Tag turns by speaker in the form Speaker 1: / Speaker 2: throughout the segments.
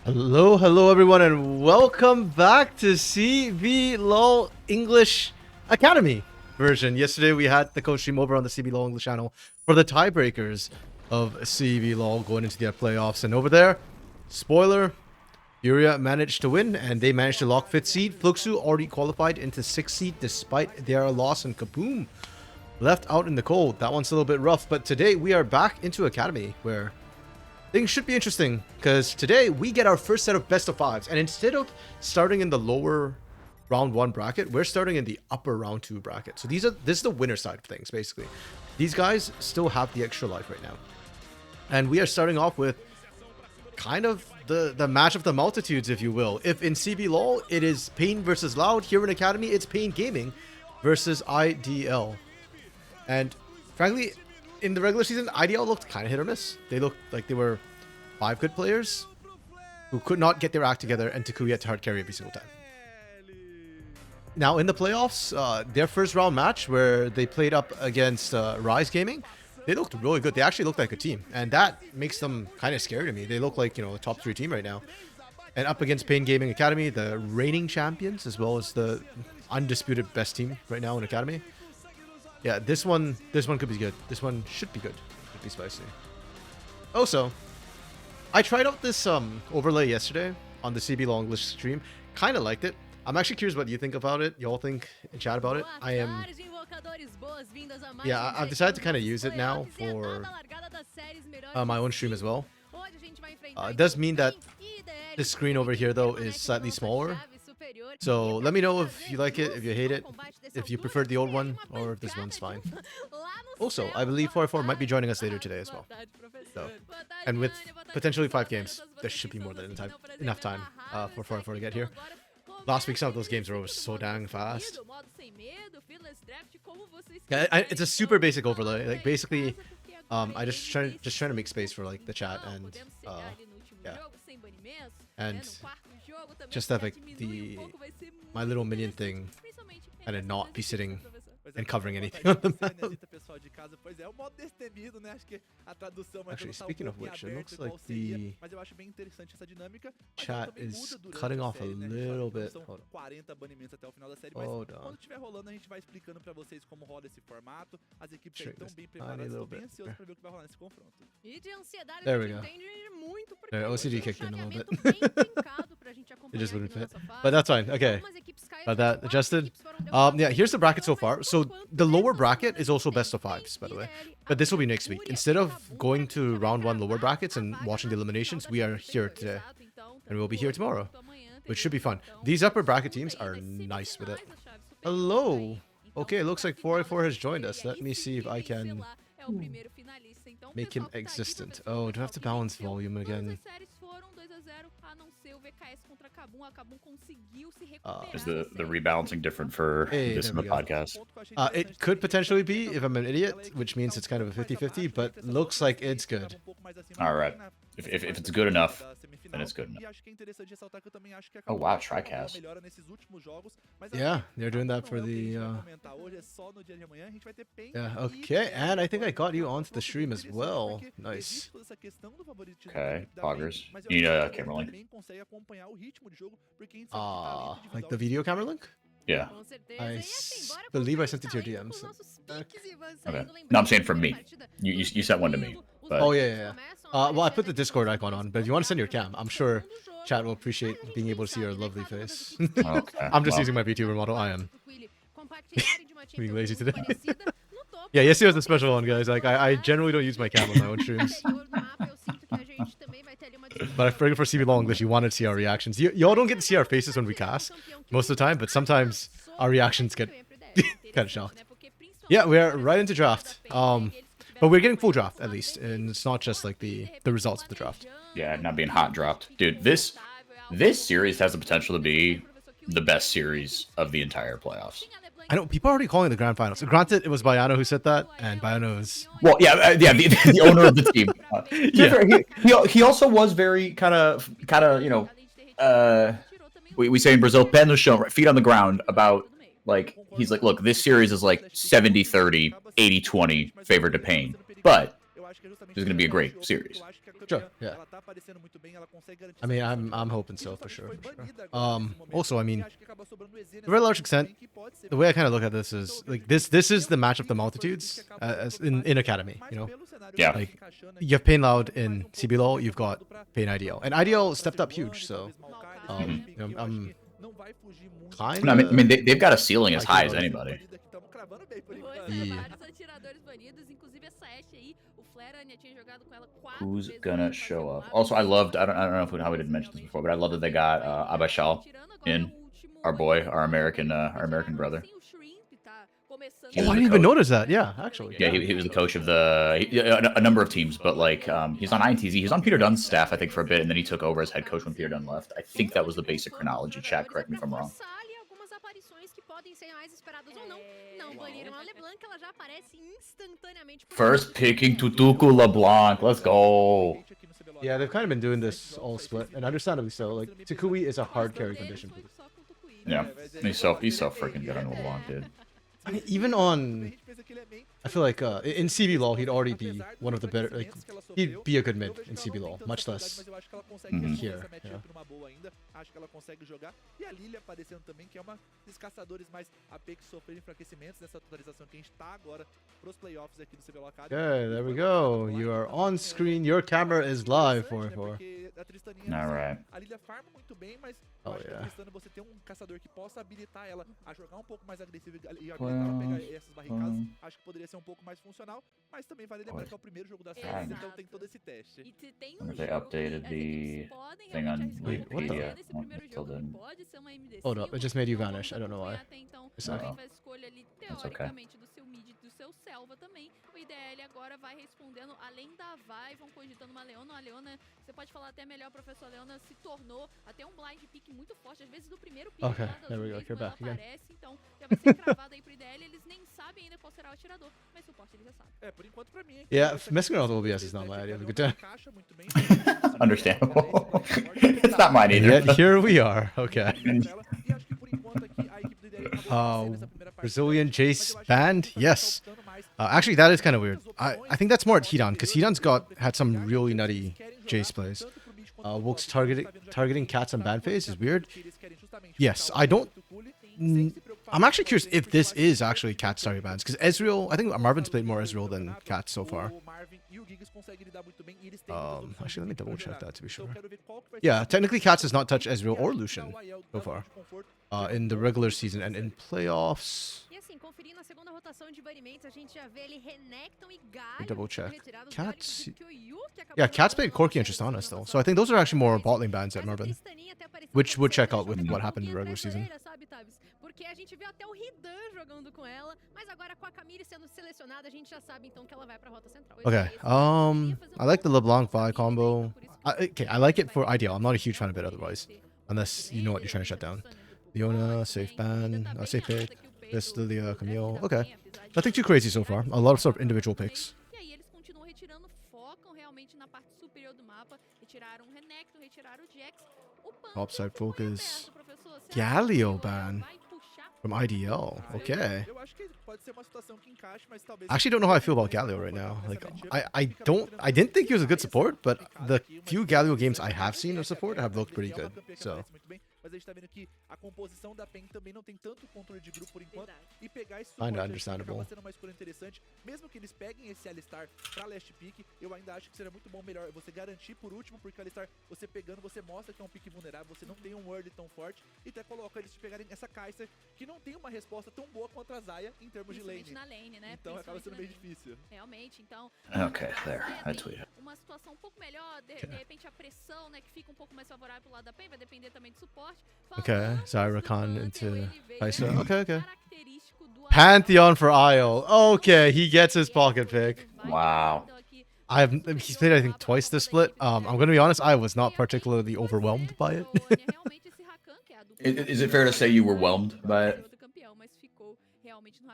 Speaker 1: Hello everyone, and welcome back to CBLOL English Academy version. Yesterday we had the coach stream over on the CBLOL English channel for the tiebreakers of CBLOL going into their playoffs, and over there, spoiler, Furia managed to win, and they managed to lock 5th seed. Fluxu already qualified into 6th seed despite their loss, and Kaboom left out in the cold. That one's a little bit rough, but today we are back into Academy where things should be interesting, because today we get our first set of best of fives, and instead of starting in the lower round 1 bracket, we're starting in the upper round 2 bracket. So this is the winner side of things, basically. These guys still have the extra life right now, and we are starting off with kind of the match of the multitudes, if you will. If in CBLOL it is Pain versus Loud, here in Academy it's Pain Gaming versus IDL. And frankly, in the regular season, IDL looked kind of hit or miss. They looked like they were 5 good players who could not get their act together, and Taku had to hard carry every single time. Now, in the playoffs, their first round match where they played up against Rise Gaming, they looked really good. They actually looked like a team, and that makes them kind of scary to me. They look like, a top 3 team right now. And up against Pain Gaming Academy, the reigning champions, as well as the undisputed best team right now in Academy. Yeah, this one could be good. This one should be good. Could be spicy. Also, I tried out this overlay yesterday on the CBLOL English stream. Kind of liked it. I'm actually curious what you think about it. Y'all think in chat about it. Yeah, I've decided to kind of use it now for my own stream as well. It does mean that the screen over here, though, is slightly smaller. So let me know if you like it, if you hate it, if you prefer the old one, or if this one's fine. Also, I believe 404 might be joining us later today as well. So, and with potentially 5 games, there should be more than enough time for 404 to get here. Last week, some of those games were over so dang fast. Yeah, it's a super basic overlay. Like basically, I just trying to make space for like the chat and yeah, and just have like my little minion thing kind of not be sitting and covering anything on the map. Actually, speaking of which, it looks like the chat is cutting off a little bit. Hold on. Shrink this tiny little bit. There we go. There, OCD kicked in a little bit. It just wouldn't fit. But that's fine. Okay. Got that adjusted. Yeah, here's the bracket so far. So the lower bracket is also best of 5s, by the way. But this will be next week. Instead of going to round 1 lower brackets and watching the eliminations, we are here today. And we'll be here tomorrow, which should be fun. These upper bracket teams are nice with it. Hello. Okay, it looks like 404 has joined us. Let me see if I can make him existent. Oh, do I have to balance volume again?
Speaker 2: Is the rebalancing different for this in the podcast?
Speaker 1: It could potentially be if I'm an idiot, which means it's kind of a 50-50, but looks like it's good.
Speaker 2: All right. If it's good enough, then it's good enough. Oh wow, TriCast.
Speaker 1: Yeah, they're doing that for the yeah, okay, and I think I got you onto the stream as well. Nice.
Speaker 2: Okay, poggers. You need a camera link?
Speaker 1: Like the video camera link?
Speaker 2: Yeah.
Speaker 1: I believe I sent it to your DMs.
Speaker 2: Okay. No, I'm saying from me. You sent one to me. But...
Speaker 1: Oh yeah. Well, I put the Discord icon on, but if you want to send your cam, I'm sure chat will appreciate being able to see your lovely face.
Speaker 2: Okay.
Speaker 1: I'm just using my VTuber model. I am being lazy today. Yeah, yesterday was a special one, guys. Like I generally don't use my cam on my own streams. But I figured for CBLOL English, you wanted to see our reactions. Y'all don't get to see our faces when we cast most of the time, but sometimes our reactions get kind of shocked. Yeah, we're right into draft. But we're getting full draft at least, and it's not just like the results of the draft.
Speaker 2: Yeah, not being hot dropped, dude. This series has the potential to be the best series of the entire playoffs.
Speaker 1: I know people are already calling it the grand finals. Granted, it was Bayano who said that, and Bayano is
Speaker 2: the owner of the team. Yeah. He also was very kind of we say in Brazil, pé no chão, right, feet on the ground, about like he's like, look, this series is like 70-30, 80-20 favored to Pain, but is going to be a great series.
Speaker 1: Sure, yeah. I mean, I'm hoping so for sure. Also, I mean, to a very large extent, the way I kind of look at this is like this is the match of the multitudes as in Academy. You know,
Speaker 2: Yeah.
Speaker 1: like you have Pain Loud in CBLOL, you've got Pain IDL, and IDL stepped up huge. So, you know, I'm kind
Speaker 2: No, I
Speaker 1: of.
Speaker 2: mean they've got a ceiling as high as anybody.
Speaker 1: Yeah.
Speaker 2: Who's gonna show up? Also, I loved. I don't know how we didn't mention this before, but I love that they got Abashal in, our boy, our American brother.
Speaker 1: Oh, I didn't even notice that. Yeah, actually.
Speaker 2: Yeah, he was the coach of a number of teams, but like he's on INTZ. He was on Peter Dunn's staff, I think, for a bit, and then he took over as head coach when Peter Dunn left. I think that was the basic chronology. Chat, correct me if I'm wrong. First picking Tutuku LeBlanc. Let's go.
Speaker 1: Yeah, they've kind of been doing this all split, and understandably so. Like Takui is a hard carry condition.
Speaker 2: Yeah, he's so freaking good on LeBlanc, dude.
Speaker 1: I mean, even on, I feel like in CBLOL he'd already be one of the better. Like he'd be a good mid in CBLOL, much less here. Yeah.
Speaker 3: Acho que ela consegue jogar. E a Lilia aparecendo também, que é uma dos caçadores mais AP que sofreram enfraquecimentos nessa atualização que a gente tá agora pros playoffs aqui do CBLOL Academy.
Speaker 1: Okay, there we go. You are on screen. Your camera is live, 4-4.
Speaker 2: All right.
Speaker 3: A Lilia farma muito bem, mas
Speaker 1: Oh,
Speaker 3: acho que a
Speaker 1: yeah.
Speaker 3: Tristana você ter um caçador que possa habilitar ela a jogar um pouco mais agressivo e habilitar ela a pegar essas barricadas, acho que poderia ser um pouco mais funcional, mas também vale lembrar que é o primeiro jogo da série, então tem todo esse teste.
Speaker 2: They updated the thing on
Speaker 1: Wait, what the-
Speaker 2: Wikipedia. Until then.
Speaker 1: Hold up, it just made you vanish. I don't know why. It's okay.
Speaker 2: That's okay.
Speaker 4: O IDL agora vai respondendo além da vai, vão cogitando uma Leona. A Leona, você pode falar até melhor, professor. A Leona se tornou até um blind pick muito forte, às vezes do primeiro pick.
Speaker 1: Okay, there we go. You're back again.
Speaker 4: Aparece, então já vai ser cravado aí pro IDL. Eles nem sabem ainda qual será o atirador, mas suporte eles já sabem.
Speaker 3: É, por enquanto pra mim.
Speaker 1: Yeah, messing around with OBS is not my idea. Good time.
Speaker 2: Understandable. It's not mine
Speaker 1: And
Speaker 2: either.
Speaker 1: yet here we are. Okay. Brazilian Jace banned? Yes. Actually, that is kind of weird. I think that's more at Hidan, because Hidan's had some really nutty Jace plays. Wilkes targeting cats on ban phase is weird. Yes, I don't. I'm actually curious if this is actually Cat's target bans, because Ezreal, I think Marvin's played more Ezreal than Cat so far. Actually, let me double check that to be sure. Yeah, technically Cats has not touched Ezreal or Lucian so far in the regular season, and in playoffs. Double check. Cats. Yeah, Cats played Corki and Tristana still, so I think those are actually more bot lane bans at Marvin, which would check out with what happened in the regular season.
Speaker 4: Porque a gente viu até o Ridan jogando com ela, mas agora com a Camille sendo selecionada, a gente já sabe então que ela vai pra rota central.
Speaker 1: Okay, I like the LeBlanc Vi combo. Okay, I like it for IDL. I'm not a huge fan of it otherwise, unless you know what you're trying to shut down. Leona, safe ban, safe pick, this Lilia, Camille. Okay, nothing too crazy so far. A lot of sort of individual picks.
Speaker 4: E aí eles continuam retirando, focam realmente na parte superior do mapa, retiraram o Renekton, retiraram o Jax.
Speaker 1: Topside focus. Galio ban from IDL. Okay. I actually don't know how I feel about Galio right now. Like, I didn't think he was a good support, but the few Galio games I have seen of support have looked pretty good. So.
Speaker 3: Mas a gente tá vendo que a composição da PEN também não tem tanto controle de grupo por enquanto. E pegar esse
Speaker 1: Kinda
Speaker 3: suporte
Speaker 1: understandable.
Speaker 3: acaba sendo uma escolha interessante. Mesmo que eles peguem esse Alistar pra last pick, eu ainda acho que seria muito bom, melhor você garantir por último, porque o Alistar, você pegando, você mostra que é um pick vulnerável, você não tem um word tão forte, e até coloca eles pegarem essa Kai'Sa, que não tem uma resposta tão boa contra a Zaya em termos de lane.
Speaker 4: Na lane, né?
Speaker 3: Então acaba sendo bem difícil.
Speaker 4: Realmente, então...
Speaker 2: Okay, there. I tweeted.
Speaker 4: Uma situação um pouco melhor, de repente a pressão, né, que fica um pouco mais favorável pro lado da PEN, vai depender também do suporte.
Speaker 1: Okay, Zyra Khan into Kai'Sa. Okay. Pantheon for Isle. Okay, he gets his pocket pick.
Speaker 2: Wow.
Speaker 1: He's played I think twice this split. I'm gonna be honest, I was not particularly overwhelmed by it.
Speaker 2: Is it fair to say you were whelmed by it?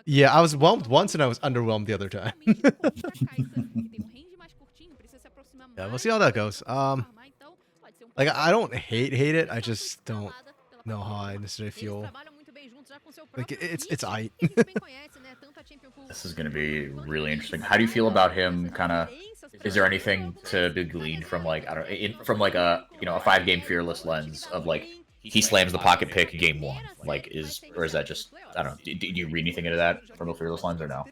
Speaker 1: Yeah, I was whelmed once and I was underwhelmed the other time. Yeah, we'll see how that goes. Like I don't hate it. I just don't know how I necessarily feel Like, it's aight.
Speaker 2: This is going to be really interesting. How do you feel about him? Kind of, is there anything to be gleaned from like I don't know, from like a a 5-game fearless lens of like he slams the pocket pick game 1, like is that just I don't know? Do you read anything into that from a fearless lens or no?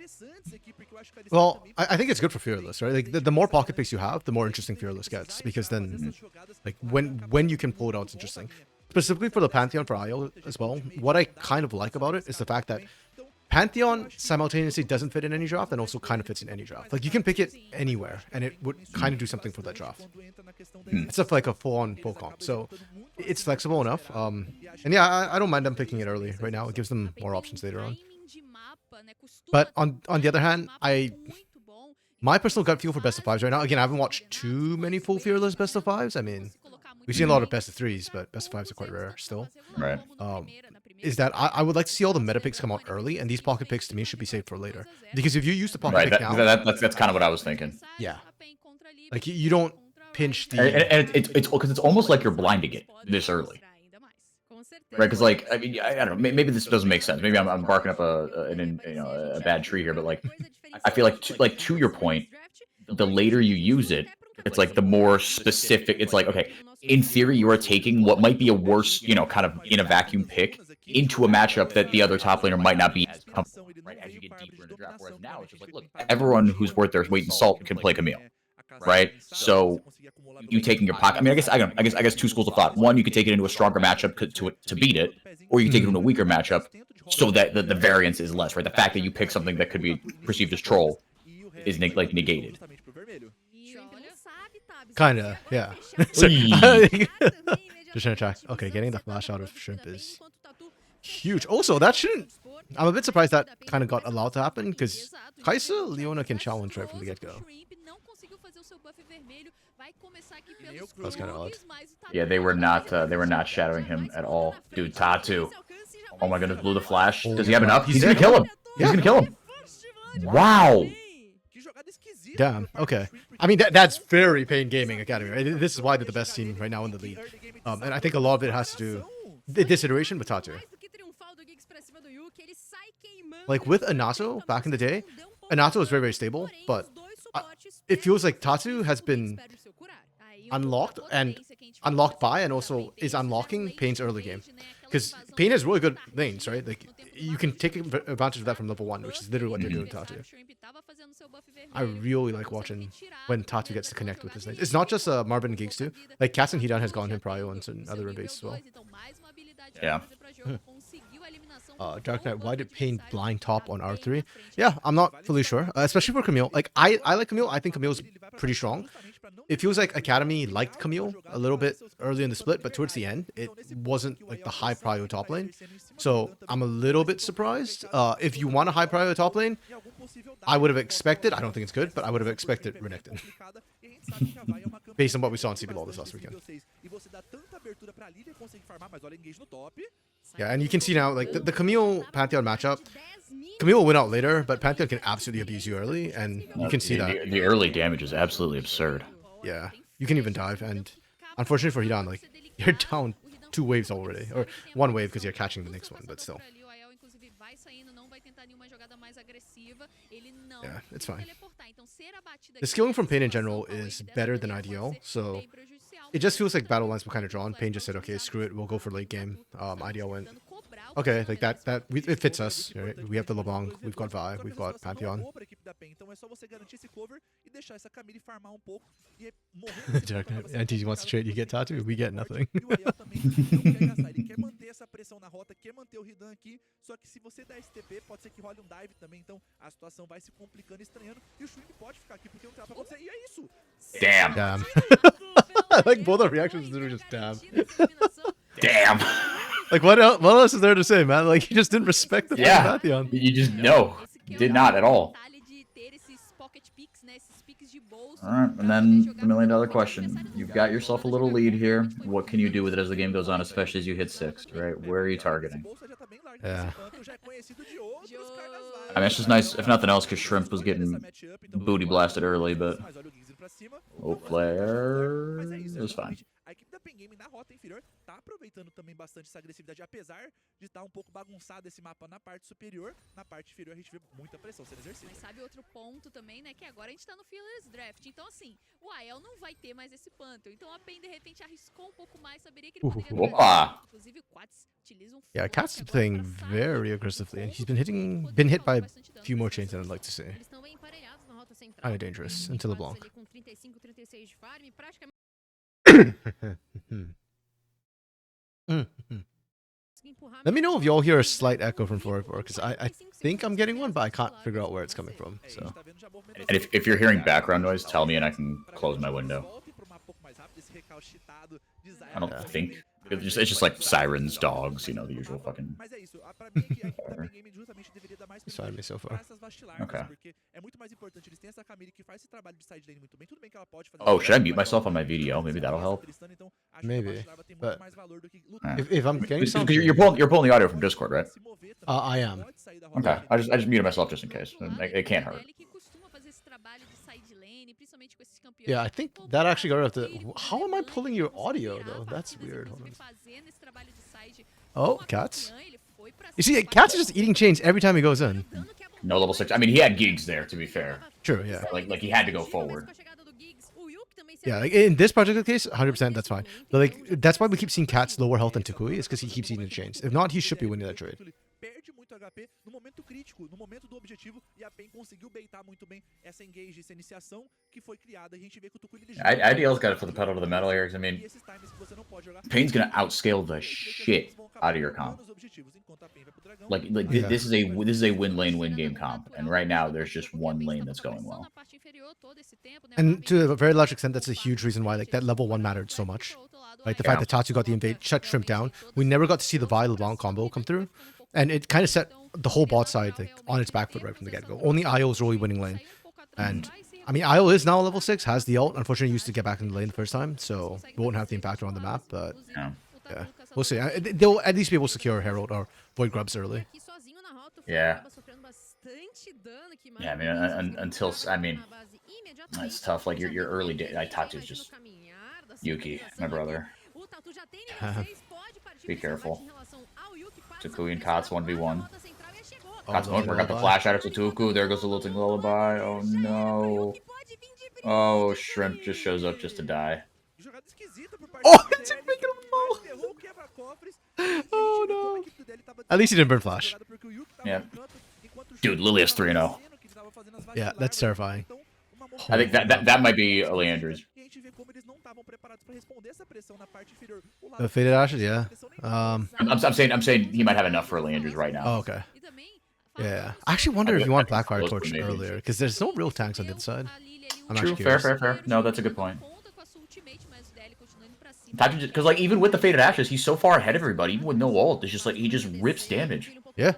Speaker 1: Well, I think it's good for fearless, right? Like the more pocket picks you have, the more interesting fearless gets, because then like when you can pull it out, it's interesting. Specifically for the Pantheon for IO as well, what I kind of like about it is the fact that Pantheon simultaneously doesn't fit in any draft and also kind of fits in any draft. Like you can pick it anywhere and it would kind of do something for that draft. It's like a full comp. So it's flexible enough. And yeah, I don't mind them picking it early right now. It gives them more options later on. But on the other hand, my personal gut feel for best of 5s right now, again, I haven't watched too many full fearless best of 5s. I mean, we've seen a lot of best of 3s, but best of 5s are quite rare still.
Speaker 2: Right.
Speaker 1: Is that I would like to see all the meta picks come out early, and these pocket picks to me should be saved for later. Because if you use the pocket pick now,
Speaker 2: that's kind of what I was thinking.
Speaker 1: Yeah, like you don't pinch the.
Speaker 2: And it's because it's almost like you're blinding it this early, right? Because like I mean I don't know, maybe this doesn't make sense. Maybe I'm barking up a bad tree here, but like I feel like to your point, the later you use it, it's like the more specific. It's like okay, in theory, you are taking what might be a worse, kind of in a vacuum pick into a matchup that the other top laner might not be as comfortable, right? As you get deeper in the draft, whereas now it's just like, look, everyone who's worth their weight in salt can play Camille, right? So you taking your pocket. I mean, I guess two schools of thought. One, you could take it into a stronger matchup to beat it, or you can take it into a weaker matchup so that the variance is less, right? The fact that you pick something that could be perceived as troll is like negated.
Speaker 1: Kinda, yeah. Just trying to check. Okay, getting the flash out of Shrimp is huge. Also, that shouldn't. I'm a bit surprised that kind of got allowed to happen because Kai'Sa, Leona can challenge right from the get-go. That's kind of odd.
Speaker 2: Yeah, they were not shadowing him at all, dude. Tatu. Oh my goodness, blew the flash. Does he have enough? He's gonna kill him. He's gonna kill him. Wow.
Speaker 1: Damn. Okay. I mean, that's very Pain Gaming Academy. Right? This is why they're the best team right now in the league. And I think a lot of it has to do this iteration with Tatu. Like with Anato back in the day, Anato was very, very stable, but it feels like Tatu has been unlocked by and also is unlocking Pain's early game. Because Pain has really good lanes, right? Like you can take advantage of that from level 1, which is literally what they're doing to Tatu. I really like watching when Tatu gets to connect with his lanes. It's not just Marvin and Gigs too. Like Cass and Hidan has gotten him prio and certain other rebates as well.
Speaker 2: Yeah.
Speaker 1: Dark Knight, why did Pain blind top on R3? Yeah, I'm not fully sure. Especially for Camille. Like I like Camille. I think Camille's pretty strong. It feels like Academy liked Camille a little bit early in the split, but towards the end, it wasn't like the high prio top lane. So I'm a little bit surprised. If you want a high prio top lane, I would have expected, I don't think it's good, but I would have expected Renekton. Based on what we saw in CBLOL this last weekend. Yeah, and you can see now, like, the Camille Pantheon matchup, Camille will win out later, but Pantheon can absolutely abuse you early, and you can see that.
Speaker 2: The early damage is absolutely absurd.
Speaker 1: Yeah, you can even dive, and unfortunately for Hidan, like, you're down 2 waves already, or 1 wave because you're catching the next one, but still. Yeah, it's fine. The skilling from Pain in general is better than IDL, so it just feels like battle lines were kind of drawn. Pain just said, okay, screw it, we'll go for late game. IDL went, okay, like it fits us. Right? We have the LeBlanc, we've got Vi, we've got Pantheon. NTG wants to trade, you get Tatu, we get nothing.
Speaker 2: Damn.
Speaker 1: Damn. I like both our reactions are just damn.
Speaker 2: Damn.
Speaker 1: Like what else is there to say, man? Like you just didn't respect the Pantheon.
Speaker 2: You just did not at all. Alright, and then the $1 million question. You've got yourself a little lead here. What can you do with it as the game goes on, especially as you hit 6, right? Where are you targeting?
Speaker 1: Yeah.
Speaker 2: I mean, it's just nice, if nothing else, because Shrimp was getting booty blasted early, but...
Speaker 3: pra cima.
Speaker 2: O
Speaker 3: Mas
Speaker 2: flare
Speaker 3: é isso,
Speaker 2: was fine.
Speaker 3: realmente, a equipe da PNG.A na rota inferior tá aproveitando também bastante essa agressividade, apesar de estar um pouco bagunçado esse mapa na parte superior. Na parte inferior a gente vê muita pressão sendo exercida.
Speaker 4: Mas sabe outro ponto também, né? Que agora a gente tá no Fearless Draft. Então, assim, o AEL não vai ter mais esse Phantom. Então a PEN, de repente, arriscou um pouco mais. Saberia que ele poderia
Speaker 2: Opa!
Speaker 4: trazer. Inclusive, o Quats utiliza um
Speaker 1: Yeah,
Speaker 4: flash
Speaker 1: Cat's
Speaker 4: agora
Speaker 1: playing
Speaker 4: pra sair
Speaker 1: very
Speaker 4: do
Speaker 1: aggressively, and
Speaker 4: combo
Speaker 1: he's
Speaker 4: do Twin,
Speaker 1: been
Speaker 4: podendo
Speaker 1: hit by
Speaker 4: causar
Speaker 1: a
Speaker 4: bastante dano
Speaker 1: few more
Speaker 4: nessas
Speaker 1: chains than I'd
Speaker 4: situações.
Speaker 1: like to see.
Speaker 5: Eles estão bem emparelhados na rota central.
Speaker 1: Kind of dangerous until
Speaker 5: Quatro
Speaker 1: LeBlanc.
Speaker 5: ali com 35, 36 de farm, praticamente empurrar
Speaker 1: Let me know if you all hear a slight echo from
Speaker 5: Vivo
Speaker 1: 4-4, because
Speaker 5: com
Speaker 1: I
Speaker 5: 45
Speaker 1: think I'm getting one, but I can't
Speaker 5: segundos
Speaker 1: figure out
Speaker 5: de
Speaker 1: where it's
Speaker 5: celular
Speaker 1: coming from.
Speaker 3: É, a
Speaker 1: So
Speaker 3: gente tá vendo já movimentação.
Speaker 2: And if you're hearing background noise, tell me and I can close my window.
Speaker 3: Voltem pro mapa um pouco mais rápido, esse recalcitrado de Zaya
Speaker 2: I don't
Speaker 3: também
Speaker 2: think
Speaker 3: também
Speaker 2: it's just like sirens, dogs, you know, the usual fucking.
Speaker 3: Mas é isso, pra mim é que a equipe da PNG.A justamente deveria dar mais
Speaker 1: It's fine me so
Speaker 3: pra
Speaker 1: far.
Speaker 3: essas vacilardas,
Speaker 2: Okay.
Speaker 3: porque é muito mais importante. Eles têm essa Camille que faz esse trabalho de side lane muito bem. Tudo bem que ela pode fazer.
Speaker 2: Oh, should I mute myself on my VDO? Maybe that'll help.
Speaker 3: Então, acho que a
Speaker 1: Maybe,
Speaker 3: vacilarda tem muito
Speaker 1: but
Speaker 3: mais valor do que
Speaker 2: Yeah.
Speaker 1: if I'm getting
Speaker 2: Because
Speaker 1: something,
Speaker 2: you're pulling the audio from Discord, right?
Speaker 3: se mover também,
Speaker 1: I am.
Speaker 3: pode sair da rota
Speaker 2: Okay,
Speaker 3: inferior.
Speaker 2: I just muted myself just in case. It can't hurt.
Speaker 4: Que costuma fazer esse trabalho de side lane, principalmente com esses campeões.
Speaker 1: yeah, I think that actually got rid of the. How am I pulling your audio though? That's weird. Hold on. Oh, Cats. You see, Cats is just eating chains every time he goes in.
Speaker 2: No level 6. I mean, he had gigs there, to be fair.
Speaker 1: True, yeah.
Speaker 2: Like he had to go forward.
Speaker 1: Yeah, like in this particular case, 100% that's fine. But like that's why we keep seeing Cats lower health than Takui, is because he keeps eating the chains. If not, he should be winning that trade.
Speaker 3: Perde muito HP no momento crítico, no momento do objetivo, e a PEN conseguiu baitar muito bem essa engage, essa iniciação que foi criada. A gente vê que o Tukui
Speaker 2: IDL's got to put the pedal to the metal here, 'cause I mean, Pain's gonna outscale the shit out of your comp. Like
Speaker 1: Yeah.
Speaker 2: this is a win lane win game comp, and right now there's just one lane that's going well.
Speaker 1: And to a very large extent, that's a huge reason why like that level 1 mattered so much. Like the fact that Tatsu got the invade, shut Shrimp down. We never got to see the Vi LeBlanc combo come through. And it kind of set the whole bot side like on its back foot right from the get-go. Only IO is really winning lane. And I mean, IO is now level 6, has the ult. Unfortunately, used to get back in the lane the first time, so it won't have the impact on the map. But
Speaker 2: Yeah.
Speaker 1: yeah, we'll see. They'll at least be able to secure Herald or Void Grubs early.
Speaker 2: Yeah. Yeah, I mean, until I mean, it's tough. Like your early day, Tatu's just Yuki, my brother. Be careful. Tukui and Kots 1v1. Kots won't work out the flash out of Tuku. There goes the Lilting Lullaby. Oh no. Oh, Shrimp just shows up just to die.
Speaker 1: Oh, it's making him fall. Oh no. At least he didn't burn flash.
Speaker 2: Yeah. Dude, Lily is 3-0.
Speaker 1: Yeah, that's terrifying.
Speaker 2: I think that might be Leandre's.
Speaker 1: The faded ashes, yeah.
Speaker 2: I'm saying he might have enough for Leandre's right now.
Speaker 1: Oh, okay. Yeah. I actually wonder if you want Blackfire
Speaker 2: Close,
Speaker 1: Torch
Speaker 2: maybe.
Speaker 1: earlier, because there's no real tanks on the inside. I'm
Speaker 2: True,
Speaker 1: actually
Speaker 2: fair,
Speaker 1: curious.
Speaker 2: fair. No, that's a good point. Because like even with the faded ashes, he's so far ahead of everybody. Even with no ult, it's just like he just rips damage.
Speaker 1: Yeah.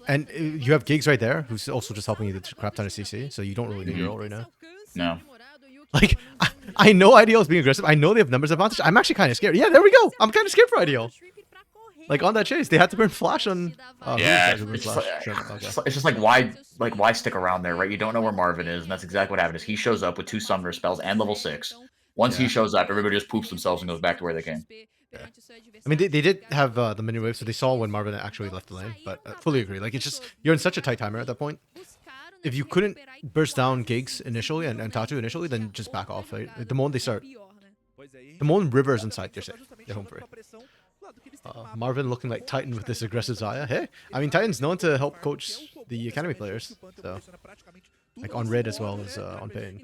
Speaker 1: And you have Gigs right there, who's also just helping you the crap ton of CC, so you don't really need your ult right now.
Speaker 2: No.
Speaker 1: Like, I know IDL is being aggressive. I know they have numbers advantage. I'm actually kind of scared. Yeah, there we go. I'm kind of scared for IDL. Like on that chase, they had to burn flash on.
Speaker 2: Yeah,
Speaker 1: who was
Speaker 2: it's
Speaker 1: flash?
Speaker 2: just,
Speaker 1: Shrimp, okay.
Speaker 2: it's just like why stick around there, right? You don't know where Marvin is, and that's exactly what happened. Is he shows up with 2 summoner spells and level 6. Once he
Speaker 1: Yeah.
Speaker 2: shows up, everybody just poops themselves and goes back to where they came.
Speaker 1: I mean, they did have the mini wave, so they saw when Marvin actually left the lane. But I fully agree. Like, it's just you're in such a tight timer at that point. If you couldn't burst down Gigs initially and Tatu initially, then just back off. Right? The moment they start, the moment River's inside, you're safe. You're home free. Marvin looking like Titan with this aggressive Zaya. Hey, I mean, Titan's known to help coach the academy players. So, like on Red as well as on Pain.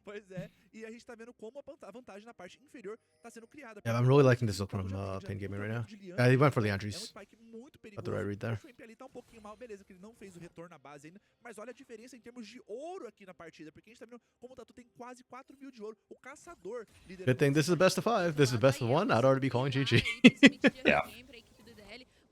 Speaker 3: Pois é, e a gente tá vendo como a vantagem na parte inferior tá sendo criada.
Speaker 1: Yeah, I'm really liking this look from Pain Gaming right now. He went for Leandre's. Got the right read there.
Speaker 3: O Shrimp ali tá um pouquinho mal, beleza, que ele não fez o retorno à base ainda, mas olha a diferença em termos de ouro aqui na partida, porque a gente tá vendo como o Tatu tem quase 4 mil de ouro, o caçador liderando.
Speaker 1: Good thing this is the best of 5. This is the best of 1. I'd already be calling GG.
Speaker 2: Yeah.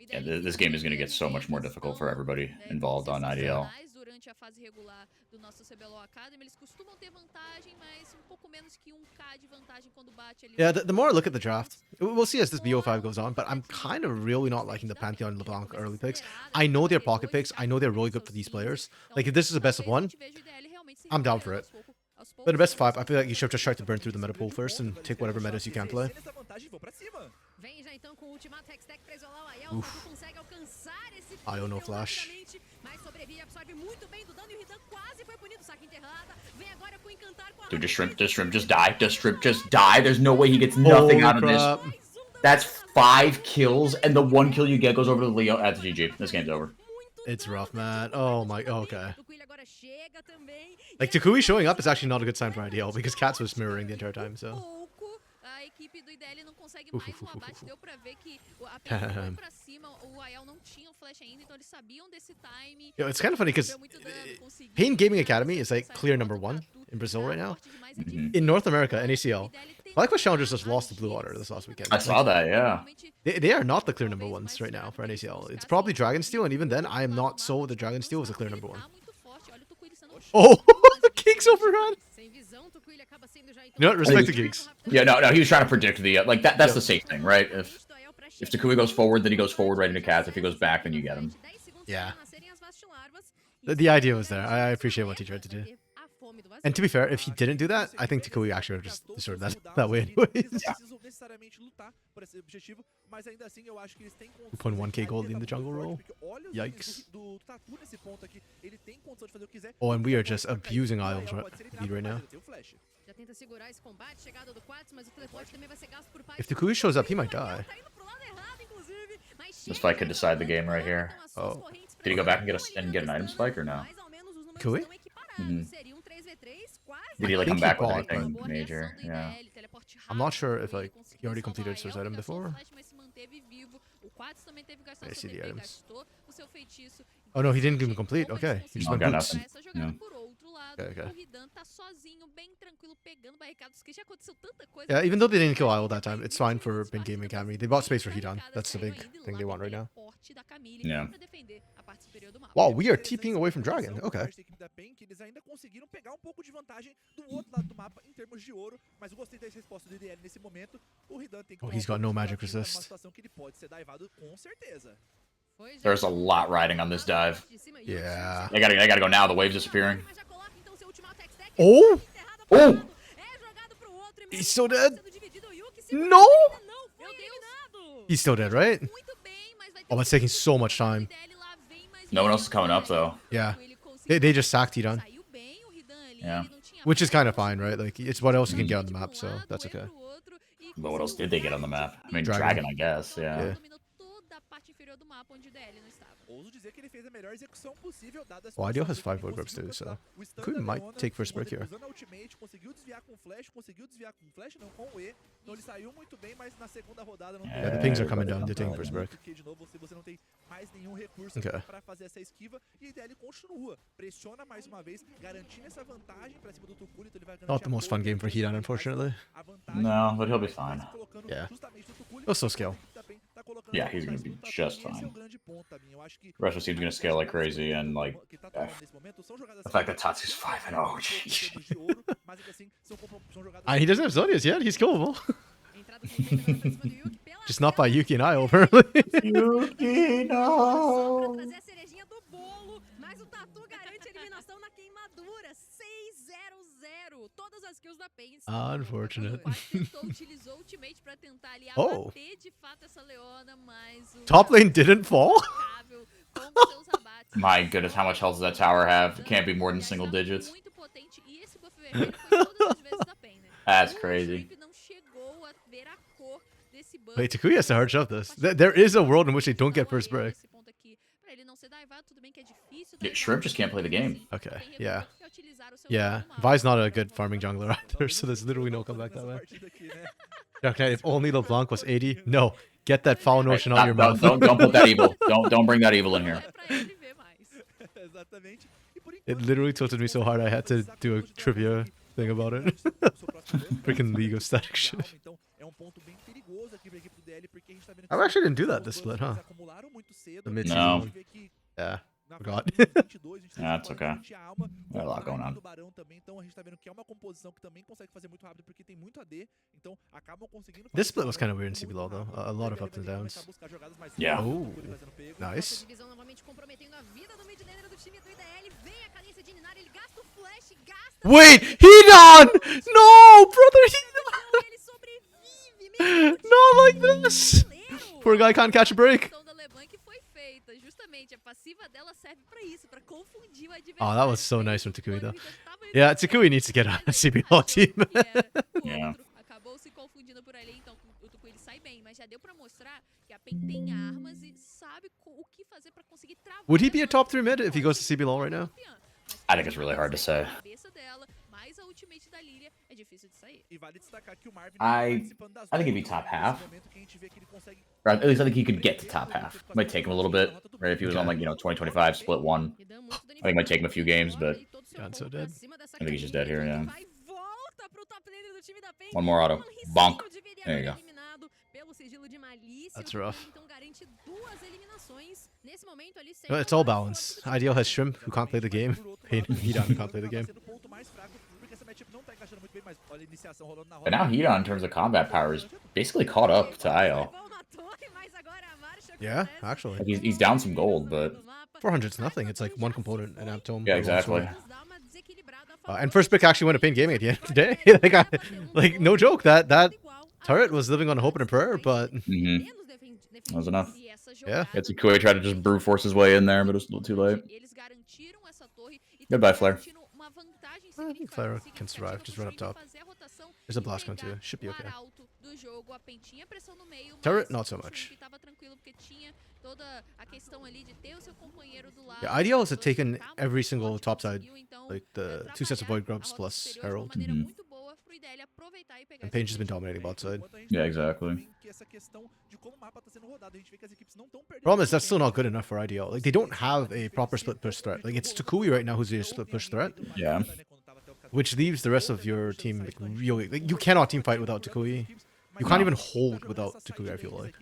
Speaker 2: Yeah, this game is going to get so much more difficult for everybody involved on IDL.
Speaker 4: Durante a fase regular do nosso CBLOL Academy, eles costumam ter vantagem, mas pouco menos que 1k de vantagem quando bate ali.
Speaker 1: Yeah, the more I look at the draft, we'll see as this BO5 goes on, but I'm kind of really not liking the Pantheon and LeBlanc early picks. I know they're pocket picks. I know they're really good for these players. Like, if this is a best of 1, I'm down for it. But the best 5, I feel like you should have just tried to burn through the meta pool first and take whatever metas you can play.
Speaker 3: Essa vantagem, vou pra cima.
Speaker 5: Vem já então com o ultimato Hextech pra isolar o Aiel.
Speaker 1: Uf.
Speaker 5: O Tatu consegue alcançar esse
Speaker 1: Aiel no
Speaker 5: flanco
Speaker 1: flash.
Speaker 5: rapidamente, mas sobrevive, absorve muito bem do dano e o Ridan quase foi punido. Saque enterrada. Vem agora com o encantar com a
Speaker 2: Dude, does Shrimp just die? Does Shrimp just die? There's no way he gets nothing out of
Speaker 1: crap.
Speaker 2: this. That's 5 kills, and the 1 kill you get goes over to Leo at the GG. This game's over.
Speaker 1: It's rough, man. Oh my, okay. Like, Takui showing up is actually not a good sign for IDL, because Cats was mirroring the entire time, so...
Speaker 4: A equipe do IDL não consegue mais um abate. Deu pra ver que a pessoa foi pra cima, o Aiel não tinha o flash ainda, então eles sabiam desse time.
Speaker 1: Yo, it's kind of funny because Pain Gaming Academy is like clear #1 in Brazil right now. In North America, NACL, Blackbush Challengers just lost to Blue Water this last weekend.
Speaker 2: I saw that, yeah.
Speaker 1: They are not the clear #1s right now for NACL. It's probably Dragonsteel, and even then, I am not sold that Dragonsteel is a clear #1. Oh, Kings overrun! You know what? Respect the Kings.
Speaker 2: Yeah, no, he was trying to predict the like that. That's the safe thing, right? If Takui goes forward, then he goes forward right into Cats. If he goes back, then you get him.
Speaker 1: Yeah. The idea was there. I appreciate what he tried to do. And to be fair, if he didn't do that, I think Takui actually would have just destroyed that way anyways. We put 1k gold in the jungle roll. Yikes. Oh, and we are just abusing Isles right now. If Takui shows up, he might die.
Speaker 2: This fight could decide the game right here.
Speaker 1: Oh.
Speaker 2: Did he go back and get an item spike or no?
Speaker 1: Takui?
Speaker 2: Did he like
Speaker 1: I
Speaker 2: come
Speaker 1: think
Speaker 2: back
Speaker 1: he
Speaker 2: with
Speaker 1: bought,
Speaker 2: anything
Speaker 1: but-
Speaker 2: major? Yeah.
Speaker 1: I'm not sure if like he already completed his item before. I see the items. Oh no, he didn't even complete. Okay, he just
Speaker 2: Oh,
Speaker 1: went
Speaker 2: got
Speaker 1: boots.
Speaker 2: nothing. Yeah.
Speaker 1: Okay.
Speaker 4: O Ridan tá sozinho, bem tranquilo, pegando barricadas, que já aconteceu tanta coisa.
Speaker 1: Yeah, even though they didn't kill Isle that time, it's fine for Pain Gaming Academy. They bought space for Hidan. That's the big thing they want right now.
Speaker 2: Yeah.
Speaker 1: Wow, we are TPing away from Dragon. Okay.
Speaker 3: Eles ainda conseguiram pegar pouco de vantagem do outro lado do mapa em termos de ouro, mas eu gostei da resposta do IDL nesse momento. O Ridan tem que
Speaker 1: Oh, he's got no magic
Speaker 3: uma
Speaker 1: resist.
Speaker 3: situação que ele pode ser divado com certeza.
Speaker 2: There's a lot riding on this dive.
Speaker 1: Yeah.
Speaker 2: They gotta go now. The wave's disappearing.
Speaker 1: Oh!
Speaker 2: Oh!
Speaker 1: He's so dead. No! He's still dead, right? Oh, it's taking so much time.
Speaker 2: No one else is coming up though.
Speaker 1: Yeah. They just sacked Hidan.
Speaker 2: Yeah.
Speaker 1: Which is kind of fine, right? Like, it's what else you can get on the map, so that's okay.
Speaker 2: But what else did they get on the map? I mean,
Speaker 1: Dragon.
Speaker 2: Dragon, I guess. Yeah.
Speaker 1: Yeah.
Speaker 3: Ouso dizer que ele fez a melhor execução possível dada a
Speaker 1: Well, Ideal has
Speaker 3: situação,
Speaker 1: 5 void
Speaker 3: porque
Speaker 1: grubs too,
Speaker 3: conseguiu
Speaker 1: so
Speaker 3: capturar o stun
Speaker 1: Takui
Speaker 3: da
Speaker 1: might
Speaker 3: Leona,
Speaker 1: take first break here.
Speaker 3: usando a ultimate, conseguiu desviar com flash, não, com o E. Então ele saiu muito bem, mas na segunda rodada não
Speaker 1: Yeah, the pings are coming down. They're taking first break.
Speaker 3: porque de novo você não tem mais nenhum recurso
Speaker 1: Okay.
Speaker 3: para fazer essa esquiva e a IDL continua, pressiona mais uma vez, garantindo essa vantagem para cima do Tukuli, então ele vai garantir
Speaker 1: Not the most fun game for Hidan, unfortunately.
Speaker 3: a vantagem,
Speaker 2: No, but he'll be fine.
Speaker 3: colocando
Speaker 1: Yeah.
Speaker 3: justamente no Tukuli,
Speaker 1: He'll still scale.
Speaker 3: também tá colocando
Speaker 2: Yeah, he's gonna
Speaker 3: mais
Speaker 2: be
Speaker 3: no Tatu,
Speaker 2: just
Speaker 3: e esse é o
Speaker 2: fine.
Speaker 3: grande ponto, Tabinho. Eu acho que
Speaker 2: Russia seems gonna scale like crazy, and like
Speaker 3: que tá tomando nesse momento são jogadas
Speaker 2: the fact that Tatsu's 5-0.
Speaker 3: em termos de ouro, mas ainda assim são jogadas
Speaker 1: He doesn't have Zonias yet. He's killable. Just not by Yuki and Isle, apparently.
Speaker 2: Yuki, no.
Speaker 5: Trazer a cerejinha do bolo, mas o Tatu garante a eliminação na queimadura. 6-0-0. Todas as kills da Pain.
Speaker 1: Unfortunate.
Speaker 4: Utilizou o ultimate pra tentar ali
Speaker 1: Oh.
Speaker 4: abater de fato essa Leona, mas o
Speaker 1: Top lane didn't fall?
Speaker 4: impecável com seus abates.
Speaker 2: My goodness, how much health does that tower have? It can't be more than single digits.
Speaker 4: Muito potente e esse buff vermelho foi todas as vezes da Pain, né?
Speaker 2: That's
Speaker 4: O
Speaker 2: crazy.
Speaker 4: Shrimp não chegou a ver a cor desse buff.
Speaker 1: Wait, Takui has to hard shove this. There is a world in which they don't get first break.
Speaker 4: Esse ponto aqui, pra ele não ser divado, tudo bem que é difícil
Speaker 2: Yeah,
Speaker 4: divar,
Speaker 2: Shrimp just can't play the game.
Speaker 1: Okay,
Speaker 4: tem
Speaker 1: yeah.
Speaker 4: recursos que utilizar o seu
Speaker 1: Yeah,
Speaker 4: jogo no
Speaker 1: Vi's
Speaker 4: mapa.
Speaker 1: not a good farming jungler either, so there's literally no comeback that way.
Speaker 3: partida aqui, né?
Speaker 1: Dark Knight, if only LeBlanc was 80. No, get that foul notion out of your mouth.
Speaker 2: Don't put that evil. Don't bring that evil in here.
Speaker 4: É pra ele ver mais.
Speaker 3: Exatamente. E por
Speaker 1: It
Speaker 3: enquanto,
Speaker 1: literally tilted me so hard I had to do a trivia thing about it. Freaking League of Static shit.
Speaker 3: Então, é ponto bem perigoso aqui pra equipe do DL, porque a gente tá vendo
Speaker 1: I actually didn't do that this split, huh?
Speaker 3: acumularam muito cedo.
Speaker 1: The mid
Speaker 2: No.
Speaker 1: season. Yeah.
Speaker 3: Na
Speaker 1: Forgot.
Speaker 3: fase dos 22, 23,
Speaker 2: That's
Speaker 3: 40,
Speaker 2: okay.
Speaker 3: a gente tinha a Alma
Speaker 2: Got a
Speaker 3: com
Speaker 2: lot
Speaker 3: o
Speaker 2: going
Speaker 3: Narc
Speaker 2: on.
Speaker 3: do Barão também, então a gente tá vendo que é uma composição que também consegue fazer muito rápido, porque tem muito AD, então acabam conseguindo
Speaker 1: This
Speaker 3: fazer
Speaker 1: split was
Speaker 3: esse
Speaker 1: kind of
Speaker 3: Barão
Speaker 1: weird in
Speaker 3: muito
Speaker 1: CBLOL though.
Speaker 3: rápido.
Speaker 1: A lot of
Speaker 3: Ele
Speaker 1: ups and
Speaker 3: vai ter que
Speaker 1: downs.
Speaker 3: começar a buscar jogadas mais
Speaker 2: Yeah.
Speaker 3: rápidas,
Speaker 1: Oh,
Speaker 3: o Tuculi fazendo pego.
Speaker 5: Essa
Speaker 1: nice.
Speaker 5: divisão novamente comprometendo a vida do mid laner do time do IDL. Vem a cadência de Ninar, ele gasta o flash, gasta...
Speaker 1: Wait, Hedon! No, brother, Hedon!
Speaker 5: Ele sobrevive, mesmo
Speaker 1: Not like this!
Speaker 5: brasileiro.
Speaker 1: Poor guy can't catch a break.
Speaker 4: A ação da LeBlanc foi feita, justamente a passiva dela serve pra isso, pra confundir o adversário.
Speaker 1: Oh, that was so nice from Takui though.
Speaker 4: Quando ele já tava
Speaker 1: Yeah,
Speaker 4: indo
Speaker 1: Takui needs to get on a CBLOL team.
Speaker 4: que era o
Speaker 2: Yeah.
Speaker 4: outro. Acabou se confundindo por ali, então o Tuku ele sai bem, mas já deu pra mostrar que a PEN tem armas e sabe o que fazer pra conseguir travar.
Speaker 1: Would he be a top 3 mid if he goes to CBLOL right now?
Speaker 2: I think it's really hard to say.
Speaker 4: A cabeça dela, mais a ultimate da Lilia, é difícil de sair.
Speaker 3: E vale destacar que o Marvin
Speaker 2: I
Speaker 3: participando das
Speaker 2: think he'd be
Speaker 3: duas,
Speaker 2: top
Speaker 3: nesse
Speaker 2: half.
Speaker 3: momento que a gente vê que ele consegue
Speaker 2: Or at least I think he could get to top half. Might take him a little bit, right? If he was on like 2025 split one.
Speaker 5: I think
Speaker 2: it might take him a few games, but
Speaker 1: God's so dead.
Speaker 2: I think he's just dead here, yeah.
Speaker 5: Vai volta pro top laner do time da PEN.
Speaker 2: One more auto. Bonk. There you go.
Speaker 5: Eliminado pelo sigilo de malícia.
Speaker 1: That's
Speaker 5: O
Speaker 1: rough.
Speaker 5: Tuculi, então garante duas eliminações nesse momento ali.
Speaker 1: Well, it's all balanced. Ideal has Shrimp, who can't play the game. Pain and Hedon, who can't play the game.
Speaker 2: But now Hedon, in terms of combat power, is basically caught up to IL.
Speaker 1: Yeah, actually.
Speaker 2: Like he's down some gold, but
Speaker 1: 400's nothing. It's like one component, an Aptome.
Speaker 2: yeah,
Speaker 1: or one
Speaker 2: exactly.
Speaker 1: sword. And first pick actually went to Pain Gaming at the end of the day. like no joke, that turret was living on hope and a prayer, but
Speaker 2: Mm-hmm. That was enough.
Speaker 1: Yeah.
Speaker 2: Gets Takui tried to just brute force his way in there, but it was a little too late. Goodbye, Flare.
Speaker 1: I think Flare can survive. Just run up top. There's a blast cone too. Should be okay. Turret, not so much. Yeah, Ideal has taken every single top side, like the 2 sets of Void Grubs plus Herald.
Speaker 2: Mhm.
Speaker 1: And Pain has been dominating bot side.
Speaker 2: Yeah, exactly.
Speaker 1: Problem is, that's still not good enough for Ideal. Like, they don't have a proper split push threat. Like, it's Takui right now who's the split push threat,
Speaker 2: Yeah.
Speaker 1: which leaves the rest of your team like really. Like, you cannot team fight without Takui. You can't even hold without Takui, I feel like.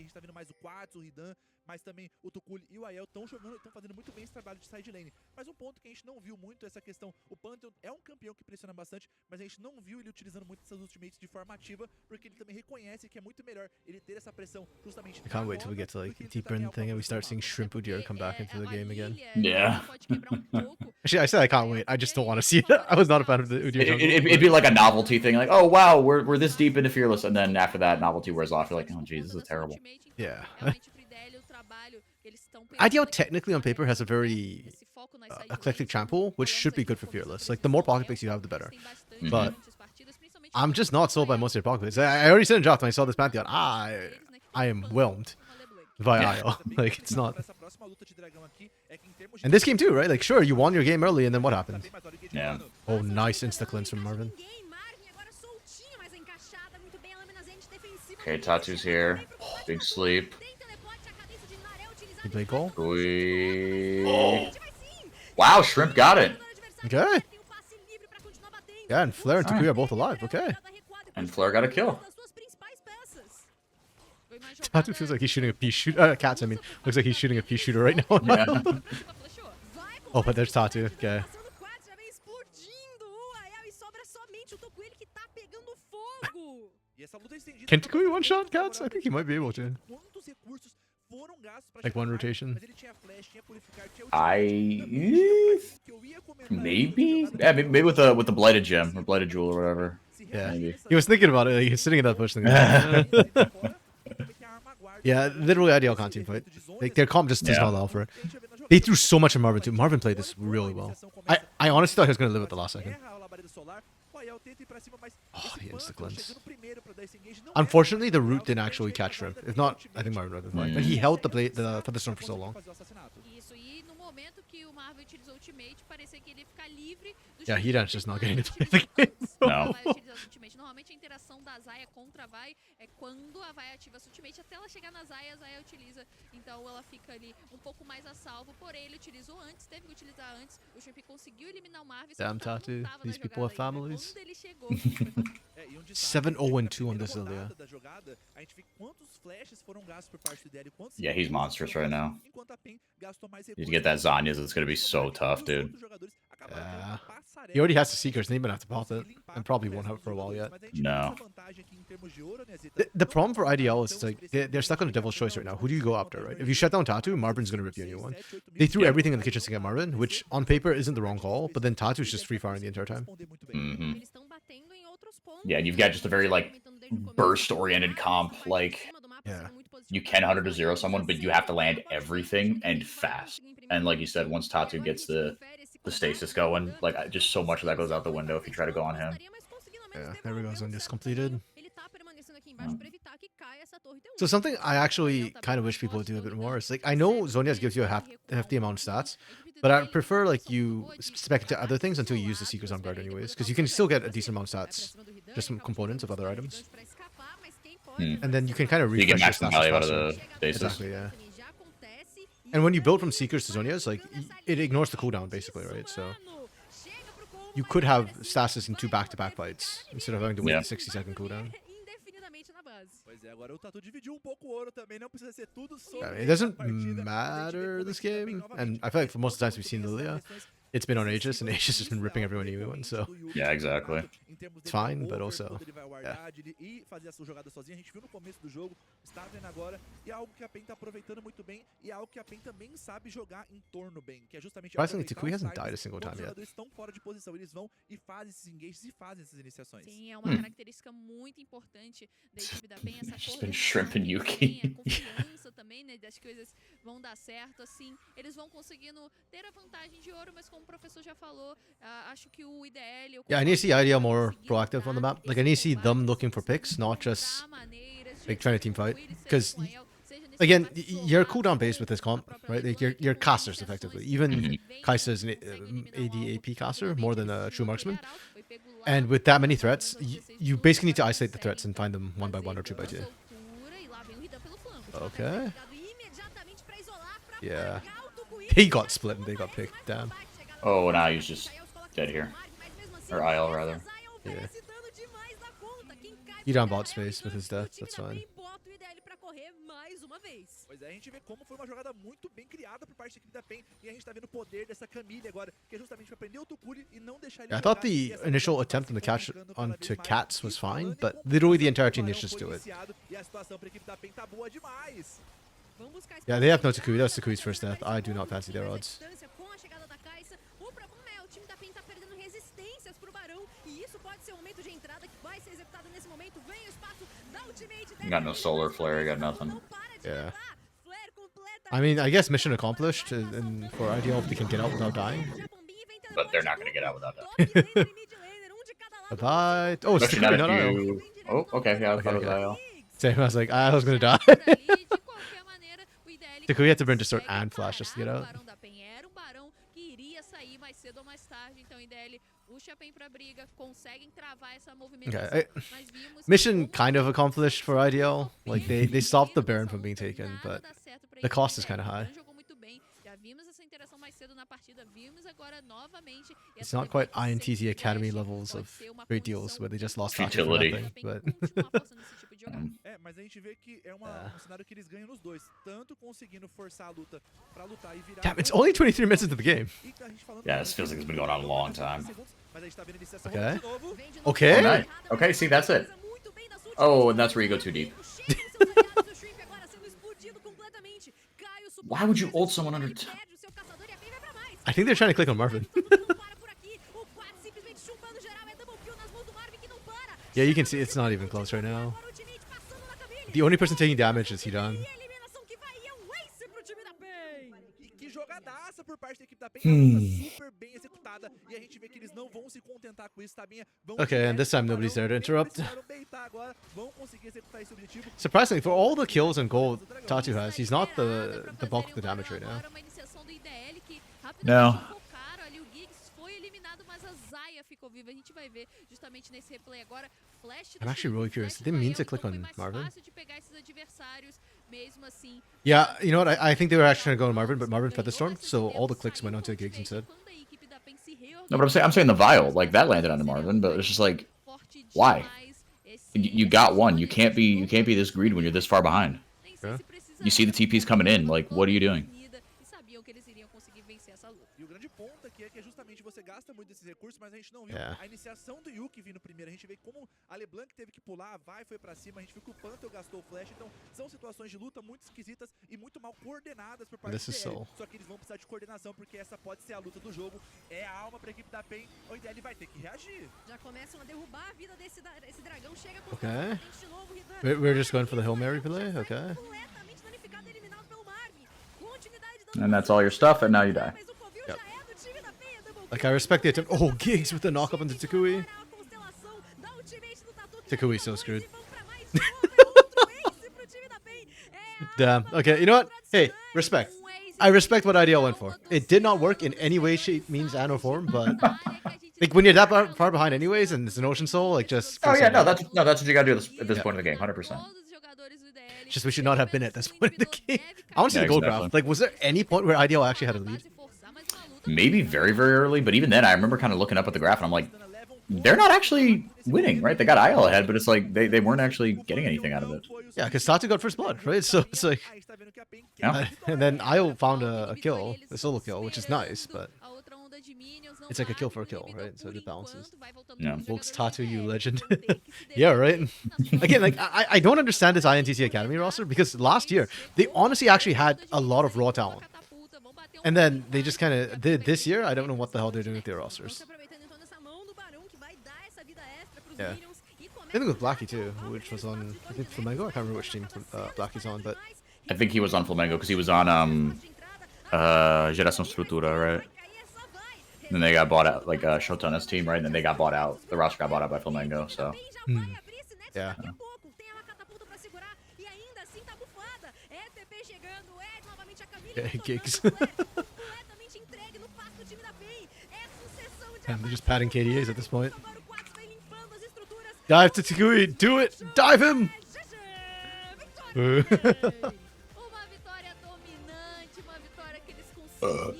Speaker 3: Mas também o Tuculi e o Aiel estão jogando, estão fazendo muito bem esse trabalho de side lane. Mas um ponto que a gente não viu muito é essa questão. O Pantheon é um campeão que pressiona bastante, mas a gente não viu ele utilizando muito essas ultimates de forma ativa, porque ele também reconhece que é muito melhor ele ter essa pressão justamente.
Speaker 1: I can't wait till we get to like deeper in the thing and we start seeing Shrimp Udyr come back into the game again.
Speaker 2: Yeah.
Speaker 1: Actually, I said I can't wait. I just don't want to see it. I was not a fan of the Udyr jungle.
Speaker 2: It'd be like a novelty thing, like, oh wow, we're this deep into Fearless, and then after that novelty wears off, you're like, oh geez, this is terrible.
Speaker 1: Yeah. Ideal technically on paper has a very eclectic champ pool, which should be good for Fearless. Like, the more pocket picks you have, the better. But I'm just not sold by most of your pocket picks. I already said in draft when I saw this Pantheon, I am whelmed by IO. Like, it's not. And this game too, right? Like, sure, you won your game early, and then what happened?
Speaker 2: Yeah.
Speaker 1: Oh, nice insta-cleanse from Marvin.
Speaker 2: Okay, Tatsu's here. Big sleep.
Speaker 1: He played goal.
Speaker 2: Oh. Wow, Shrimp got it.
Speaker 1: Okay. Yeah, and Flare and Takui are both alive. Okay.
Speaker 2: And Flare got a kill.
Speaker 1: Tatu feels like he's shooting a pea shooter. Cats, I mean. Looks like he's shooting a pea shooter right now.
Speaker 2: Yeah.
Speaker 1: Oh, but there's Tatu. Okay. Can Takui one shot Cats? I think he might be able to. Like one rotation.
Speaker 2: Maybe? Yeah, maybe with the blighted gem or blighted jewel or whatever.
Speaker 1: Yeah.
Speaker 2: Maybe.
Speaker 1: He was thinking about it. Like, he was sitting in that bush thinking. Yeah, literally ideal can't team fight. Like, their comp just does not allow for it. They threw so much at Marvin too. Marvin played this really well. I honestly thought he was going to live at the last second. Oh, the insta-cleanse. Unfortunately, the root didn't actually catch Shrimp. If not, I think Marvin would have been fine. But he held the blade, the Thunderstorm for so long. Yeah, Hidan's just not getting to play the game.
Speaker 2: No.
Speaker 4: Normalmente a interação da Zaya contra a Vi é quando a Vi ativa sua ultimate, até ela chegar na Zaya, a Zaya utiliza. Então ela fica ali um pouco mais a salvo, porém ele utilizou antes, teve que utilizar antes. O Shrimp conseguiu eliminar o Marvin.
Speaker 1: Damn, Tatu. These people have families.
Speaker 4: Quando ele chegou,
Speaker 1: 7-0-2 on this Lilia.
Speaker 2: Yeah, he's monstrous right now. You get that Zanya's, it's gonna be so tough, dude.
Speaker 1: Yeah. He already has the Seekers, and he even have to pop it, and probably won't have it for a while yet.
Speaker 2: No.
Speaker 1: The problem for IDL is like they're stuck on a devil's choice right now. Who do you go after, right? If you shut down Tatu, Marvin's gonna rip you a new one. They threw everything in the kitchen to get Marvin, which on paper isn't the wrong call, but then Tatu's just free firing the entire time.
Speaker 2: Mm-hmm. Yeah, and you've got just a very like burst-oriented comp. Like,
Speaker 1: Yeah.
Speaker 2: you can 100 to 0 someone, but you have to land everything and fast. And like you said, once Tatu gets the stasis going, like just so much of that goes out the window if you try to go on him.
Speaker 1: Yeah, there we go. Zone just completed. So something I actually kind of wish people would do a bit more is like, I know Zonia's gives you a hefty amount of stats, but I prefer like you spec into other things until you use the Seekers on guard anyways, because you can still get a decent amount of stats, just some components of other items. And then you can kind of refresh
Speaker 2: You get
Speaker 1: your
Speaker 2: maximum
Speaker 1: stats
Speaker 2: value out of
Speaker 1: faster.
Speaker 2: the stasis.
Speaker 1: Exactly, yeah. And when you build from Seekers to Zonias, like it ignores the cooldown basically, right? So you could have stasis in 2 back-to-back fights instead of having to wait the 60-second cooldown. It doesn't matter this game, and I feel like for most of the times we've seen Lilia, it's been on Aegis, and Aegis has been ripping everyone new one, so
Speaker 2: yeah, exactly.
Speaker 1: It's fine, but also, yeah. Surprisingly, Takui hasn't died a single time yet.
Speaker 4: Sim, é uma característica muito importante da equipe da PEN, essa
Speaker 2: Just been
Speaker 4: coordenação
Speaker 2: shrimping
Speaker 4: que
Speaker 2: Yuki.
Speaker 4: tem, a confiança também, né, das coisas vão dar certo, assim, eles vão conseguindo ter a vantagem de ouro, mas como o professor já falou, acho que o IDL...
Speaker 1: Yeah, I need to see IDL more proactive on the map. Like, I need to see them looking for picks, not just like trying to team fight. Because again, you're cooldown based with this comp, right? Like you're casters effectively. Even Kaisa is an AD AP caster more than a true marksman. And with that many threats, you basically need to isolate the threats and find them 1 by 1 or 2 by 2. Okay. Yeah. He got split and they got picked. Damn.
Speaker 2: Oh, now he's just dead here. Or IL, rather.
Speaker 1: Yeah. He down bot space with his death, that's fine.
Speaker 3: Pois é, a gente vê como foi uma jogada muito bem criada por parte da equipe da PEN e a gente tá vendo o poder dessa Camille agora, que é justamente pra prender o Tukuri e não deixar ele
Speaker 1: Yeah, I thought the initial attempt on the catch onto Cats was fine, but literally the entire team just do it.
Speaker 3: E a situação pra equipe da PEN tá boa demais.
Speaker 1: Yeah, they have no Takui. That's Takui's first death. I do not fancy their odds.
Speaker 2: Got no solar flare, got nothing.
Speaker 1: Yeah. I mean, I guess mission accomplished, and for IDL if they can get out without dying.
Speaker 2: But they're not going to get out without that.
Speaker 1: Bye. Oh, it's
Speaker 2: Especially
Speaker 1: Takui,
Speaker 2: not
Speaker 1: not
Speaker 2: if
Speaker 1: IL.
Speaker 2: you... Oh, okay, yeah, I thought it was
Speaker 1: Okay.
Speaker 2: IL.
Speaker 1: Same, I was like, I was gonna die. Takui had to burn Distort and Flash just to get out. Okay, mission kind of accomplished for IDL. Like they stopped the Baron from being taken, but the cost is kind of high. It's not quite INTZ Academy levels of great deals where they just lost
Speaker 2: Futility.
Speaker 1: nothing, but
Speaker 3: É, mas a gente vê que é um cenário que eles ganham nos dois, tanto conseguindo forçar a luta pra lutar e virar.
Speaker 1: damn, it's only 23 minutes into the game.
Speaker 2: Yeah, this feels like it's been going on a long time.
Speaker 1: Okay.
Speaker 2: Oh,
Speaker 1: Okay.
Speaker 2: nice. Okay, see, that's it. Oh, and that's where you go too deep. Why would you ult someone under...
Speaker 1: I think they're trying to click on Marvin. Yeah, you can see it's not even close right now. The only person taking damage is Hidan.
Speaker 3: Que jogadaça por parte da equipe da PEN, super bem executada e a gente vê que eles não vão se contentar com isso, tá bem?
Speaker 1: Okay, and this time nobody's there to interrupt.
Speaker 3: Vão conseguir executar esse objetivo.
Speaker 1: Surprisingly, for all the kills and gold Tatu has, he's not the bulk of the damage right now.
Speaker 2: No.
Speaker 1: I'm actually really curious. Did they mean to click on Marvin? Yeah, you know what? I think they were actually trying to go on Marvin, but Marvin Featherstorm, so all the clicks went onto Giggs instead.
Speaker 2: No, but I'm saying the Vial, like, that landed onto Marvin, but it's just like, why? You got one. You can't be this greedy when you're this far behind.
Speaker 1: Yeah.
Speaker 2: You see the TPs coming in, like, what are you doing?
Speaker 4: essa luta.
Speaker 3: E o grande ponto aqui é que justamente você gasta muito desses recursos, mas a gente não viu
Speaker 1: Yeah.
Speaker 3: a iniciação do Yuki vindo primeiro. A gente vê como a LeBlanc teve que pular, foi pra cima, a gente viu que o Pantheon gastou o flash, então são situações de luta muito esquisitas e muito mal coordenadas por parte
Speaker 1: This
Speaker 3: do
Speaker 1: is
Speaker 3: IDL.
Speaker 1: Soul.
Speaker 3: Só que eles vão precisar de coordenação, porque essa pode ser a luta do jogo, é a alma pra equipe da PEN, o IDL vai ter que reagir.
Speaker 5: Já começam a derrubar a vida desse dragão. Chega com
Speaker 1: Okay.
Speaker 5: potente de novo, Ridan.
Speaker 1: We're just going for the Hail Mary play? Okay.
Speaker 5: Completamente danificado, eliminado pelo Marvin. Continuidade dando
Speaker 2: And that's all your stuff, and now you die.
Speaker 5: mas o Covil
Speaker 1: Yep.
Speaker 5: já é do time da PEN, double
Speaker 1: Like, I respect the attempt. Oh, Giggs with the knock up into Takui.
Speaker 5: a constelação da ultimate do Tatu, que
Speaker 1: Takui
Speaker 5: já
Speaker 1: so
Speaker 5: tá
Speaker 1: screwed.
Speaker 5: e vão pra mais uma, outro ace pro time da PEN. É a
Speaker 1: Damn.
Speaker 5: arma
Speaker 1: Okay, you know what? Hey,
Speaker 5: tradicional.
Speaker 1: respect.
Speaker 4: Um ace
Speaker 1: I respect what IDL went
Speaker 4: então,
Speaker 1: for. It did not work in any way, shape, means, and or form, but
Speaker 4: na área que a gente
Speaker 1: like when you're that far behind anyways, and it's an Ocean Soul, like just.
Speaker 2: Oh
Speaker 1: force
Speaker 2: yeah,
Speaker 1: it
Speaker 2: no,
Speaker 1: out.
Speaker 2: that's what you gotta do at this
Speaker 1: Yeah.
Speaker 2: point in the game, 100%.
Speaker 4: todos os jogadores do IDL,
Speaker 1: Just we should not have been at this
Speaker 4: pelo
Speaker 1: point in the
Speaker 4: menos um
Speaker 1: game.
Speaker 4: indivíduo
Speaker 1: I want to see
Speaker 2: Yeah,
Speaker 1: the gold
Speaker 2: exactly.
Speaker 1: graph. Like, was there any point where IDL actually had a lead?
Speaker 4: base forçar, mas uma luta
Speaker 2: Maybe very, very early, but even then, I remember kind of looking up at the graph, and I'm like, they're not actually winning, right? They got IL ahead, but it's like they weren't actually getting anything out of it.
Speaker 1: Yeah, because Tatu got first blood, right? So it's like,
Speaker 2: Yeah.
Speaker 1: and then IO found a kill, a solo kill, which is nice, but
Speaker 4: A outra onda de minions não
Speaker 1: it's like a kill
Speaker 4: bate
Speaker 1: for a
Speaker 4: no
Speaker 1: kill,
Speaker 4: inibidor
Speaker 1: right? So
Speaker 4: por
Speaker 1: it balances.
Speaker 4: enquanto, vai voltando
Speaker 2: Yeah.
Speaker 4: os
Speaker 1: Volks
Speaker 4: jogadores
Speaker 1: Tatu,
Speaker 4: do
Speaker 1: you
Speaker 4: IDL,
Speaker 1: legend.
Speaker 4: vão ter que se
Speaker 1: Yeah,
Speaker 4: defender
Speaker 1: right?
Speaker 4: nas suas
Speaker 1: Again, like I don't understand this INTC Academy roster because last year they honestly actually had a lot of raw talent, and then they just kind of did this year. I don't know what the hell they're doing with their
Speaker 5: Vão
Speaker 1: rosters.
Speaker 5: se aproveitando então dessa mão do Barão, que vai dar essa vida extra pros
Speaker 1: Yeah.
Speaker 5: minions. E começa
Speaker 1: Same thing with
Speaker 5: a
Speaker 1: Blackie too, which was on I think Flamengo. I can't remember which team Blackie's on, but
Speaker 2: I think he was on Flamengo because he was on Geração Estrutura, right? And then they got bought out, like Shotona's team, right? And then they got bought out. The roster got bought out by Flamengo, so.
Speaker 1: Yeah.
Speaker 5: Daqui a pouco tem uma catapulta pra segurar e ainda assim tá bufada. É TP chegando, é novamente a Camila.
Speaker 1: Yeah, Giggs.
Speaker 5: Completamente entregue no passo do time da PEN. É sucessão de
Speaker 1: damn, they're just padding KDAs at this point.
Speaker 5: Agora o Quax vai limpando as estruturas.
Speaker 1: Dive to Takui, do it, dive him.
Speaker 4: Uma vitória dominante, uma vitória que eles conseguiram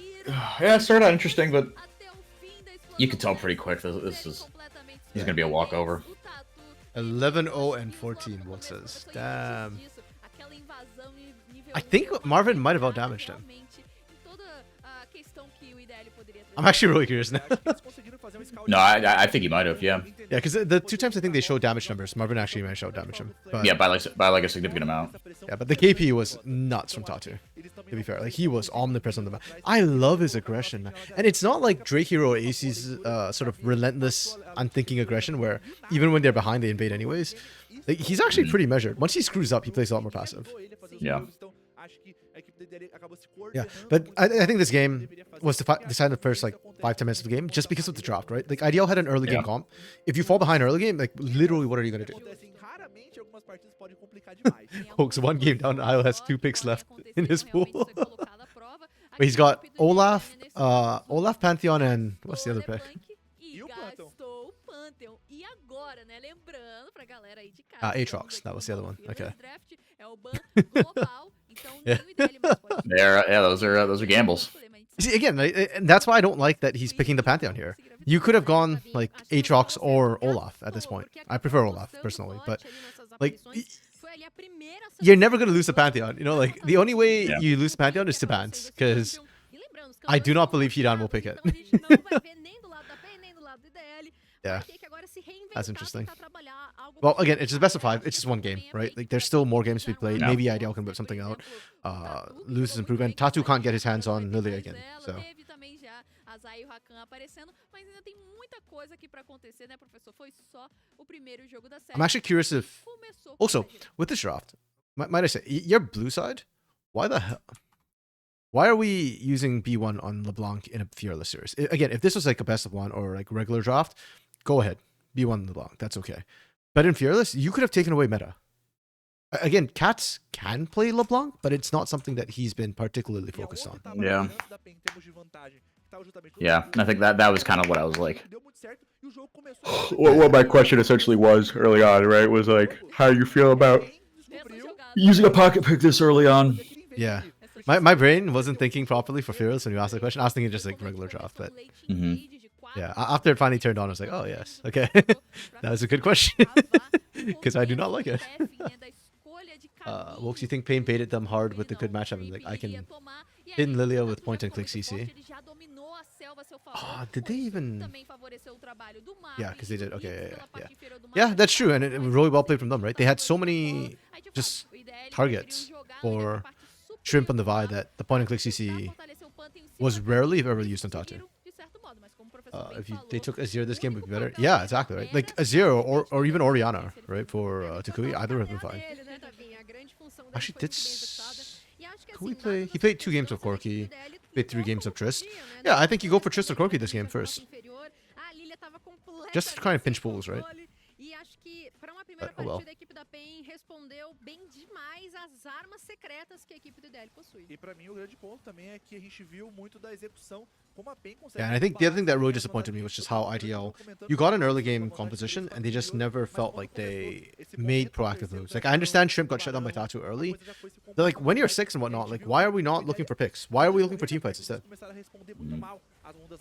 Speaker 2: Yeah, it started out interesting, but
Speaker 4: até o fim da
Speaker 2: you could tell pretty quick this is
Speaker 4: This
Speaker 2: gonna be a walkover.
Speaker 1: 11-0 and 14, what says? Damn. I think Marvin might have outdamaged him. I'm actually really curious now.
Speaker 2: No, I think he might have, yeah.
Speaker 1: Yeah, because the two times I think they showed damage numbers, Marvin actually managed to outdamage him. But,
Speaker 2: Yeah, by like a significant amount.
Speaker 1: yeah, but the KP was nuts from Tatu. To be fair, like he was omnipresent on the map. I love his aggression, man. And it's not like Drake Hero AC's sort of relentless, unthinking aggression where even when they're behind, they invade anyways. Like he's actually pretty measured. Once he screws up, he plays a lot more passive.
Speaker 2: Yeah.
Speaker 1: Yeah, but I think this game was decided the first like 5-10 minutes of the game just because of the draft, right? Like IDL had an early game
Speaker 2: Yeah.
Speaker 1: comp. If you fall behind early game, like literally, what are you gonna do? Folks, one game down, IO has 2 picks left in his pool. But he's got Olaf, Olaf, Pantheon, and what's the other pick?
Speaker 4: E
Speaker 3: o Pantheon?
Speaker 4: gastou o Pantheon. E agora, né? Lembrando pra galera aí de casa.
Speaker 1: Aatrox, that was the other one. Okay.
Speaker 4: Draft é o ban global, então nem o IDL mais pode
Speaker 2: Yeah, those are gambles.
Speaker 1: You see, again, and that's why I don't like that he's picking the Pantheon here. You could have gone like Aatrox or Olaf at this point. I prefer Olaf personally, but like you're never gonna lose the Pantheon. You know, like the only way
Speaker 2: Yeah.
Speaker 1: you lose the Pantheon is to bans, because I do not believe Hidan will pick it. Yeah, that's interesting. Well, again, it's just best of 5. It's just one game, right? Like there's still more games to be played.
Speaker 2: Yeah.
Speaker 1: Maybe IDL can whip something out. Loses improvement. Tatu can't get his hands on Lilia again, so.
Speaker 4: Teve também já a Zay e o Rakan aparecendo, mas ainda tem muita coisa aqui pra acontecer, né, professor? Foi só o primeiro jogo da série.
Speaker 1: I'm actually curious if
Speaker 4: Começou
Speaker 1: also
Speaker 4: com a gente.
Speaker 1: with this draft, might I say, your blue side, why the hell? Why are we using B1 on LeBlanc in a Fearless series? Again, if this was like a best of 1 or like regular draft, go ahead. B1 LeBlanc, that's okay. But in Fearless, you could have taken away meta. Again, Cats can play LeBlanc, but it's not something that he's been particularly focused on.
Speaker 2: Yeah. Yeah, I think that was kind of what I was like. What my question essentially was early on, right, was like, how you feel about
Speaker 4: Essa jogada
Speaker 2: using a pocket pick this early on?
Speaker 1: Yeah. My brain wasn't thinking properly for Fearless when you asked the question. I was thinking just like regular draft, but yeah, after it finally turned on, I was like, oh yes, okay. That was a good question. Because I do not like it. Wolks, you think Pain baited them hard with the good matchup? And like, I can pin Lilia with point and click CC. Did they even?
Speaker 4: Também favoreceu o trabalho do
Speaker 1: Yeah, because they did. Okay,
Speaker 4: Marvin,
Speaker 1: yeah,
Speaker 4: pela
Speaker 1: yeah,
Speaker 4: parte
Speaker 1: yeah.
Speaker 4: inferior do
Speaker 1: Yeah,
Speaker 4: Marvin,
Speaker 1: that's true, and
Speaker 4: mas
Speaker 1: it really well played from them, right? They had so
Speaker 4: aí,
Speaker 1: many
Speaker 4: tipo,
Speaker 1: just
Speaker 4: o IDL
Speaker 1: targets
Speaker 4: preferiu jogar
Speaker 1: for
Speaker 4: na parte
Speaker 1: Shrimp on the
Speaker 4: superior
Speaker 1: Vi
Speaker 4: do mapa
Speaker 1: that the point and
Speaker 4: pra
Speaker 1: click
Speaker 4: tentar
Speaker 1: CC
Speaker 4: fortalecer o Panther em cima
Speaker 1: was
Speaker 4: da
Speaker 1: rarely, if
Speaker 4: Tatu,
Speaker 1: ever,
Speaker 4: e
Speaker 1: used on Tatu.
Speaker 4: conseguiram, de certo modo, mas como o professor bem
Speaker 1: If they
Speaker 4: falou,
Speaker 1: took Azir this
Speaker 4: o
Speaker 1: game, would
Speaker 4: único
Speaker 1: be better.
Speaker 4: Panther
Speaker 1: Yeah,
Speaker 4: era
Speaker 1: exactly, right? Like
Speaker 4: simplesmente
Speaker 1: Azir or even
Speaker 4: defender
Speaker 1: Oriana,
Speaker 4: se ele
Speaker 1: right?
Speaker 4: fosse
Speaker 1: For
Speaker 4: defender.
Speaker 1: Tukui, either would have been fine.
Speaker 5: Dele, né, Tavinha? A grande função dele
Speaker 1: Actually,
Speaker 5: foi muito bem executada.
Speaker 1: did
Speaker 5: E acho que
Speaker 1: Could we
Speaker 5: assim,
Speaker 1: play?
Speaker 5: dadas
Speaker 1: He
Speaker 5: as
Speaker 1: played 2 games with
Speaker 5: circunstâncias, a equipe
Speaker 1: Corki.
Speaker 5: do DL
Speaker 1: Played 3
Speaker 5: ficou
Speaker 1: games of
Speaker 5: como
Speaker 1: Trist.
Speaker 5: podia, né?
Speaker 1: Yeah,
Speaker 5: Não
Speaker 1: I think you go for
Speaker 5: conseguia
Speaker 1: Trist or
Speaker 5: responder
Speaker 1: Corki this
Speaker 5: bem
Speaker 1: game
Speaker 5: pra nossa
Speaker 1: first.
Speaker 5: inferior. A Lilia tava
Speaker 1: Just to try and
Speaker 5: completamente
Speaker 1: pinch
Speaker 5: sem
Speaker 1: pools, right?
Speaker 5: controle. E acho que para uma primeira
Speaker 1: Oh well.
Speaker 5: partida a equipe da PEN respondeu bem demais às armas secretas que a equipe do DL possui.
Speaker 3: E pra mim o grande ponto também é que a gente viu muito da execução como a PEN consegue.
Speaker 1: Yeah, and I think the other thing that really disappointed me was just how ITL, you got an early game composition and they just never felt like they made proactive moves. Like I understand Shrimp got shut down by Tatu early. They're like, when you're 6 and whatnot, like why are we not looking for picks? Why are we looking for team fights instead?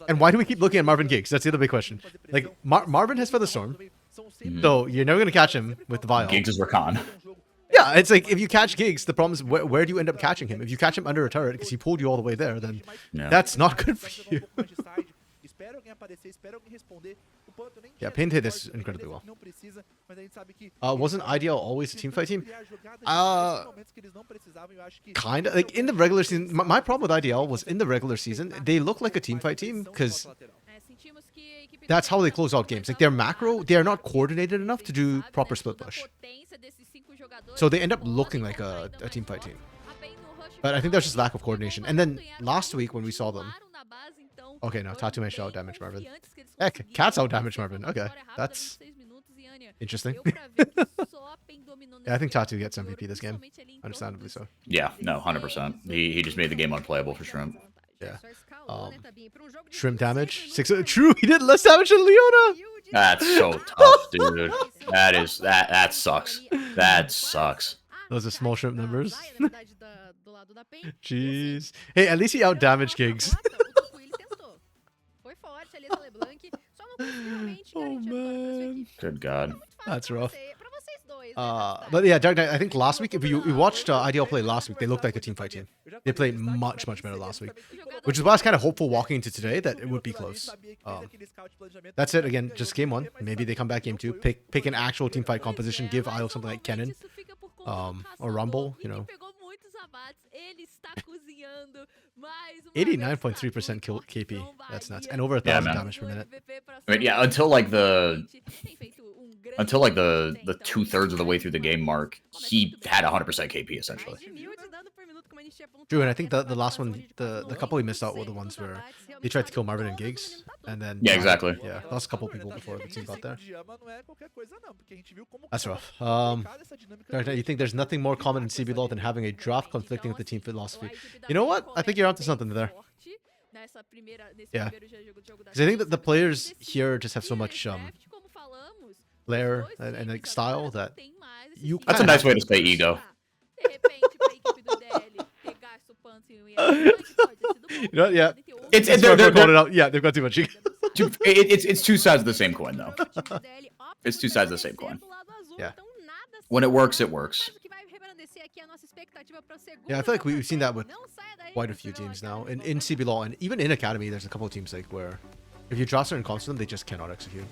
Speaker 1: And why do we keep looking at Marvin Giggs? That's the other big question. Like Marvin has Featherstorm, so you're never gonna catch him with the Vial.
Speaker 2: Giggs is Rakan.
Speaker 1: Yeah, it's like if you catch Giggs, the problem is where do you end up catching him? If you catch him under a turret because he pulled you all the way there, then
Speaker 2: Yeah.
Speaker 1: that's not good for you. Yeah, Pain did this incredibly well. Wasn't IDL always a teamfight team? Kind of. Like in the regular season, my problem with IDL was in the regular season, they look like a teamfight team because that's how they close out games. Like their macro, they are not coordinated enough to do proper split push. So they end up looking like a teamfight team. But I think there's just lack of coordination. And then last week when we saw them, okay, no, Tatu managed to out damage Marvin. Heck, Cat's out damage Marvin. Okay, that's interesting. Yeah, I think Tatu gets MVP this game, understandably so.
Speaker 2: Yeah, no, 100%. He just made the game unplayable for Shrimp.
Speaker 1: Yeah. Shrimp damage. 6. True, he did less damage than Leona.
Speaker 2: That's so tough, dude. That sucks. That sucks.
Speaker 1: Those are small shrimp numbers. Jeez. Hey, at least he out damaged Giggs. Oh man.
Speaker 2: Good God.
Speaker 1: That's rough. But yeah, Dark Knight, I think last week, if you watched IDL play last week, they looked like a teamfight team. They played much better last week. Which is why I was kind of hopeful walking into today that it would be close. That's it, again, just game 1. Maybe they come back game 2. Pick an actual teamfight composition, give IO something like Kennen. Or Rumble, you know. 89.3% kill KP. That's nuts. And over 1,000 damage per minute.
Speaker 2: I mean, yeah, until like the 2/3 of the way through the game mark, he had 100% KP essentially.
Speaker 1: True, and I think the last one, the couple we missed out were the ones where they tried to kill Marvin and Giggs, and then
Speaker 2: Yeah, exactly.
Speaker 1: Yeah, lost a couple people before the team got there. That's rough. You think there's nothing more common in CBLOL than having a draft conflicting with the team philosophy? You know what? I think you're onto something there. Yeah, because I think that the players here just have so much flair and like style that you.
Speaker 2: That's a nice way to say ego.
Speaker 1: You know, yeah.
Speaker 2: Yeah,
Speaker 1: they've got too much ego.
Speaker 2: It's two sides of the same coin, though. It's two sides of the same coin.
Speaker 1: Yeah.
Speaker 2: When it works, it works.
Speaker 1: Yeah, I feel like we've seen that with quite a few teams now. In CBLOL and even in Academy, there's a couple of teams like where if you draw certain comps to them, they just cannot execute.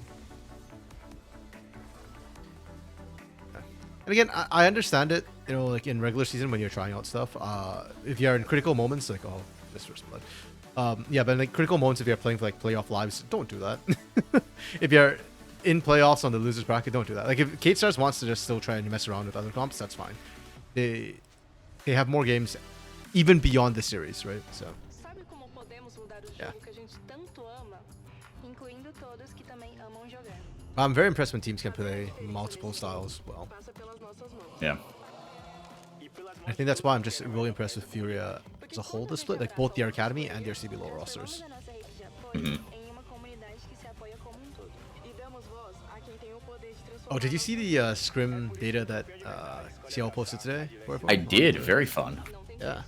Speaker 1: And again, I understand it, you know, like in regular season when you're trying out stuff. If you're in critical moments, like, oh, this first blood. Yeah, but in like critical moments, if you're playing for like playoff lives, don't do that. If you're in playoffs on the losers bracket, don't do that. Like if Kate Stars wants to just still try and mess around with other comps, that's fine. They have more games even beyond the series, right? So yeah. I'm very impressed when teams can play multiple styles well.
Speaker 2: Yeah.
Speaker 1: I think that's why I'm just really impressed with Furia as a whole, the split, like both their Academy and their CBLOL rosters.
Speaker 2: Mm-hmm.
Speaker 1: Oh, did you see the scrim data that CL posted today?
Speaker 2: I did. Very fun.
Speaker 1: Yeah.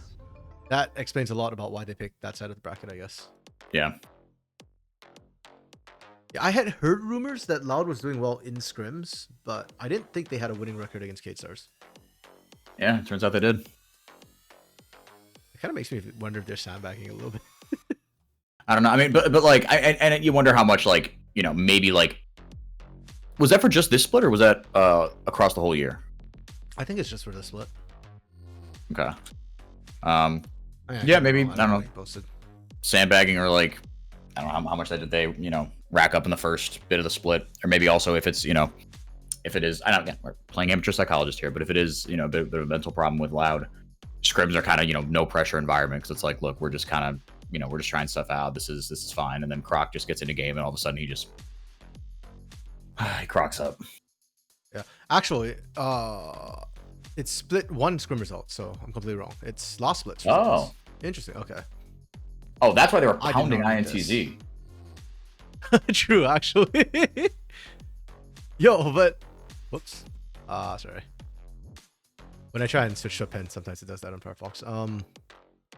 Speaker 1: That explains a lot about why they picked that side of the bracket, I guess.
Speaker 2: Yeah.
Speaker 1: I had heard rumors that Loud was doing well in scrims, but I didn't think they had a winning record against Kate Stars.
Speaker 2: Yeah, turns out they did.
Speaker 1: It kind of makes me wonder if they're sandbagging a little bit.
Speaker 2: I don't know. I mean, but like, and you wonder how much, like, you know, maybe like, was that for just this split or was that across the whole year?
Speaker 1: I think it's just for the split.
Speaker 2: Okay.
Speaker 1: Yeah,
Speaker 2: Yeah, maybe, I don't know,
Speaker 1: Posted.
Speaker 2: sandbagging, or like, I don't know how much that did they, you know, rack up in the first bit of the split, or maybe also if it's, you know, if it is, I don't, again, we're playing amateur psychologist here, but if it is, you know, a bit of a mental problem with Loud, scrims are kind of, you know, no pressure environment, because it's like, look, we're just kind of, you know, we're just trying stuff out. This is fine. And then Croc just gets in a game, and all of a sudden he just he crocs up.
Speaker 1: Yeah, actually, it's split one scrim result, so I'm completely wrong. It's lost splits.
Speaker 2: Oh,
Speaker 1: interesting. Okay.
Speaker 2: Oh, that's why they were
Speaker 1: I did
Speaker 2: pounding
Speaker 1: not read
Speaker 2: INTZ.
Speaker 1: True, actually. Yo, but whoops. Sorry. When I try and switch to a pen, sometimes it does that on Firefox.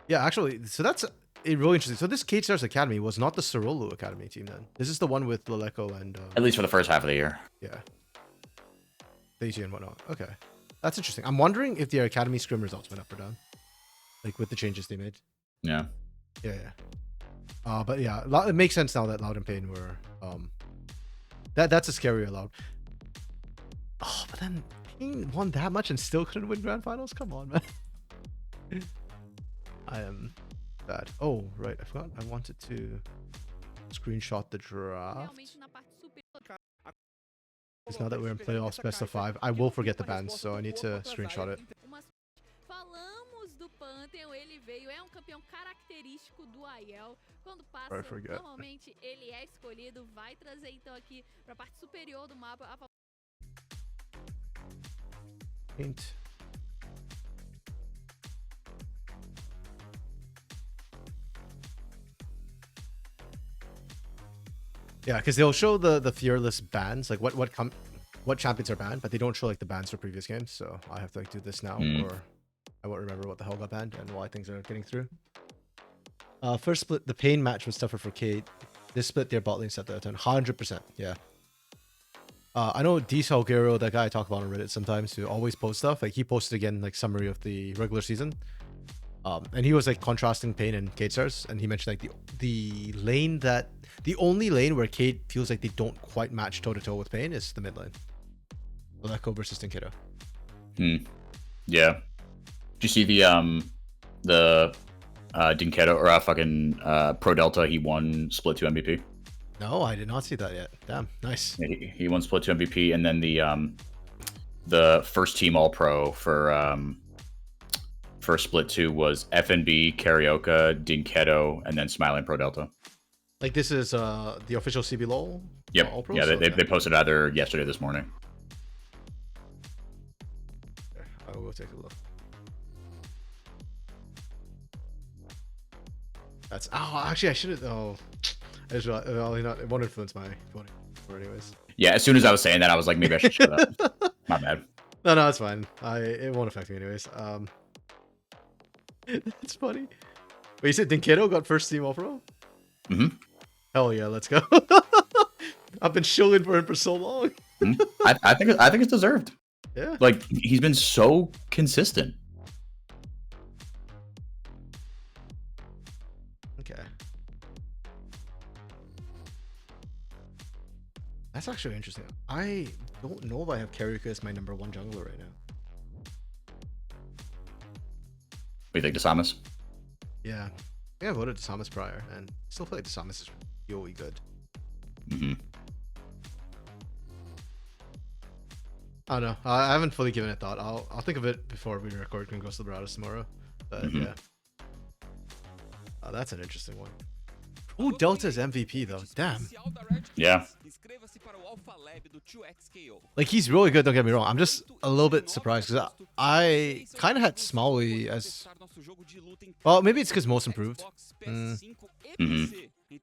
Speaker 1: Yeah, actually, so that's really interesting. So this Cage Stars Academy was not the Sorolo Academy team then. This is the one with Leleco and
Speaker 2: At least for the first half of the year.
Speaker 1: yeah, Daisy and whatnot. Okay, that's interesting. I'm wondering if their Academy scrim results went up or down, like with the changes they made.
Speaker 2: Yeah.
Speaker 1: Yeah, yeah. But yeah, it makes sense now that Loud and Pain were that's a scarier Loud. Oh, but then Pain won that much and still couldn't win grand finals. Come on, man. I am bad. Oh, right. I forgot. I wanted to screenshot the draft.
Speaker 4: Realmente na parte superior.
Speaker 1: Because now that we're in playoffs, best of 5, I will forget the bans, so I need to screenshot it.
Speaker 4: Falamos do Pantheon, ele veio, é campeão característico do Aiel. Quando passa,
Speaker 1: I forget.
Speaker 4: normalmente ele é escolhido, vai trazer então aqui para a parte superior do mapa.
Speaker 1: Paint. Yeah, because they'll show the fearless bans, like what champions are banned, but they don't show like the bans for previous games. So I have to like do this now, or I won't remember what the hell got banned and why things are getting through. First split, the Pain match was tougher for Cade. This split, their bot lane set the 100%. Yeah. I know D Salguero, that guy I talk about on Reddit sometimes, who always posts stuff. Like he posted again like summary of the regular season. And he was like contrasting Pain and Cade Stars, and he mentioned like the only lane where Cade feels like they don't quite match toe to toe with Pain is the mid lane. Leleco versus Dinkedo.
Speaker 2: Yeah. Did you see the Dinkedo or fucking Pro Delta? He won split 2 MVP.
Speaker 1: No, I did not see that yet. Damn, nice.
Speaker 2: He won split 2 MVP, and then the first team All Pro for split 2 was FNB, Karaoke, Dinkedo, and then Smiling Pro Delta.
Speaker 1: Like this is the official CBLOL.
Speaker 2: Yep.
Speaker 1: All Pros?
Speaker 2: Yeah,
Speaker 1: Okay.
Speaker 2: they posted either yesterday or this morning.
Speaker 1: I will take a look. That's actually I should have. Oh, I just realized, well, you know, it won't influence my voting. Or anyways.
Speaker 2: Yeah, as soon as I was saying that, I was like, maybe I should shut up. My bad.
Speaker 1: No, it's fine. It won't affect me anyways. That's funny. Wait, you said Dinkedo got first team All Pro? Hell yeah, let's go. I've been shilling for him for so long.
Speaker 2: I think it's deserved.
Speaker 1: Yeah.
Speaker 2: Like he's been so consistent.
Speaker 1: Okay. That's actually interesting. I don't know if I have Karaoke as my #1 jungler right now.
Speaker 2: What do you think, Desamas?
Speaker 1: Yeah. I think I voted Desamas prior, and still feel like Desamas is really good. I don't know. I haven't fully given it thought. I'll think of it before we record Ghost of the Brothers tomorrow. But yeah. That's an interesting one. Oh, Delta's MVP though. Damn.
Speaker 2: Yeah.
Speaker 1: Like he's really good, don't get me wrong. I'm just a little bit surprised because I kind of had Smalley as well. Maybe it's because most improved. I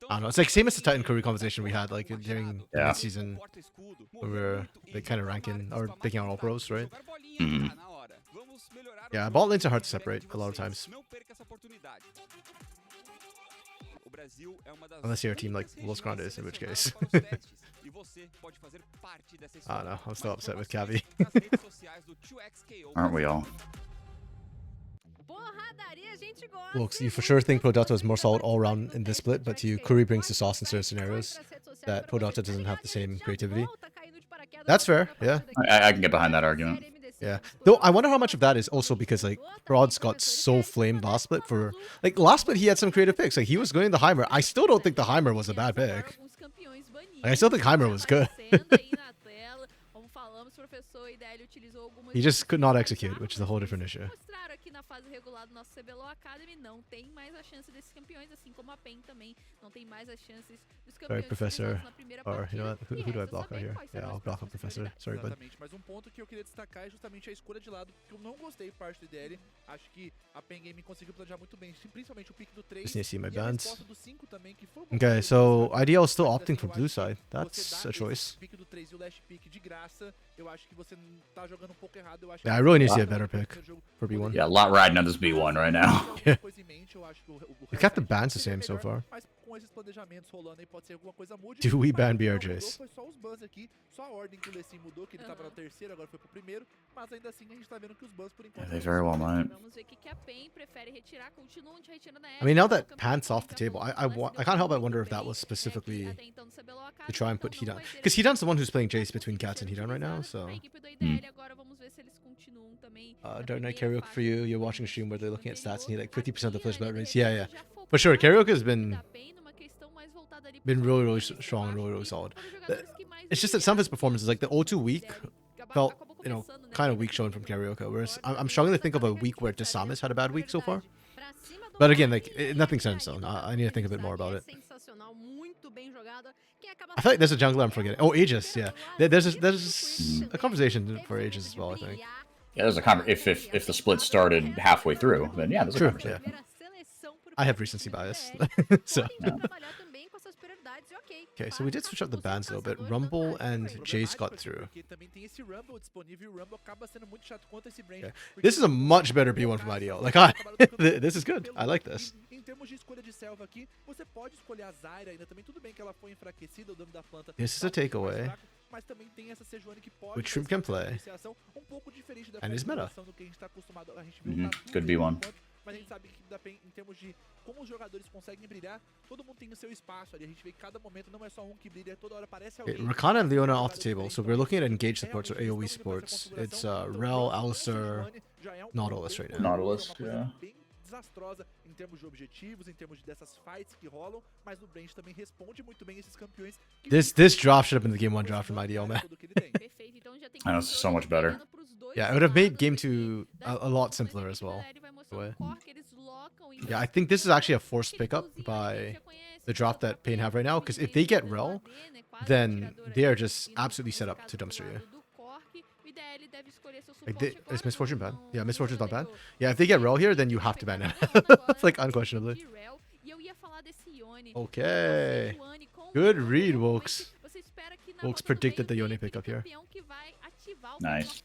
Speaker 1: don't know. It's like same as the Titan Curry conversation we had like during mid season where we were like kind of ranking or picking out all pros, right? Yeah, bot lanes are hard to separate a lot of times. Unless you're a team like Los Grandes, in which case. I don't know. I'm still upset with Cavi.
Speaker 2: Aren't we all?
Speaker 5: Porradaria a gente gosta.
Speaker 1: Well, you for sure think Podota is more solid all around in this split, but to Curry brings the sauce in certain scenarios that Podota doesn't have the same creativity. That's fair, yeah.
Speaker 2: I can get behind that argument.
Speaker 1: Yeah. Though I wonder how much of that is also because like Fraud's got so flamed last split for like last split he had some creative picks. Like he was going the Heimer. I still don't think the Heimer was a bad pick. Like, I still think Heimer was good. He just could not execute, which is a whole different issue.
Speaker 4: Mostraram aqui na fase regular do nosso CBLOL Academy, não tem mais a chance desses campeões, assim como a PEN também não tem mais as chances dos campeões.
Speaker 1: Sorry, Professor.
Speaker 4: Na primeira
Speaker 1: Or you know what?
Speaker 4: partida.
Speaker 1: Who do I
Speaker 4: E
Speaker 1: block
Speaker 4: resta
Speaker 1: right here?
Speaker 4: saber quais
Speaker 1: Yeah,
Speaker 4: serão
Speaker 1: I'll
Speaker 4: as
Speaker 1: block a
Speaker 4: próximas
Speaker 1: Professor.
Speaker 4: prioridades.
Speaker 1: Sorry, bud.
Speaker 3: Exatamente, mas um ponto que eu queria destacar é justamente a escolha de lado, que eu não gostei parte do IDL. Acho que a PNG.A conseguiu planejar muito bem, principalmente o pick do 3
Speaker 1: Just need to see my
Speaker 3: e a
Speaker 1: bands.
Speaker 3: resposta do 5 também, que foi um bom
Speaker 1: Okay,
Speaker 3: pick,
Speaker 1: so
Speaker 3: sabe?
Speaker 1: IDL is still
Speaker 3: Ainda
Speaker 1: opting
Speaker 3: assim,
Speaker 1: for
Speaker 3: eu
Speaker 1: blue
Speaker 3: acho que
Speaker 1: side. That's
Speaker 3: você
Speaker 1: a
Speaker 3: dá
Speaker 1: choice.
Speaker 3: esse pick do 3 e o last pick de graça, eu acho que você tá jogando um pouco errado. Eu acho
Speaker 1: Yeah, I
Speaker 3: que
Speaker 1: really need to
Speaker 3: você
Speaker 1: see a
Speaker 3: tá
Speaker 1: better
Speaker 3: jogando
Speaker 1: pick
Speaker 3: o jogo
Speaker 1: for B1.
Speaker 2: Yeah, a lot riding on this B1 right now.
Speaker 1: Yeah.
Speaker 3: coisa em mente, eu acho que o
Speaker 1: We kept the
Speaker 3: restart
Speaker 1: bans the
Speaker 3: seria
Speaker 1: same so
Speaker 3: melhor,
Speaker 1: far.
Speaker 3: mas com esses planejamentos rolando aí pode ser alguma coisa mude.
Speaker 1: Do we
Speaker 3: Mas
Speaker 1: ban
Speaker 3: o que não
Speaker 1: BRJs?
Speaker 3: mudou foi só os bans aqui, só a ordem que o Lecim mudou, que ele tava no terceiro, agora foi pro primeiro, mas ainda assim a gente tá vendo que os bans por enquanto
Speaker 2: They
Speaker 3: não
Speaker 2: very
Speaker 3: são
Speaker 2: well might.
Speaker 4: Vamos ver o que a PEN prefere retirar, continuam de retirando na
Speaker 1: I mean, now
Speaker 4: F,
Speaker 1: that
Speaker 4: o
Speaker 1: Pant's
Speaker 4: campeão
Speaker 1: off the
Speaker 4: fica
Speaker 1: table,
Speaker 4: faltando,
Speaker 1: I can't help but
Speaker 4: muito
Speaker 1: wonder if that
Speaker 4: bem,
Speaker 1: was
Speaker 4: que
Speaker 1: specifically
Speaker 4: até então no CBLOL
Speaker 1: to
Speaker 4: Academy,
Speaker 1: try and
Speaker 4: então
Speaker 1: put
Speaker 4: não
Speaker 1: Hidan.
Speaker 4: vai ter
Speaker 1: Because
Speaker 4: essa
Speaker 1: Hidan's the one who's playing
Speaker 4: opção
Speaker 1: Jace between Cats and Hidan right now, so.
Speaker 4: a equipe do IDL agora vamos ver se eles continuam também na
Speaker 1: Dark Knight
Speaker 4: primeira
Speaker 1: Karaoke for
Speaker 4: fase
Speaker 1: you.
Speaker 4: do
Speaker 1: You're watching a stream where they're looking at stats and you like 50% of the players'
Speaker 4: Aqui,
Speaker 1: bet
Speaker 4: né,
Speaker 1: rates.
Speaker 4: de
Speaker 1: Yeah,
Speaker 4: repente,
Speaker 1: yeah.
Speaker 4: já
Speaker 1: For sure,
Speaker 4: focar
Speaker 1: Karaoke has been
Speaker 4: da PEN numa questão mais voltada ali
Speaker 1: been
Speaker 4: pros
Speaker 1: really, really
Speaker 4: jogadores
Speaker 1: strong and
Speaker 4: de
Speaker 1: really, really
Speaker 4: baixo
Speaker 1: solid.
Speaker 4: e foram jogadores que mais
Speaker 1: It's just that some of his
Speaker 4: brilharam
Speaker 1: performances, like the O2 week, felt,
Speaker 4: acabou
Speaker 1: you know,
Speaker 4: começando, né,
Speaker 1: kind of
Speaker 4: bem
Speaker 1: weak
Speaker 4: naquele
Speaker 1: showing from
Speaker 4: nível.
Speaker 1: Karaoke. Whereas I'm struggling to think of a week where Desamis had a bad week so far. But again, like nothing sense though. I need to think a bit more about it. I feel like there's a jungler I'm forgetting. Oh, Aegis, yeah. There's a conversation for Aegis as well, I think.
Speaker 2: Yeah, there's a if the split started halfway through, then yeah, there's a
Speaker 1: True,
Speaker 2: conversation.
Speaker 1: yeah. I have recency bias. So okay, so we did switch up the bans a little bit. Rumble and Jace got through.
Speaker 3: Porque também tem esse Rumble disponível e o Rumble acaba sendo muito chato contra esse Brand.
Speaker 1: Okay. This is a much better B1 from IDL. Like, this is good. I like this.
Speaker 3: Em termos de escolha de selva aqui, você pode escolher a Zyra ainda também. Tudo bem que ela foi enfraquecida, o dano da planta.
Speaker 1: This is a takeaway,
Speaker 3: Mas também tem essa Sejuani que pode
Speaker 1: which Shrimp can play.
Speaker 3: iniciação um pouco diferente da
Speaker 1: And is meta.
Speaker 3: do que a gente tá acostumado. A gente viu
Speaker 2: Good B1.
Speaker 3: mas a gente sabe que da PEN, em termos de como os jogadores conseguem brilhar, todo mundo tem o seu espaço ali. A gente vê que cada momento não é só um que brilha, toda hora aparece
Speaker 1: Okay,
Speaker 3: alguém.
Speaker 1: Rakana and Leona off the table. So we're looking at engage supports or AoE supports. It's Rel, Alistar, Nautilus right now.
Speaker 2: Nautilus, yeah.
Speaker 3: Bem desastrosa em termos de objetivos, em termos dessas fights que rolam, mas o Brand também responde muito bem esses campeões. Que
Speaker 1: This draft should have been the game 1 draft from IDL, man.
Speaker 3: tudo que ele tem.
Speaker 4: Perfeito, então já tem
Speaker 2: I know, it's so much better.
Speaker 1: Yeah, it would have made game 2 a lot simpler as well. Yeah, I think this is actually a forced pickup by the drop that Pain have right now, because if they get Rel, then they are just absolutely set up to dumpster you. Like is Misfortune bad? Yeah, Misfortune's not bad. Yeah, if they get Rel here, then you have to ban it. Like, unquestionably. Okay. Good read, Wokes. Wokes predicted the Yone pickup here.
Speaker 2: Nice.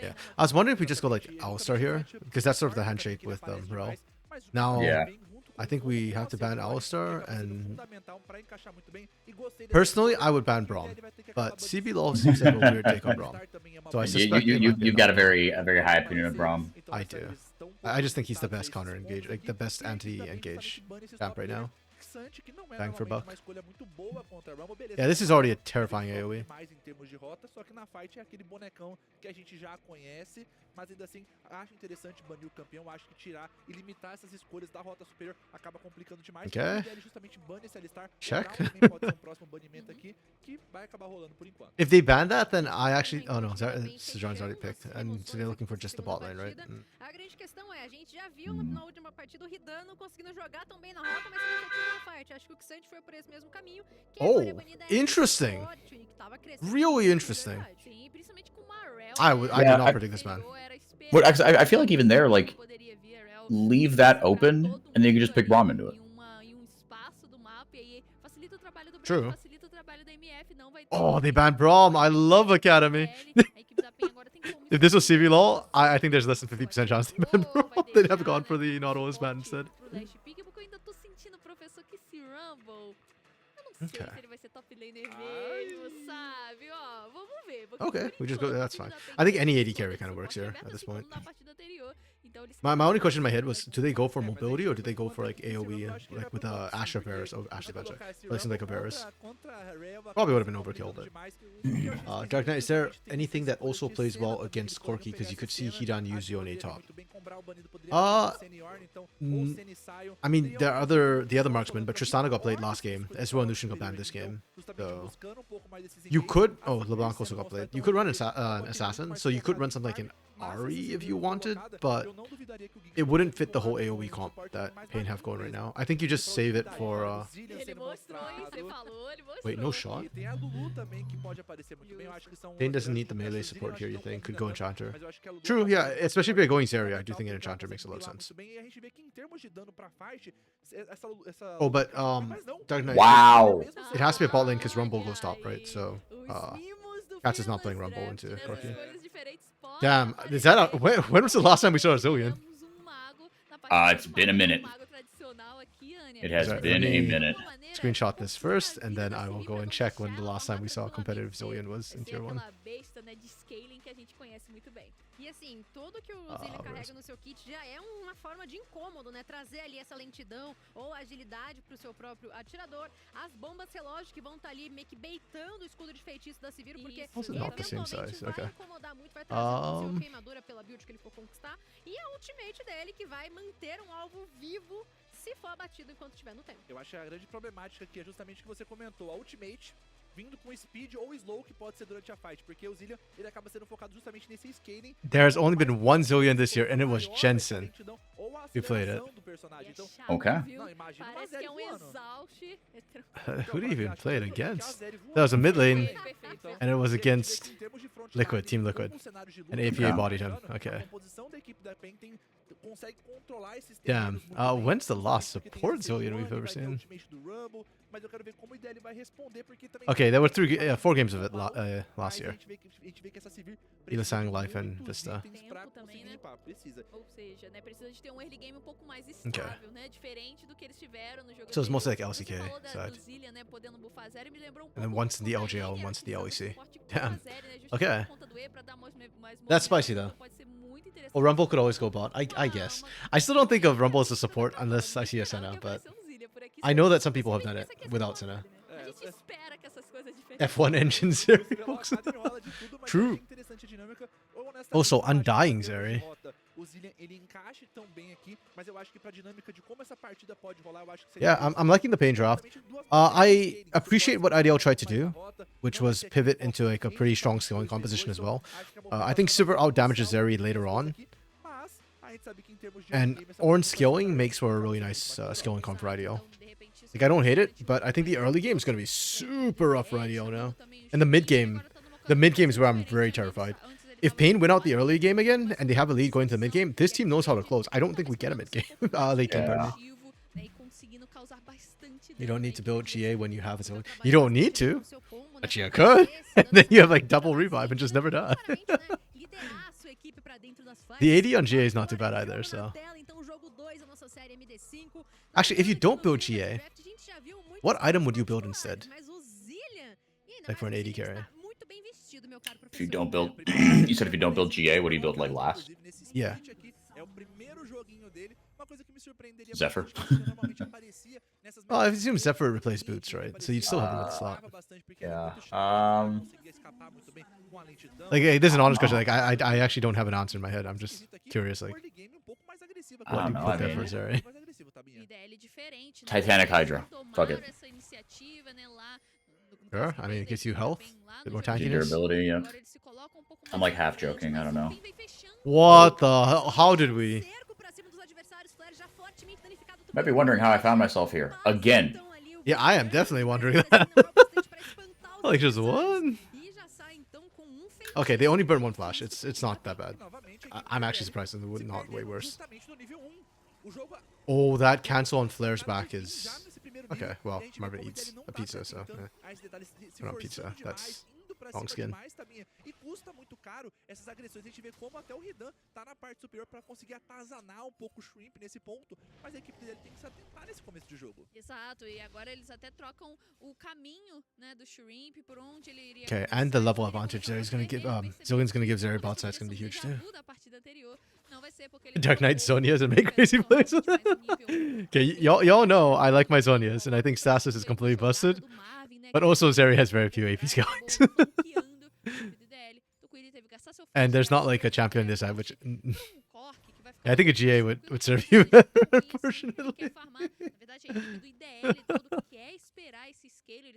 Speaker 1: Yeah, I was wondering if we just go like Alistar here, because that's sort of the handshake with Rel. Now,
Speaker 2: Yeah.
Speaker 1: I think we have to ban Alistar, and personally, I would ban Braum, but CBLOL seems to have a weird take on Braum. So I suspect it might be
Speaker 2: You've got a very high opinion of Braum.
Speaker 1: I do. I just think he's the best counter engage, like the best anti-engage champ right now. Bang for buck. Yeah, this is already a terrifying AoE.
Speaker 3: Mais em termos de rota, só que na fight é aquele bonecão que a gente já conhece, mas ainda assim acho interessante banir o campeão, acho que tirar e limitar essas escolhas da rota superior acaba complicando demais.
Speaker 1: Okay.
Speaker 3: O ideal é justamente banir esse Alistar.
Speaker 1: Check.
Speaker 3: O Brown também pode ser um próximo banimento aqui que vai acabar rolando por enquanto.
Speaker 1: If they ban that, then I actually... Oh no, Sejan's already picked. And so they're looking for just the bot lane, right?
Speaker 5: A grande questão é, a gente já viu na última partida o Ridano conseguindo jogar tão bem na rota, mas ele já tinha uma fight. Acho que o Xante foi por esse mesmo caminho.
Speaker 1: Oh, interesting. Really interesting. I did not predict this, man.
Speaker 2: What I feel like even there, like, leave that open, and then you can just pick Braum into it.
Speaker 1: True. Oh, they banned Braum. I love Academy. If this was CBLOL, I think there's less than 50% chance they ban Braum. They'd have gone for the Nautilus ban instead.
Speaker 4: sei
Speaker 1: Okay.
Speaker 4: se ele vai ser top laner mesmo, sabe? Ó, vamos ver. Porque
Speaker 1: Okay,
Speaker 4: por
Speaker 1: we just go.
Speaker 4: enquanto,
Speaker 1: That's
Speaker 4: o time
Speaker 1: fine.
Speaker 4: da
Speaker 1: I think
Speaker 4: PNG
Speaker 1: any
Speaker 4: tem
Speaker 1: AD carry
Speaker 4: todo
Speaker 1: kind of
Speaker 4: esse
Speaker 1: works
Speaker 4: suporte
Speaker 1: here
Speaker 4: aberto,
Speaker 1: at this
Speaker 4: assim
Speaker 1: point.
Speaker 4: como na partida anterior. Então, eles
Speaker 1: My
Speaker 4: têm
Speaker 1: only
Speaker 4: uma
Speaker 1: question in my head
Speaker 4: vantagem
Speaker 1: was,
Speaker 4: mais
Speaker 1: do they go
Speaker 4: clara.
Speaker 1: for mobility or do they go for like AOE, like with Ashe of Varus? Oh, Ashe of Varus. Placing like a Varus. Probably would have been overkill, but Dark Knight, is there anything that also plays well against Corki? Because you could see Hidan use Yone top. I mean, there are the other marksmen, but Tristana got played last game. Ezreal and Lucian got banned this game. So you could. Oh, LeBlanc also got played. You could run an assassin, so you could run something like an Ari if you wanted, but it wouldn't fit the whole AoE comp that Pain have going right now. I think you just save it for.
Speaker 4: Ele mostrou, hein? Você falou, ele mostrou.
Speaker 1: Wait, no shot. Pain doesn't need the melee support here. You think could go Enchanter. True, yeah, especially if you're going Zarya, I do think an Enchanter makes a lot of sense. Oh, but Dark Knight.
Speaker 2: Wow.
Speaker 1: It has to be a bot lane because Rumble goes top, right? So Cats is not playing Rumble into Corki. Damn, is that a, when was the last time we saw a Zillion?
Speaker 2: It's been a minute. It has
Speaker 1: Sorry,
Speaker 2: been
Speaker 1: let
Speaker 2: a
Speaker 1: me
Speaker 2: minute.
Speaker 1: Screenshot this first, and then I will go and check when the last time we saw a competitive Zillion was in Tier 1.
Speaker 5: E assim, tudo que o Zillion carrega no seu kit já é uma forma de incômodo, né? Trazer ali essa lentidão ou agilidade pro seu próprio atirador. As bombas relógio que vão estar ali meio que beitando o escudo de feitiço da Sivir, porque
Speaker 1: Also not the same
Speaker 5: eventualmente
Speaker 1: size,
Speaker 5: vai
Speaker 1: okay.
Speaker 5: incomodar muito, vai trazer uma queimadura pela build que ele for conquistar. E a ultimate dele que vai manter um alvo vivo se for abatido enquanto estiver no tempo.
Speaker 3: Eu acho que a grande problemática aqui é justamente o que você comentou, a ultimate vindo com speed ou slow que pode ser durante a fight, porque o Zillion ele acaba sendo focado justamente nesse scaling.
Speaker 1: There's only been one Zillion this year, and it was Jensen.
Speaker 3: Who
Speaker 1: played it.
Speaker 2: Okay.
Speaker 4: Parece que é um exauste.
Speaker 1: Who did he even play it against? That was a mid lane, and it was against Liquid, Team Liquid. And APA bodied him. Okay. Damn. When's the last support Zillion we've ever seen? Okay, there were 4 games of it last year. Ilasang, Life, and Vista.
Speaker 4: Também, né? Ou seja, né, precisa de ter um early game um pouco mais estável, né? Diferente do que eles tiveram no jogo.
Speaker 1: So it's mostly like
Speaker 4: Você
Speaker 1: LCK
Speaker 4: falou
Speaker 1: side.
Speaker 4: do Zillion, né, podendo buffar zero, me lembrou
Speaker 1: And then once in the LGL and once in the LEC. Damn.
Speaker 4: Okay.
Speaker 1: Okay. That's spicy though. Well, Rumble could always go bot, I guess. I still don't think of Rumble as a support unless I see a Senna, but I know that some people have done it without Senna. F1 engine Zeri. True. Also, Undying Zeri. Yeah, I'm liking the Pain draft. I appreciate what IDL tried to do, which was pivot into like a pretty strong scaling composition as well. I think Silver out damages Zeri later on. And Ornn scaling makes for a really nice scaling comp for IDL. Like, I don't hate it, but I think the early game is going to be super rough for IDL now. And the mid game is where I'm very terrified. If Pain win out the early game again, and they have a lead going to the mid game, this team knows how to close. I don't think we get a mid game. Late game, pardon me. You don't need to build GA when you have its own. You don't need to. But you could. And then you have like double revive and just never die. The AD on GA is not too bad either, so. Actually, if you don't build GA, what item would you build instead? Like for an AD carry?
Speaker 2: If you don't build, you said if you don't build GA, what do you build like last?
Speaker 1: Yeah.
Speaker 2: Zephyr.
Speaker 1: Well, I assume Zephyr replaced Boots, right? So you'd still have him at the slot.
Speaker 2: Yeah.
Speaker 1: Like, hey, this is an honest question. Like, I actually don't have an answer in my head. I'm just curious, like, what do you put there for Zeri?
Speaker 2: Titanic Hydra. Fuck it.
Speaker 1: Sure. I mean, it gives you health, a bit more tankiness.
Speaker 2: Durability, yeah. I'm like half joking. I don't know.
Speaker 1: What the hell? How did we?
Speaker 2: Might be wondering how I found myself here again.
Speaker 1: Yeah, I am definitely wondering that. Like, just one? Okay, they only burn one flash. It's not that bad. I'm actually surprised that it would not way worse. Oh, that cancel on Flare's back is... Okay, well, Marvin eats a pizza, so... Not pizza, that's
Speaker 3: passiva
Speaker 1: skin.
Speaker 3: demais, Taminha, e custa muito caro essas agressões. A gente vê como até o Ridan tá na parte superior pra conseguir atazanar um pouco o Shrimp nesse ponto, mas a equipe dele tem que se atentar nesse começo de jogo.
Speaker 4: Exato, e agora eles até trocam o caminho, né, do Shrimp, por onde ele iria
Speaker 1: Okay,
Speaker 4: começar.
Speaker 1: and the level
Speaker 4: Ele
Speaker 1: advantage there is
Speaker 4: começou
Speaker 1: going to
Speaker 4: a
Speaker 1: give,
Speaker 4: perceber
Speaker 1: Zillion's going to
Speaker 4: que
Speaker 1: give Zeri
Speaker 4: a
Speaker 1: bot side, it's going to be huge
Speaker 4: déjà
Speaker 1: too.
Speaker 4: vu da partida anterior não vai ser porque ele
Speaker 1: Dark Knight
Speaker 4: trocou
Speaker 1: Zonias and
Speaker 4: o
Speaker 1: make crazy
Speaker 4: personagem
Speaker 1: plays with
Speaker 4: mais
Speaker 1: it.
Speaker 4: nível
Speaker 1: Okay, y'all know I like my Zonias, and I think Stasis is completely busted.
Speaker 4: do Marvin, né,
Speaker 1: But
Speaker 4: que
Speaker 1: also
Speaker 4: ele
Speaker 1: Zeri has very
Speaker 4: conseguiu
Speaker 1: few AP
Speaker 4: jogar,
Speaker 1: skills.
Speaker 4: acabou flanqueando o DDL. Tucuiri teve que gastar seu
Speaker 1: And
Speaker 4: flash,
Speaker 1: there's not
Speaker 4: gastou
Speaker 1: like a
Speaker 4: seu
Speaker 1: champion
Speaker 4: flash,
Speaker 1: this side, which
Speaker 4: Cork, que vai ficar
Speaker 1: I think a GA
Speaker 4: muito
Speaker 1: would
Speaker 4: tranquilo,
Speaker 1: serve you
Speaker 4: porque
Speaker 1: better,
Speaker 4: ele quer
Speaker 1: unfortunately.
Speaker 4: farmar. Na verdade, a equipe do IDL todo quer esperar esse scale.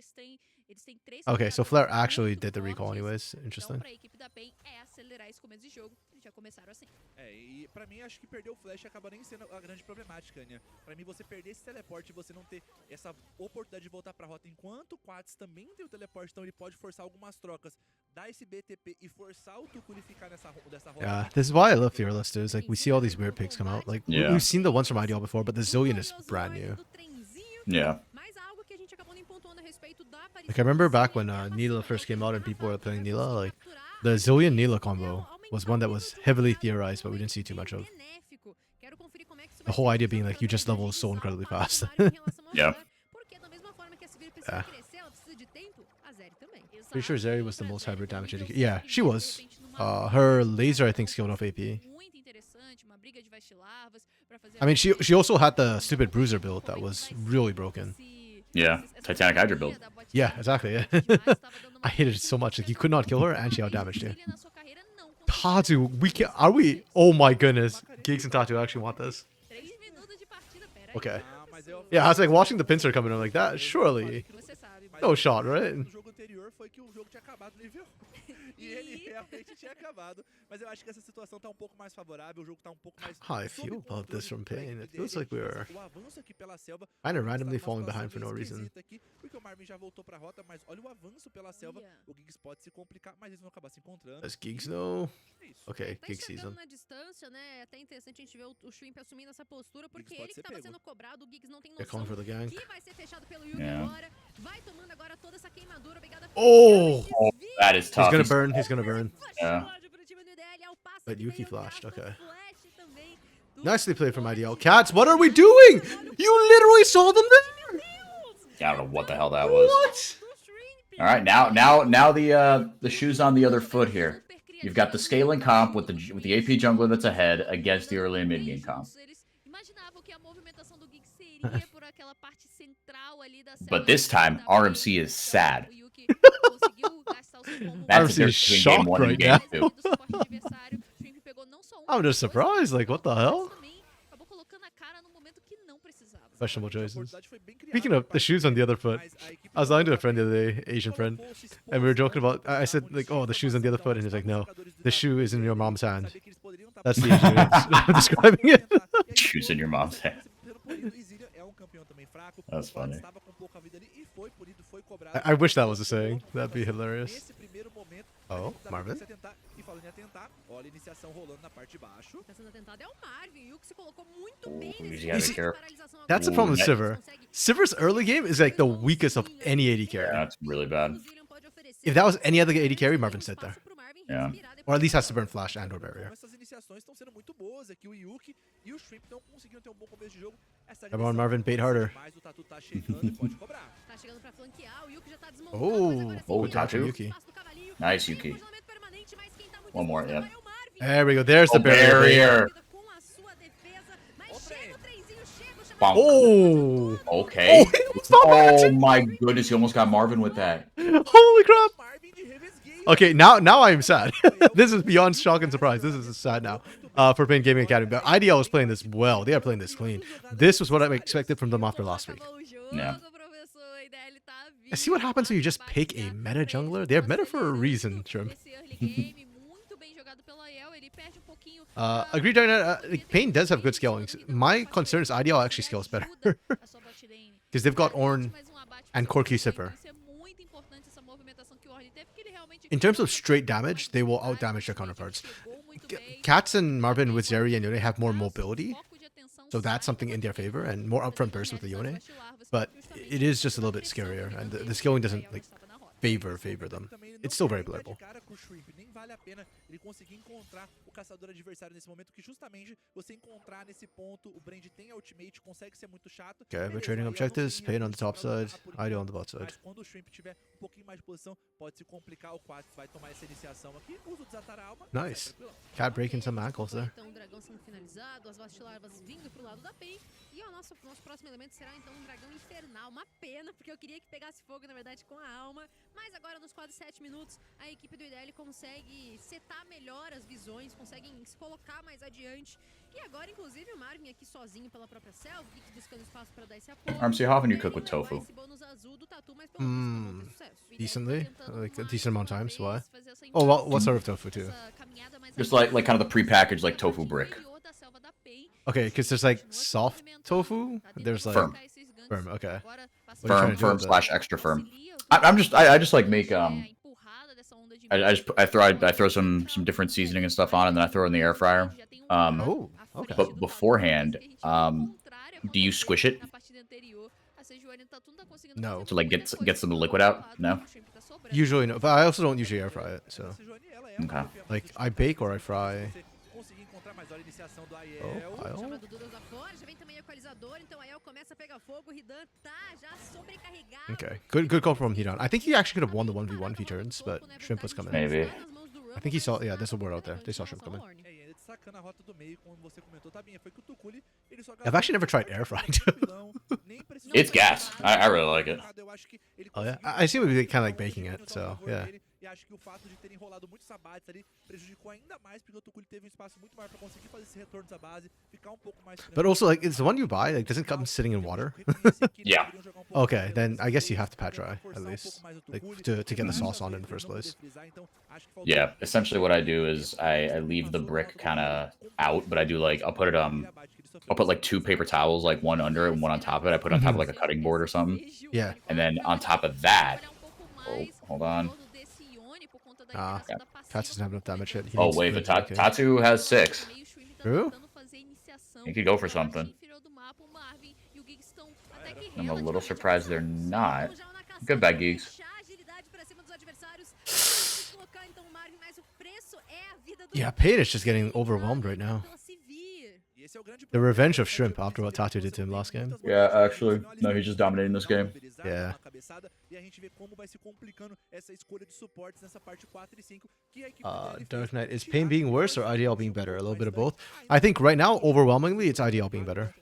Speaker 4: Eles têm 3
Speaker 1: Okay, so
Speaker 4: carregadores
Speaker 1: Flare actually
Speaker 4: muito
Speaker 1: did the recall
Speaker 4: fortes.
Speaker 1: anyways.
Speaker 4: Então,
Speaker 1: Interesting.
Speaker 4: pra equipe da PEN é acelerar esse começo de jogo. Eles já começaram assim.
Speaker 3: E pra mim, acho que perder o flash acaba nem sendo a grande problemática, né? Pra mim, você perder esse teleporte e você não ter essa oportunidade de voltar pra rota, enquanto o Quats também tem o teleporte, então ele pode forçar algumas trocas, dar esse BTP e forçar o Tuculi ficar dessa rota.
Speaker 1: Yeah, this is why I love Fearless too. Is like we see all these weird picks come out. Like
Speaker 2: Yeah.
Speaker 1: we've seen the ones from IDL before, but the Zillion is brand new.
Speaker 2: Yeah.
Speaker 1: Like I remember back when Neela first came out and people were playing Neela, like the Zillion Neela combo was one that was heavily theorized, but we didn't see too much of. The whole idea being like you just level so incredibly fast.
Speaker 2: Yeah.
Speaker 1: Yeah. Pretty sure Zeri was the most hybrid damage AD. Yeah, she was. Her laser I think scaled off AP. I mean, she also had the stupid bruiser build that was really broken.
Speaker 2: Yeah. Titanic Hydra build.
Speaker 1: Yeah, exactly. Yeah. I hated it so much. Like you could not kill her, and she outdamaged you. Tatu, are we? Oh my goodness, Geeks and Tatu actually want this. Okay. Yeah, I was like watching the pincer come in. I'm like that. Surely, no shot, right?
Speaker 3: No jogo anterior foi que o jogo tinha acabado no nível 1. E ele realmente tinha acabado. Mas eu acho que essa situação tá um pouco mais favorável, o jogo tá um pouco mais
Speaker 1: How I feel about this from Pain. It feels like we were
Speaker 3: o avanço aqui pela selva
Speaker 1: kind of randomly falling behind for no reason.
Speaker 3: esquisita aqui, porque o Marvin já voltou pra rota, mas olha o avanço pela selva. O Giggs pode se complicar, mas eles vão acabar se encontrando.
Speaker 1: Does Geeks know?
Speaker 3: É isso.
Speaker 1: Okay,
Speaker 5: Tá
Speaker 1: Geeks
Speaker 5: enxergando
Speaker 1: season.
Speaker 5: na distância, né? É até interessante a gente ver o Shrimp assumindo essa postura, porque
Speaker 3: Giggs pode
Speaker 5: ele que
Speaker 3: ser
Speaker 5: tava
Speaker 3: pego.
Speaker 5: sendo cobrado, o Giggs não tem
Speaker 1: They're
Speaker 5: noção
Speaker 1: calling for the gank.
Speaker 5: que vai ser fechado pelo Yuki
Speaker 2: Yeah.
Speaker 5: agora. Vai tomando agora toda essa queimadura, obrigada.
Speaker 1: Oh!
Speaker 2: That is
Speaker 1: He's
Speaker 2: tough.
Speaker 1: gonna burn. He's gonna burn.
Speaker 2: Yeah.
Speaker 1: But Yuki flashed. Okay.
Speaker 5: Também.
Speaker 1: Nicely played from IDL. Cats, what are we doing? You literally saw them there.
Speaker 2: I don't know what the hell that was.
Speaker 1: What?
Speaker 2: All right, now the shoe's on the other foot here. You've got the scaling comp with the AP jungler that's ahead against the early and mid game comp. But this time, RMC is sad. That's the
Speaker 1: RMC is
Speaker 2: difference between game
Speaker 1: shocked
Speaker 2: 1 and
Speaker 1: right
Speaker 2: game
Speaker 1: now.
Speaker 2: 2.
Speaker 1: I'm just surprised. Like, what the hell? Questionable choices. Speaking of the shoes on the other foot, I was talking to a friend the other day, Asian friend, and we were joking about. I said like, "Oh, the shoes on the other foot," and he's like, "No, the shoe is in your mom's hand." That's the Asian way of describing it.
Speaker 2: Shoes in your mom's hand. That's funny.
Speaker 1: I wish that was a saying. That'd be hilarious. Oh, Marvin.
Speaker 3: Olha a iniciação rolando na parte de baixo.
Speaker 5: Tá sendo tentado é o Marvin. O Yuki se colocou muito
Speaker 2: Ooh,
Speaker 5: bem
Speaker 2: you
Speaker 5: nesse
Speaker 2: gotta
Speaker 1: be
Speaker 2: careful.
Speaker 1: That's the problem with
Speaker 2: Ooh,
Speaker 1: Sivir. Sivir's early game is like the weakest of any AD
Speaker 2: Yeah,
Speaker 1: carry.
Speaker 2: that's really bad.
Speaker 1: If that was any other AD carry, Marvin's dead there.
Speaker 2: Yeah.
Speaker 1: Or at least has to burn flash and or barrier.
Speaker 3: Essas iniciações estão sendo muito boas aqui. O Yuki e o Shrimp estão conseguindo ter um bom começo de jogo. Essa
Speaker 1: Come on, Marvin, bait harder.
Speaker 3: Mas o Tatu tá chegando e pode cobrar.
Speaker 5: Tá chegando pra flanquear, o Yuki já tá
Speaker 1: Oh,
Speaker 2: oh, Tatu.
Speaker 1: Yuki.
Speaker 2: Nice, Yuki. One more, yeah.
Speaker 1: There we go. There's the
Speaker 2: Oh,
Speaker 1: barrier.
Speaker 2: barrier. Bonk.
Speaker 1: Oh.
Speaker 2: Okay.
Speaker 1: Stop
Speaker 2: Oh
Speaker 1: it.
Speaker 2: my goodness, he almost got Marvin with that.
Speaker 1: Holy crap.
Speaker 3: Marvin de Revesgueio.
Speaker 1: Okay, now I'm sad. This is beyond shock and surprise. This is sad now for Pain Gaming Academy. But IDL is playing this well. They are playing this clean. This was what I expected from them after last week.
Speaker 2: Yeah.
Speaker 1: I see what happens when you just pick a meta jungler. They're meta for a reason, Shrimp. Agreed, Diana. Pain does have good scaling. My concern is IDL actually scales better. Because they've got Ornn and Corki Sipper. In terms of straight damage, they will outdamage their counterparts. Cats and Marvin with Zeri and Yone have more mobility. So that's something in their favor and more upfront burst with the Yone. But it is just a little bit scarier. And the scaling doesn't like favor them. It's still very playable.
Speaker 3: Cara com o Shrimp, nem vale a pena ele conseguir encontrar o caçador adversário nesse momento, que justamente você encontrar nesse ponto, o Brand tem a ultimate, consegue ser muito chato.
Speaker 1: Okay, we're
Speaker 3: Beleza,
Speaker 1: trading
Speaker 3: aí é um
Speaker 1: objectives,
Speaker 3: pouquinho
Speaker 1: Pain on the top
Speaker 3: pra
Speaker 1: side,
Speaker 3: lutar por
Speaker 1: Ideal on
Speaker 3: enquanto,
Speaker 1: the bot side.
Speaker 3: mas quando o Shrimp tiver um pouquinho mais de posição, pode se complicar, o Quads vai tomar essa iniciação aqui, usa o desatar a alma.
Speaker 1: Nice.
Speaker 3: sai tranquilão.
Speaker 1: Cat breaking some ankles there.
Speaker 5: Então o dragão sendo finalizado, as vastilarvas vindo pro lado da PEN. E o nosso próximo elemento será então um dragão infernal. Uma pena, porque eu queria que pegasse fogo, na verdade, com a alma. Mas agora, nos quase 7 minutos, a equipe do IDL consegue setar melhor as visões, conseguem se colocar mais adiante. E agora, inclusive, o Marvin aqui sozinho pela própria selva, o Geeks buscando espaço para dar esse apoio.
Speaker 2: Armsy, how often you cook with tofu?
Speaker 5: Esse bônus azul do Tatu, mas pelo menos não tem sucesso. O IDL
Speaker 1: Decently,
Speaker 5: tá tentando
Speaker 1: like a
Speaker 5: mais
Speaker 1: decent amount of
Speaker 5: uma
Speaker 1: times.
Speaker 5: vez
Speaker 1: Why?
Speaker 5: fazer essa
Speaker 1: Oh, what sort of tofu too?
Speaker 5: essa caminhada mais
Speaker 2: Just like kind of the prepackaged like tofu brick.
Speaker 1: Okay, because there's like soft tofu. There's like
Speaker 2: Firm.
Speaker 1: firm. Okay.
Speaker 4: Agora,
Speaker 1: What are you trying to do
Speaker 2: Firm
Speaker 1: with that?
Speaker 2: slash extra firm. I just like make I throw some different seasoning and stuff on, and then I throw it in the air fryer.
Speaker 1: Oh, okay.
Speaker 2: But beforehand, do you squish it
Speaker 1: No.
Speaker 2: to like get some liquid out? No.
Speaker 1: Usually no, but I also don't usually air fry it. So
Speaker 2: Okay.
Speaker 1: like I bake or I fry.
Speaker 3: Conseguir encontrar mais a iniciação do
Speaker 1: Oh,
Speaker 3: Aiel.
Speaker 1: I'll-
Speaker 5: Chamado do Deus da Forja, vem também o equalizador, então Aiel começa a pegar fogo, o Ridan tá já sobrecarregado.
Speaker 1: Okay, good call from Hidan. I think he actually could have won the 1v1 if he turns, but Shrimp was coming.
Speaker 2: Maybe.
Speaker 1: I think he saw. Yeah, there's a word out there. They saw Shrimp coming.
Speaker 3: É, e ainda destacando a rota do meio, como você comentou, tá bem, foi que o Tukuli, ele só
Speaker 1: I've actually never tried air frying too.
Speaker 2: It's gas. I really like it.
Speaker 1: Oh yeah, I assume it would be kind of like baking it. So yeah.
Speaker 3: E acho que o fato de ter enrolado muitos sabates ali prejudicou ainda mais, porque o Tukuli teve um espaço muito maior para conseguir fazer esse retorno da base, ficar um pouco mais
Speaker 1: But also, like, it's the one you buy. Like, doesn't come sitting in water.
Speaker 2: Yeah.
Speaker 1: Okay, then I guess you have to pat dry at least, like to get the sauce on in the first place.
Speaker 2: Yeah. Essentially, what I do is I leave the brick kind of out, but I do like I'll put like 2 paper towels, like one under it and one on top of it. I put it on top of like a cutting board or something,
Speaker 1: Yeah.
Speaker 2: and then on top of that. Oh, hold on.
Speaker 1: Ah, Tats doesn't have enough damage yet. He
Speaker 2: Oh
Speaker 1: needs
Speaker 2: wait, but
Speaker 1: really good
Speaker 2: Tatu has 6.
Speaker 1: True?
Speaker 2: He could go for something. I'm a little surprised they're not. Goodbye, geeks.
Speaker 1: Yeah, Pain is just getting overwhelmed right now. The revenge of Shrimp after what Tatu did to him last game.
Speaker 2: Yeah, actually, no, he's just dominating this game.
Speaker 1: Yeah. Dark Knight, is Pain being worse or IDL being better? A little bit of both. I think right now, overwhelmingly, it's IDL being better.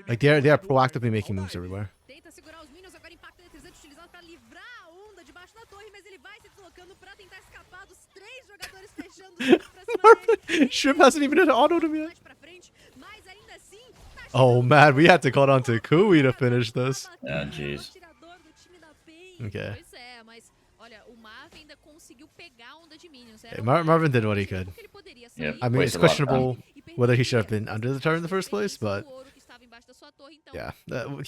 Speaker 1: Like they are proactively making moves everywhere.
Speaker 5: Tenta segurar os minions, agora impacto eletrizante utilizado para livrar a onda debaixo da torre, mas ele vai se deslocando para tentar escapar dos 3 jogadores fechando pra cima dele.
Speaker 1: Shrimp hasn't even hit an auto to me yet.
Speaker 5: Pra frente, mas ainda assim, tá
Speaker 1: Oh man, we had to call on to Kui to finish this.
Speaker 2: Yeah, jeez.
Speaker 5: atirador do time da PEN.
Speaker 1: Okay.
Speaker 4: Pois é, mas olha, o Marvin ainda conseguiu pegar a onda de minions.
Speaker 1: Hey, Marvin did what he could.
Speaker 4: Porque ele poderia
Speaker 2: Yep.
Speaker 4: sair,
Speaker 1: I mean, it's
Speaker 2: Wasted a lot of time.
Speaker 1: questionable whether he should have been under the turret in the first place, but
Speaker 4: o ouro que estava embaixo da sua torre, então,
Speaker 1: yeah,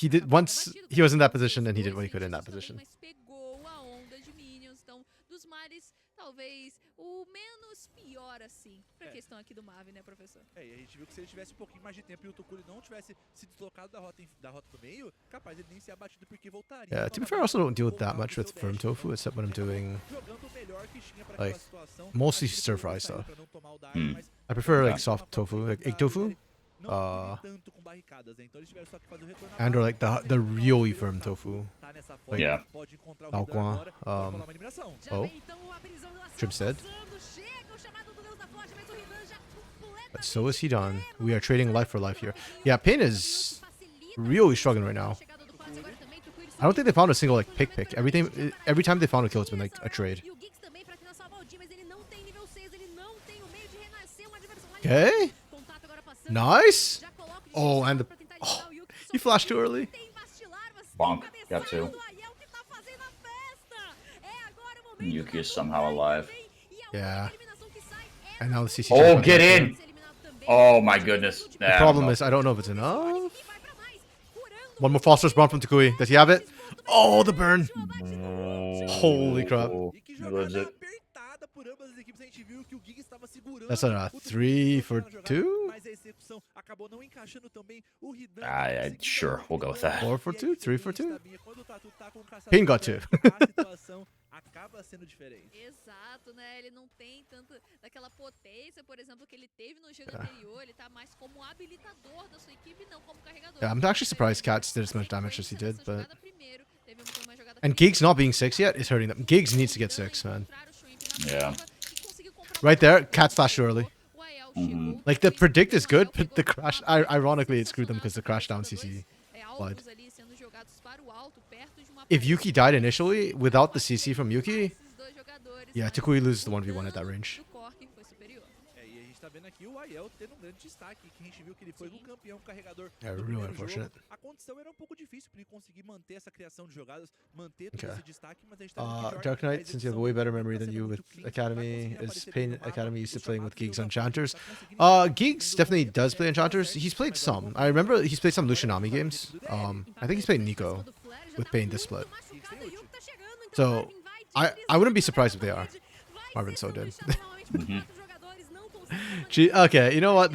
Speaker 1: he did once he was in that position, and he did what he could in that position.
Speaker 4: Mas pegou a onda de minions, então, dos mares, talvez o menos pior assim, pra questão aqui do Marvin, né, professor?
Speaker 3: É, e a gente viu que se ele tivesse um pouquinho mais de tempo e o Tukuli não tivesse se deslocado da rota do meio, capaz ele nem ser abatido porque voltaria.
Speaker 1: Yeah, to be fair, I also don't deal that much with firm tofu, except when I'm doing
Speaker 3: Jogando o melhor que tinha pra
Speaker 1: like
Speaker 3: aquela situação,
Speaker 1: mostly
Speaker 3: mas
Speaker 1: stir fry
Speaker 3: saiu
Speaker 1: stuff.
Speaker 3: pra não tomar o dano, mas
Speaker 1: I prefer like
Speaker 3: não
Speaker 1: soft tofu, like egg tofu,
Speaker 3: não tanto com barricadas, né? Então eles tiveram só que fazer o retorno na
Speaker 1: and or
Speaker 3: base.
Speaker 1: like the really firm tofu.
Speaker 3: Tá nessa forma,
Speaker 2: Yeah.
Speaker 3: pode encontrar o
Speaker 1: Tal
Speaker 3: Ridan
Speaker 1: qual,
Speaker 3: agora, pode rolar uma eliminação.
Speaker 5: Já
Speaker 1: Oh.
Speaker 5: vem, então, a prisão da
Speaker 1: Shrimp said.
Speaker 5: passando, chega o chamado do Deus da Forja, mas o Ridan já completamente
Speaker 1: But so is he done. We are trading life for life here. Yeah, Pain is really struggling right now. I don't think they found a single like pick. Every time they found a kill, it's been like a trade.
Speaker 5: E o Geeks também pra tentar salvar o dia, mas ele não tem nível 6, ele não tem o meio de renascer, um adversário lá
Speaker 1: Okay,
Speaker 5: Contato agora passando.
Speaker 1: nice.
Speaker 5: Já coloca o
Speaker 1: Oh,
Speaker 5: Geeks
Speaker 1: and the
Speaker 5: pra tentar eliminar o Yuki, só
Speaker 1: he
Speaker 5: que
Speaker 1: flashed too early.
Speaker 5: tem vastilarvas, tem
Speaker 2: Bonk.
Speaker 5: cabeçada
Speaker 2: Got two.
Speaker 5: do Aiel que tá fazendo a festa. É agora o momento
Speaker 2: Yuki
Speaker 5: da
Speaker 2: is somehow alive.
Speaker 5: e a
Speaker 1: Yeah.
Speaker 5: única eliminação que sai é
Speaker 1: And now the CC.
Speaker 2: Oh,
Speaker 1: check
Speaker 2: get
Speaker 1: back.
Speaker 2: in!
Speaker 5: ser eliminado também.
Speaker 2: Oh my goodness.
Speaker 1: The problem is I don't know if it's enough.
Speaker 5: E vai pra mais, curando
Speaker 1: One more Foster's Bomb from Takui. Does he have it? Oh, the burn. Holy crap.
Speaker 3: E que
Speaker 2: He
Speaker 3: jogada
Speaker 2: lives it.
Speaker 3: apertada por ambas as equipes, a gente viu que o Giga estava segurando.
Speaker 1: That's a
Speaker 3: o
Speaker 1: 3 for
Speaker 3: Tukuli na jogada,
Speaker 1: 2?
Speaker 3: mas esse execução acabou não encaixando também. O Ridan
Speaker 2: Sure, we'll go with that.
Speaker 1: 4 for 2, 3 for 2.
Speaker 3: Quando o Tatu tá com o caçador
Speaker 1: Pain got 2.
Speaker 3: perto, a situação acaba sendo diferente.
Speaker 4: Exato, né? Ele não tem tanto daquela potência, por exemplo, que ele teve no jogo anterior. Ele tá mais como habilitador da sua equipe, não como carregador.
Speaker 1: Yeah, I'm actually surprised Cats did as much damage as he did, but...
Speaker 4: Primeiro, teve uma jogada
Speaker 1: And Giggs not being 6 yet is hurting them. Giggs needs to get 6, man.
Speaker 2: Yeah.
Speaker 1: Right there, Cat flashed early.
Speaker 2: Mhm.
Speaker 1: Like, the predict is good, but the crash... ironically, it screwed them because the crash down CC. Blood. If Yuki died initially, without the CC from Yuki... Yeah, Tikui loses the 1v1 at that range.
Speaker 3: E a gente tá vendo aqui o Aiel tendo um grande destaque, que a gente viu que ele foi o campeão carregador
Speaker 1: Yeah,
Speaker 3: do
Speaker 1: really
Speaker 3: primeiro
Speaker 1: unfortunate.
Speaker 3: jogo. A condição era um pouco difícil para ele conseguir manter essa criação de jogadas, manter todo
Speaker 1: Okay.
Speaker 3: esse destaque, mas a gente tá vendo que Jordan,
Speaker 1: Dark Knight,
Speaker 3: a
Speaker 1: since you have a
Speaker 3: execução
Speaker 1: way better
Speaker 3: tá
Speaker 1: memory than
Speaker 3: sendo
Speaker 1: you with
Speaker 3: muito clean, vai
Speaker 1: Academy,
Speaker 3: conseguir
Speaker 1: is
Speaker 3: aparecer
Speaker 1: Pain
Speaker 3: bem no mapa,
Speaker 1: Academy used to
Speaker 3: o
Speaker 1: playing with
Speaker 3: chamado
Speaker 1: Giggs
Speaker 3: do
Speaker 1: on
Speaker 3: Tatu
Speaker 1: Chanters?
Speaker 3: tá conseguindo
Speaker 1: Giggs definitely does play on Chanters. He's played some. I remember he's played some Lucianami games. I think he's played Nico with Pain this split. So, I wouldn't be surprised if they are. Marvin's so dead. Gee, okay, you know what?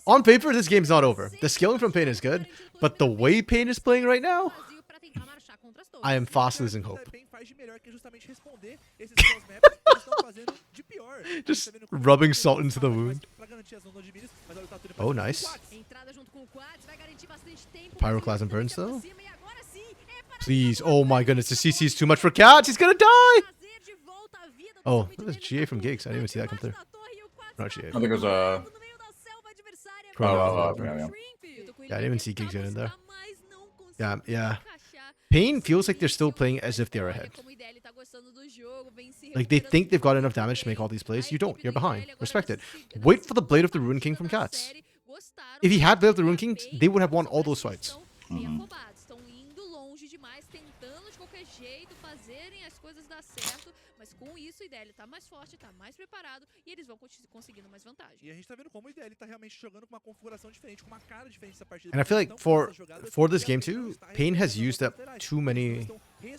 Speaker 1: On paper, this game's not over. The scaling from Pain is good, but the way Pain is playing right now, I am fast losing hope. Just rubbing salt into the wound. Oh, nice. Pyroclasm burns though. Please, oh my goodness, the CC is too much for Cats. He's gonna die. Oh, that was GA from Giggs. I didn't even see that come through. Not GA.
Speaker 2: I think it was
Speaker 1: Yeah, I didn't even see Giggs in there. Yeah. Pain feels like they're still playing as if they're ahead. Like, they think they've got enough damage to make all these plays. You don't. You're behind. Respect it. Wait for the Blade of the Rune King from Cats. If he had Blade of the Rune King, they would have won all those fights.
Speaker 4: Mas com isso, o IDL tá mais forte, tá mais preparado e eles vão conseguindo mais vantagem.
Speaker 3: E a gente tá vendo como o IDL tá realmente jogando com uma configuração diferente, com uma cara diferente essa partida.
Speaker 1: And I feel like for this game too, Pain has used up too many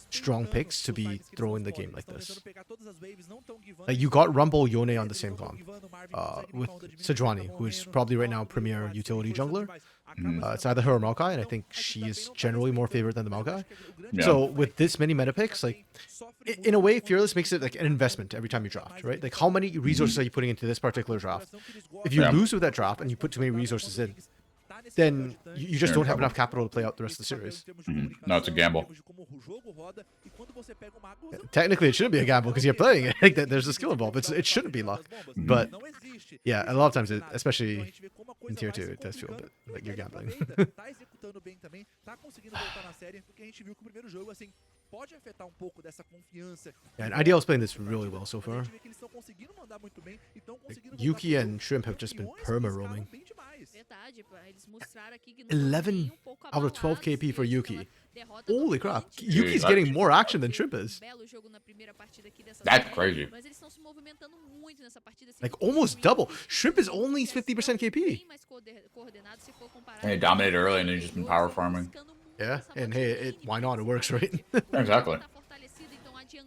Speaker 1: strong picks to be throwing the game like this. Like, you got Rumble Yone on the same comp with Sejuani, who is probably right now premier utility jungler. It's either her or Maokai, and I think she is generally more favored than the Maokai.
Speaker 2: Yeah.
Speaker 1: So with this many meta picks, like, in a way, Fearless makes it like an investment every time you draft, right? Like, how many resources are you putting into this particular draft? If you lose with that draft and you put too many resources in, then you just don't have enough capital to play out the rest of the series.
Speaker 2: No, it's a gamble.
Speaker 1: Technically, it shouldn't be a gamble because you're playing it. Like, there's a skill involved. It shouldn't be luck. But yeah, a lot of times, especially in tier 2, it does feel a bit like you're gambling. Yeah, and IDL is playing this really well so far. Like, Yuki and Shrimp have just been perma-roaming. 11 out of 12 KP for Yuki. Holy crap. Yuki's getting more action than Shrimp is.
Speaker 2: That's crazy.
Speaker 1: Like, almost double. Shrimp is only 50% KP.
Speaker 2: And he dominated early and then he's just been power farming.
Speaker 1: Yeah, and hey, why not? It works, right?
Speaker 2: Exactly.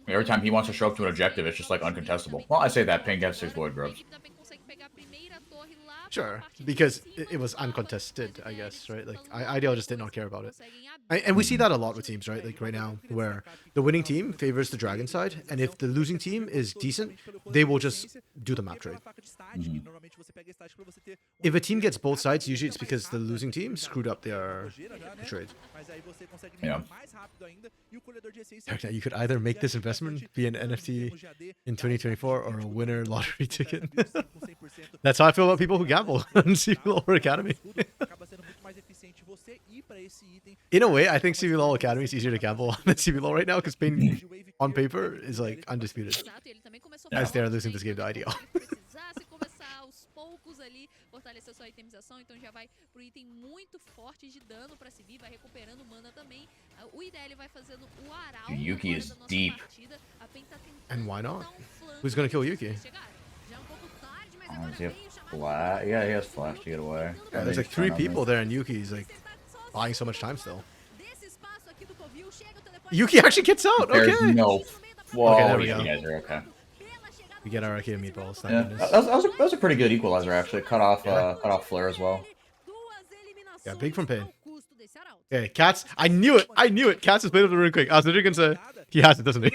Speaker 2: Every time he wants to show up to an objective, it's just like uncontestable. Well, I say that Pain gets 6 void grubs.
Speaker 1: Sure, because it was uncontested, I guess, right? Like, IDL just did not care about it. And we see that a lot with teams, right? Like, right now, where the winning team favors the Dragon side, and if the losing team is decent, they will just do the map trade. If a team gets both sides, usually it's because the losing team screwed up their trade.
Speaker 2: Yeah.
Speaker 1: You could either make this investment, be an NFT in 2024, or a winner lottery ticket. That's how I feel about people who gamble on CBLOL Academy. In a way, I think CBLOL Academy is easier to gamble on than CBLOL right now, because Pain on paper is like undisputed, as they are losing this game to IDL.
Speaker 4: Fortaleceu sua itemização, então já vai pro item muito forte de dano pra seguir, vai recuperando mana também. O IDL vai fazendo o arauto.
Speaker 2: Yuki is deep.
Speaker 1: And why not? Who's gonna kill Yuki?
Speaker 2: Does he have flash? Yeah, he has flash to get away.
Speaker 1: Yeah, there's like 3 people there, and Yuki's like buying so much time still. Yuki actually gets out.
Speaker 2: There's
Speaker 1: Okay.
Speaker 2: no. Whoa,
Speaker 1: Okay, there we
Speaker 2: yeah,
Speaker 1: go.
Speaker 2: you guys are okay.
Speaker 1: We get our arcade meatballs. Thank
Speaker 2: Yeah,
Speaker 1: goodness.
Speaker 2: that was a pretty good equalizer actually. Cut off Flare as well.
Speaker 1: Yeah, big from Pain. Okay, Cats. I knew it. I knew it. Cats is played up the rune quick. I was literally gonna say he has it, doesn't he?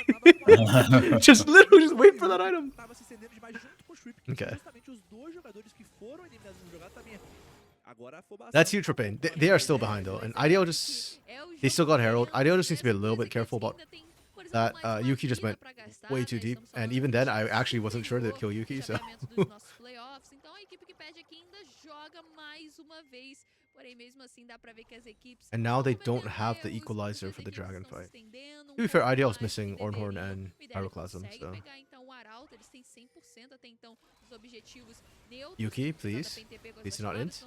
Speaker 1: Just literally just wait for that item.
Speaker 3: Tava se estendendo demais junto com o Shrip, que
Speaker 1: Okay.
Speaker 3: são justamente os dois jogadores que foram eliminados no jogado também. Agora afobação.
Speaker 1: That's huge for Pain. They are still behind though, and IDL just they still got Herald. IDL just needs to be a little bit careful about that. Yuki just went way too deep, and even then, I actually wasn't sure they'd kill Yuki. So. And now they don't have the equalizer for the dragon fight. To be fair, IDL is missing Ornhorn and Pyroclasm, so. Yuki, please. Please do not int.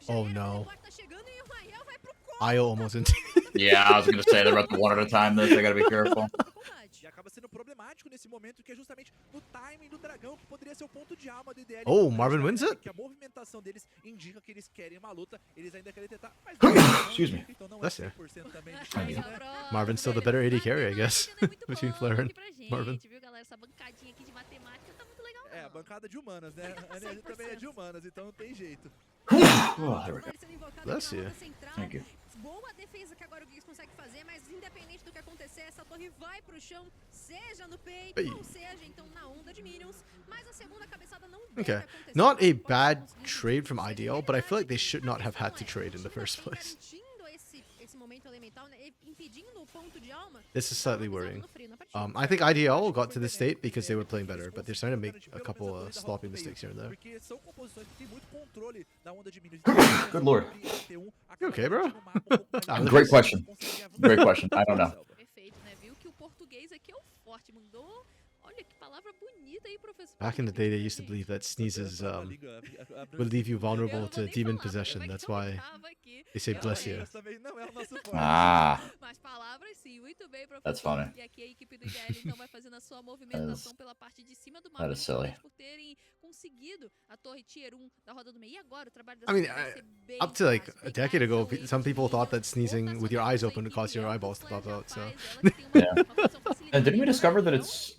Speaker 1: Oh no. IO almost int.
Speaker 2: Yeah, I was gonna say they're about to one at a time. This, I gotta be careful.
Speaker 3: E acaba sendo problemático nesse momento, que é justamente no timing do dragão, que poderia ser o ponto de alma do IDL.
Speaker 1: Oh, Marvin wins it?
Speaker 3: Que a movimentação deles indica que eles querem uma luta, eles ainda querem tentar, mas
Speaker 2: Excuse me.
Speaker 3: então não é
Speaker 1: Bless you.
Speaker 3: 100% também de
Speaker 2: Thank you.
Speaker 3: chance, né?
Speaker 1: Marvin's still the better AD carry, I guess. Between Flare and Marvin.
Speaker 3: É, a bancada de humanas, né? A NL também é de humanas, então não tem jeito.
Speaker 2: Oh, there we go.
Speaker 1: Bless you.
Speaker 2: Thank you.
Speaker 5: Boa defesa que agora o Giggs consegue fazer, mas independente do que acontecer, essa torre vai pro chão, seja no peito,
Speaker 1: Ei.
Speaker 5: ou seja, então na onda de minions, mas a segunda cabeçada não deve
Speaker 1: Okay.
Speaker 5: acontecer.
Speaker 1: Not a bad trade from IDL, but I feel like they should not have had to trade in the first place.
Speaker 5: Garantindo esse momento elemental, né, impedindo o ponto de alma.
Speaker 1: This is slightly worrying. I think IDL got to this state because they were playing better, but they're starting to make a couple sloppy mistakes here and there.
Speaker 3: Porque são composições que têm muito controle da onda de minions.
Speaker 2: Good lord.
Speaker 1: You okay, bro?
Speaker 2: Great question. Great question. I don't know.
Speaker 4: Perfeito, né? Viu que o português aqui é o forte, mandou. Olha que palavra bonita aí, professor.
Speaker 1: Back in the day, they used to believe that sneezes would leave you vulnerable to demon possession. That's why they say bless you.
Speaker 2: Ah,
Speaker 4: Mas palavras sim, muito bem, professor.
Speaker 2: that's funny.
Speaker 4: E aqui a equipe do IDL então vai fazendo a sua movimentação pela parte de cima do mapa.
Speaker 2: That is silly.
Speaker 4: Por terem conseguido a torre tier 1 da roda do meio. E agora o trabalho da
Speaker 1: I mean,
Speaker 4: Sony vai ser bem
Speaker 1: up to like
Speaker 4: fácil.
Speaker 1: a decade ago, some people thought that sneezing with your eyes open would cause your eyeballs to pop out. So
Speaker 2: And didn't we discover that it's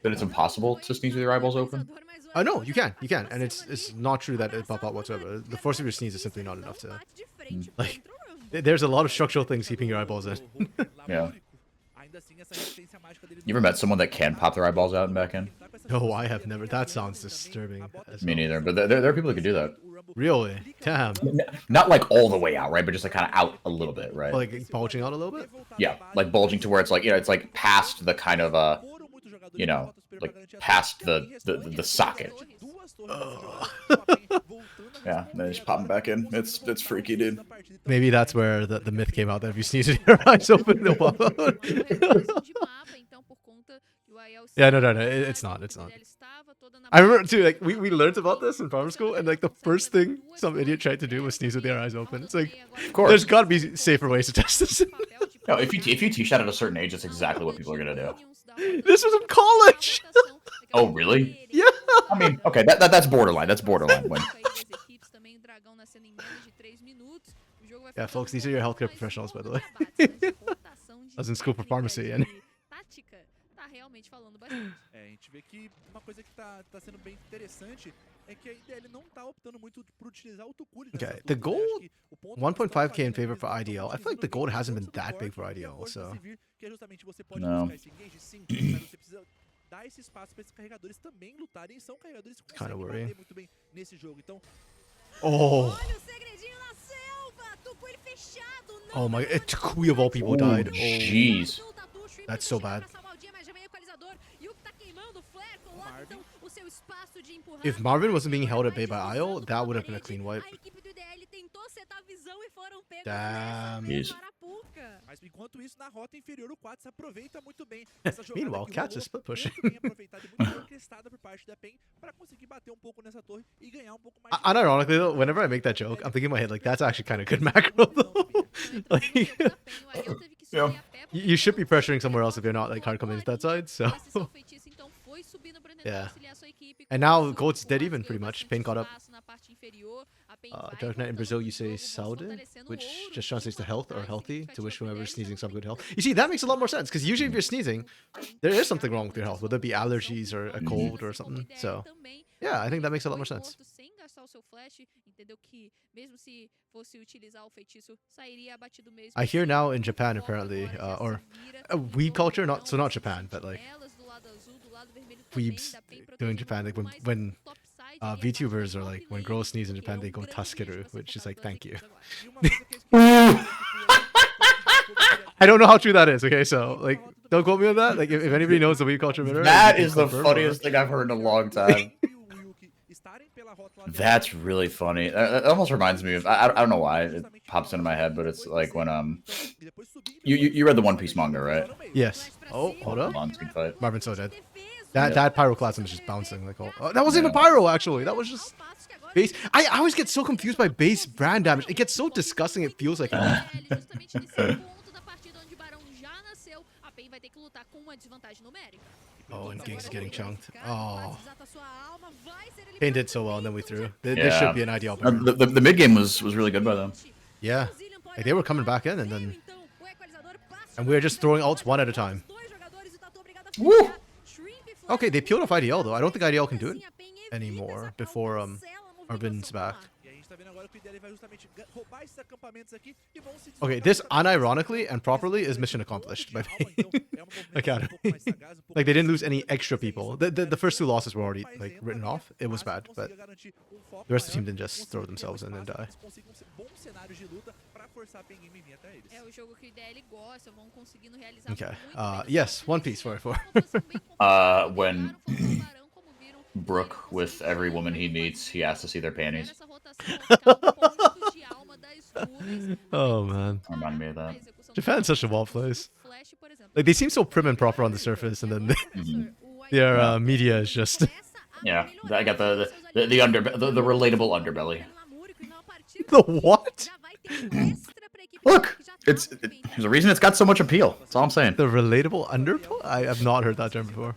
Speaker 2: that it's impossible to sneeze with your eyeballs open?
Speaker 1: no, you can, and it's not true that it pop out whatsoever. The force of your sneeze is simply not enough to like. There's a lot of structural things keeping your eyeballs in.
Speaker 2: Yeah. You ever met someone that can pop their eyeballs out and back in?
Speaker 1: No, I have never. That sounds disturbing. as
Speaker 2: Me
Speaker 1: well.
Speaker 2: neither. But there are people who can do that.
Speaker 1: Really? Damn.
Speaker 2: Not like all the way out, right? But just like kind of out a little bit, right?
Speaker 1: Like bulging out a little bit?
Speaker 2: Yeah, like bulging to where it's like, you know, it's like past the kind of you know, like past the socket. Yeah, then just popping back in. It's freaky, dude.
Speaker 1: Maybe that's where the myth came out that if you sneeze with your eyes open, they'll pop out. Yeah, no, it's not. I remember too, like we learned about this in primary school, and like the first thing some idiot tried to do was sneeze with their eyes open. It's like,
Speaker 2: Of course.
Speaker 1: there's got to be safer ways to test this.
Speaker 2: No, if you teach that at a certain age, that's exactly what people are gonna do.
Speaker 1: This was in college.
Speaker 2: Oh, really?
Speaker 1: Yeah.
Speaker 2: I mean, okay, that's borderline. That's borderline. When
Speaker 1: Yeah, folks, these are your healthcare professionals, by the way. I was in school for pharmacy, and
Speaker 3: É, a gente vê que uma coisa que tá sendo bem interessante é que a IDL não tá optando muito por utilizar o Tukuri nessa
Speaker 1: Okay,
Speaker 3: luta,
Speaker 1: the
Speaker 3: né?
Speaker 1: gold,
Speaker 3: Acho que o ponto principal
Speaker 1: 1.5k in
Speaker 3: da
Speaker 1: favor for
Speaker 3: partida
Speaker 1: IDL. I feel like the gold hasn't been that big for IDL, so.
Speaker 3: Que é justamente você pode
Speaker 2: Não.
Speaker 3: buscar esse engage, sim, mas você precisa dar esse espaço para esses carregadores também lutarem. São carregadores que
Speaker 1: Kinda
Speaker 3: conseguem
Speaker 1: worrying.
Speaker 3: bater muito bem nesse jogo. Então,
Speaker 1: Oh,
Speaker 5: Olha o segredinho na selva, Tukuri fechado.
Speaker 1: oh my, Tukui of all people died. Oh,
Speaker 2: jeez.
Speaker 1: That's so bad. If Marvin wasn't being held at bay by IO, that would have been a clean wipe. Damn.
Speaker 2: Jeez.
Speaker 3: mas enquanto isso, na rota inferior, o Quats aproveita muito bem essa jogada
Speaker 1: Meanwhile,
Speaker 3: que
Speaker 1: Cats
Speaker 3: rolou,
Speaker 1: is split pushing.
Speaker 3: muito bem aproveitada e muito bem orquestrada por parte da PEN para conseguir bater um pouco nessa torre e ganhar um pouco mais.
Speaker 1: Unironically though, whenever I make that joke, I'm thinking in my head like that's actually kind of good macro though. Like,
Speaker 2: Yeah.
Speaker 1: you should be pressuring somewhere else if you're not like hard coming into that side. So yeah, and now Gold's dead even pretty much. Pain caught up. Dark Knight in Brazil, you say saúde, which just translates to health or healthy, to wish whoever is sneezing some good health. You see, that makes a lot more sense, because usually if you're sneezing, there is something wrong with your health, whether it be allergies or a cold or something. So, yeah, I think that makes a lot more sense. I hear now in Japan, apparently, or weeb culture, not Japan, but like weebs doing Japan, like when VTubers or like when girls sneeze in Japan, they go taskeru, which is like thank you. I don't know how true that is. Okay, so like don't quote me on that. Like if anybody knows the weeb culture better,
Speaker 2: That is the funniest thing I've heard in a long time. That's really funny. It almost reminds me of I don't know why it pops into my head, but it's like when you read the One Piece manga, right?
Speaker 1: Yes. Oh, hold up.
Speaker 2: Fight.
Speaker 1: Marvin's so dead. That pyroclasm is just bouncing like oh, that wasn't even pyro actually. That was just base. I always get so confused by base brand damage. It gets so disgusting. It feels like Oh, and Giggs getting chunked. Oh. Pain did so well, and then we threw. This should be an ideal.
Speaker 2: The mid game was really good by them.
Speaker 1: Yeah, like they were coming back in, and we were just throwing ults one at a time. Woo! Okay, they peeled off IDL though. I don't think IDL can do it anymore before Marvin's back. Okay, this unironically and properly is mission accomplished by Academy. Like they didn't lose any extra people. The first two losses were already like written off. It was bad, but the rest of the team didn't just throw themselves in and die. Okay. Yes, One Piece 4-4.
Speaker 2: When Brook, with every woman he meets, he asks to see their panties.
Speaker 1: Oh man.
Speaker 2: Remind me of that.
Speaker 1: Japan's such a wild place. Like they seem so prim and proper on the surface, and then their media is just
Speaker 2: yeah. I got the relatable underbelly.
Speaker 1: The what?
Speaker 2: Look, there's a reason it's got so much appeal. That's all I'm saying.
Speaker 1: The relatable underbelly? I have not heard that term before.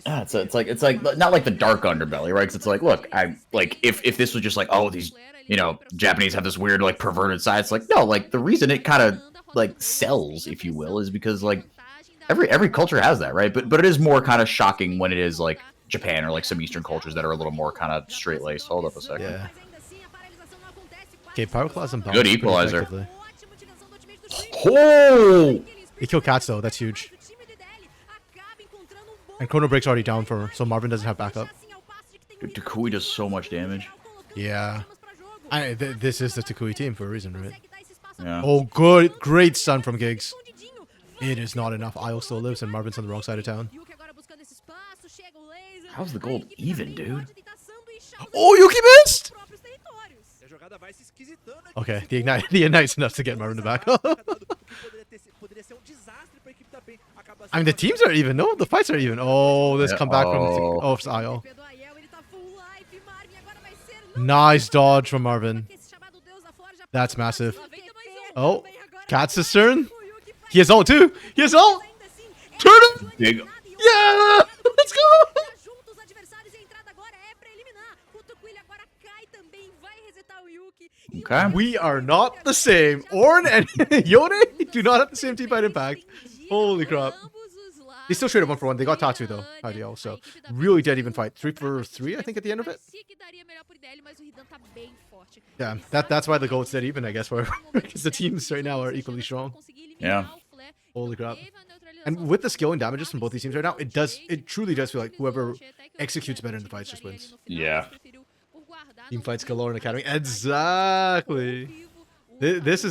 Speaker 2: Yeah, it's like not like the dark underbelly, right? Because it's like, look, if this was just like, oh, these Japanese have this weird like perverted side. It's like no, like the reason it kind of like sells, if you will, is because like every culture has that, right? But it is more kind of shocking when it is like Japan or like some Eastern cultures that are a little more kind of straight laced. Hold up a second.
Speaker 1: Yeah. Okay, Pyroclasm.
Speaker 2: Good equalizer. Oh!
Speaker 1: He killed Cats though. That's huge. And Chrono Break's already down for, so Marvin doesn't have backup.
Speaker 2: Dude, Takui does so much damage.
Speaker 1: Yeah. This is the Takui team for a reason, right?
Speaker 2: Yeah.
Speaker 1: Oh, good. Great stun from Giggs. It is not enough. Isle still lives, and Marvin's on the wrong side of town.
Speaker 2: How's the gold even, dude?
Speaker 1: Oh, Yuki missed! Okay, the Ignite's enough to get Marvin to back up. I mean, the teams are even. No, the fights are even. Oh, this comeback from it's Isle. Nice dodge from Marvin. That's massive. Oh, Cat's turn. He has ult too. He has ult. Turn him.
Speaker 2: Big.
Speaker 1: Yeah, let's go.
Speaker 2: Okay.
Speaker 1: We are not the same. Ornn and Yone do not have the same team fight impact. Holy crap. They still traded 1-for-1. They got Tatu though. IDL. So really dead even fight. 3-for-3, I think, at the end of it. Yeah, that's why the gold's dead even, I guess, because the teams right now are equally strong.
Speaker 2: Yeah.
Speaker 1: Holy crap. And with the skill and damages from both these teams right now, it truly does feel like whoever executes better in the fights just wins.
Speaker 2: Yeah.
Speaker 1: Team fights galore in Academy. Exactly. This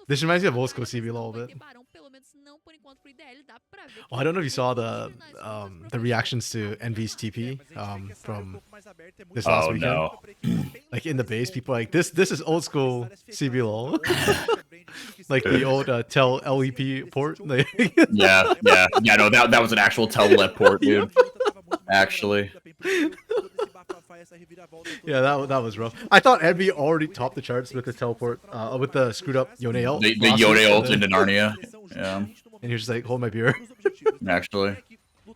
Speaker 1: reminds me of old school CBLOL a bit. Oh, I don't know if you saw the reactions to Envy's TP from this last weekend.
Speaker 2: No.
Speaker 1: Like in the base, people are like this is old school CBLOL. Like the old Tel LEP port.
Speaker 2: Yeah. No, that was an actual Tel port, dude. Actually.
Speaker 1: Yeah, that was rough. I thought Envy already topped the charts with the teleport, with the screwed up Yone ult.
Speaker 2: The Yone ult into Narnia. Yeah.
Speaker 1: And you're just like, hold my beer.
Speaker 2: Actually.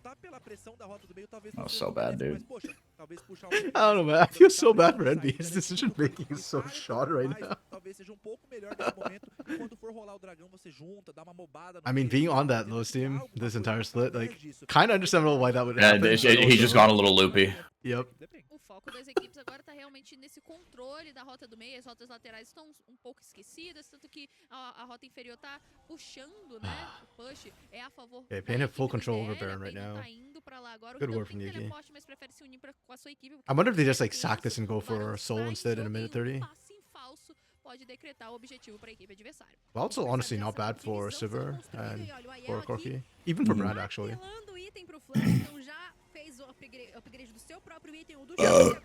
Speaker 2: That was so bad, dude.
Speaker 3: talvez puxar
Speaker 1: I don't know, man. I feel so bad for Envy. His decision making is so short right now.
Speaker 3: Talvez seja pouco melhor nesse momento. E quando for rolar o dragão, você junta, dá uma mobada.
Speaker 1: I mean, being on that Lowe's team this entire split, like, kind of understandable why that would
Speaker 2: Yeah,
Speaker 1: happen. but
Speaker 2: he just
Speaker 1: also-
Speaker 2: gone a little loopy.
Speaker 1: Yep.
Speaker 4: O foco das equipes agora tá realmente nesse controle da rota do meio. As rotas laterais estão um pouco esquecidas, tanto que a rota inferior tá puxando, né? O push é a favor
Speaker 1: Okay,
Speaker 4: da
Speaker 1: Pain have full
Speaker 4: equipe do
Speaker 1: control over
Speaker 4: IDL,
Speaker 1: Baron
Speaker 4: a
Speaker 1: right
Speaker 4: Pain
Speaker 1: now.
Speaker 4: tá indo pra lá agora. O
Speaker 1: Good
Speaker 4: Ridan
Speaker 1: work from
Speaker 4: tem
Speaker 1: Yuki.
Speaker 4: teleporte, mas prefere se unir com a sua equipe.
Speaker 1: I wonder if they just, like,
Speaker 4: Tem
Speaker 1: sack this and go for
Speaker 4: Baron
Speaker 1: Soul
Speaker 4: sai
Speaker 1: instead in a
Speaker 4: jogo
Speaker 1: minute
Speaker 4: e
Speaker 1: 30.
Speaker 4: passe em falso pode decretar o objetivo pra equipe adversária.
Speaker 1: Well, also, honestly, not bad for Sivir and for Corki. Even for Brand, actually.
Speaker 5: Apelando o item pro Flash, então já fez o upgrade do seu próprio item, o do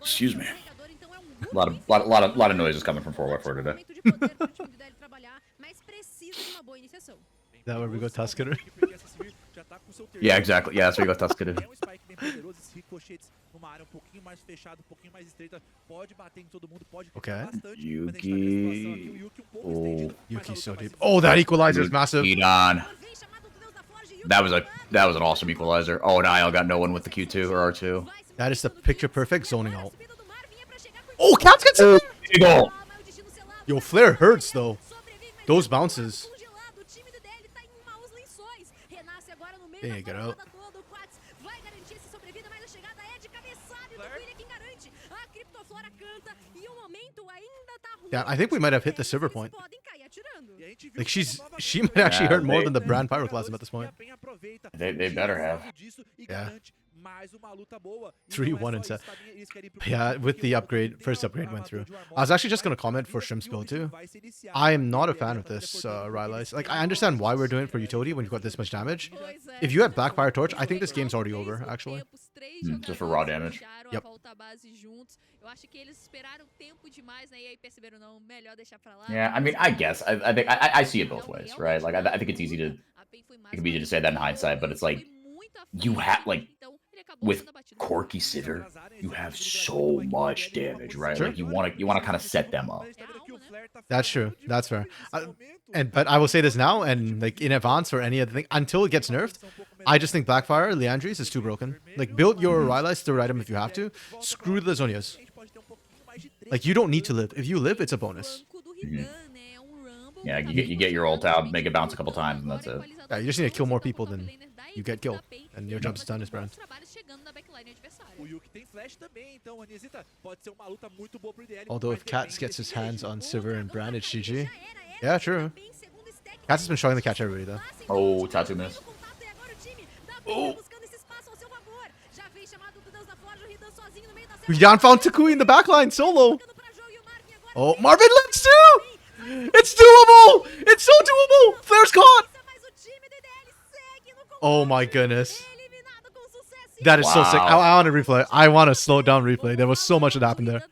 Speaker 2: Excuse me.
Speaker 5: Então é um
Speaker 2: Lot of noises coming from 4x4 today.
Speaker 5: momento de poder pro time do DL trabalhar, mas precisa de uma boa iniciação.
Speaker 1: Is that where we go Tusker?
Speaker 2: Yeah, exactly. Yeah, that's where you go Tusker.
Speaker 3: É um spike bem poderoso, esses ricochetes numa área um pouquinho mais fechada, um pouquinho mais estreita, pode bater em todo mundo, pode
Speaker 1: Okay.
Speaker 3: bastante, mas a gente tá
Speaker 2: Yuki.
Speaker 3: nessa situação aqui, o Yuki um pouco estendido, mas a
Speaker 1: Yuki's
Speaker 3: luta
Speaker 1: so
Speaker 3: vai
Speaker 1: deep.
Speaker 3: se
Speaker 1: Oh, that equalizer is massive.
Speaker 2: Edon.
Speaker 5: Vem chamado do Deus da Forja, Yuki
Speaker 2: That was an awesome equalizer. Oh, Niall got no one with the Q2 or R2.
Speaker 1: That is the picture perfect zoning out. Oh, Cats gets it!
Speaker 2: Big ol'.
Speaker 1: Yo, Flare hurts, though. Those bounces. There you go. Yeah, I think we might have hit the silver point. Like, she might actually hurt more than the Brand Pyroclasm at this point.
Speaker 2: They better have.
Speaker 1: Yeah. 3-1 and 7. Yeah, with the upgrade, first upgrade went through. I was actually just going to comment for Shrimp's build too. I am not a fan of this Rylai's. Like, I understand why we're doing it for utility when you've got this much damage. If you had Backfire Torch, I think this game's already over, actually.
Speaker 2: Just for raw damage.
Speaker 1: Yep.
Speaker 2: Yeah, I mean, I guess. I think I see it both ways, right? Like, I think it's easy to, it can be easy to say that in hindsight, but it's like, you have, like, with Corki Sivir, you have so much damage, right?
Speaker 1: Sure.
Speaker 2: Like, you want to kind of set them up.
Speaker 1: That's true. That's fair. But I will say this now, and like in advance for any other thing, until it gets nerfed, I just think Blackfire, Leandries is too broken. Like, build your Rylai's third item if you have to. Screw the Zonias. Like, you don't need to live. If you live, it's a bonus.
Speaker 2: Yeah, you get your ult out, make it bounce a couple times, and that's it.
Speaker 1: Yeah, you just need to kill more people than you get killed. And your job's done, is Brand. Although if Cats gets his hands on Sivir and Brand, it's GG. Yeah, true. Cats has been showing the catch everybody, though.
Speaker 2: Oh, tattoo miss.
Speaker 1: Oh. Jan found Takui in the backline, solo. Oh, Marvin lives too! It's doable! It's so doable! Flare's caught! Oh my goodness. That is so sick. I want to replay. I want to slow down replay. There was so much that happened there.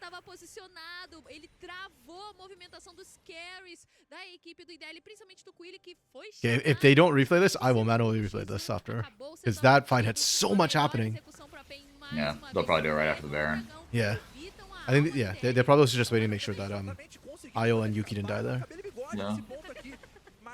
Speaker 1: Okay, if they don't replay this, I will manually replay this after. Because that fight had so much happening.
Speaker 2: Yeah, they'll probably do it right after the Baron.
Speaker 1: Yeah. I think, yeah, they're probably also just waiting to make sure that Io and Yuki didn't die there.
Speaker 2: Yeah.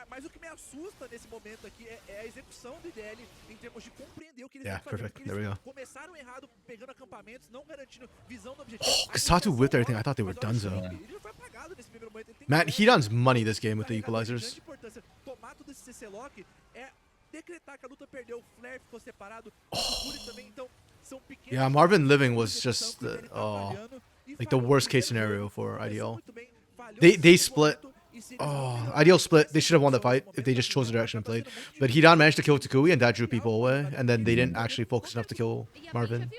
Speaker 3: Mas o que me assusta nesse momento aqui é a execução do IDL em termos de compreender o que eles
Speaker 1: Yeah,
Speaker 3: estão fazendo.
Speaker 1: perfect. There we go.
Speaker 3: Começaram errado, pegando acampamentos, não garantindo visão do objetivo.
Speaker 1: Oh, because Tatu whipped everything. I thought they were donezo.
Speaker 3: Ele já foi apagado nesse primeiro momento. Ele tem
Speaker 1: Man,
Speaker 3: que-
Speaker 1: Hidan's money this game with the equalizers.
Speaker 3: grande importância. Tomar todo esse CC lock é decretar que a luta perdeu. O Flare ficou separado. O Kukuri também, então são pequenos.
Speaker 1: Yeah, Marvin living was
Speaker 3: execução
Speaker 1: just
Speaker 3: que o
Speaker 1: the,
Speaker 3: DL tá falhando e
Speaker 1: like the
Speaker 3: falhou
Speaker 1: worst
Speaker 3: no
Speaker 1: case
Speaker 3: primeiro
Speaker 1: scenario
Speaker 3: momento.
Speaker 1: for
Speaker 3: Começou
Speaker 1: IDL.
Speaker 3: muito bem, falhou
Speaker 1: They
Speaker 3: no segundo
Speaker 1: split.
Speaker 3: momento, e se eles
Speaker 1: Oh,
Speaker 3: não
Speaker 1: Ideal split. They should have won the fight if they just chose the direction and played. But Hidan managed to kill Takui and that drew people away. And then they didn't actually focus enough to kill Marvin.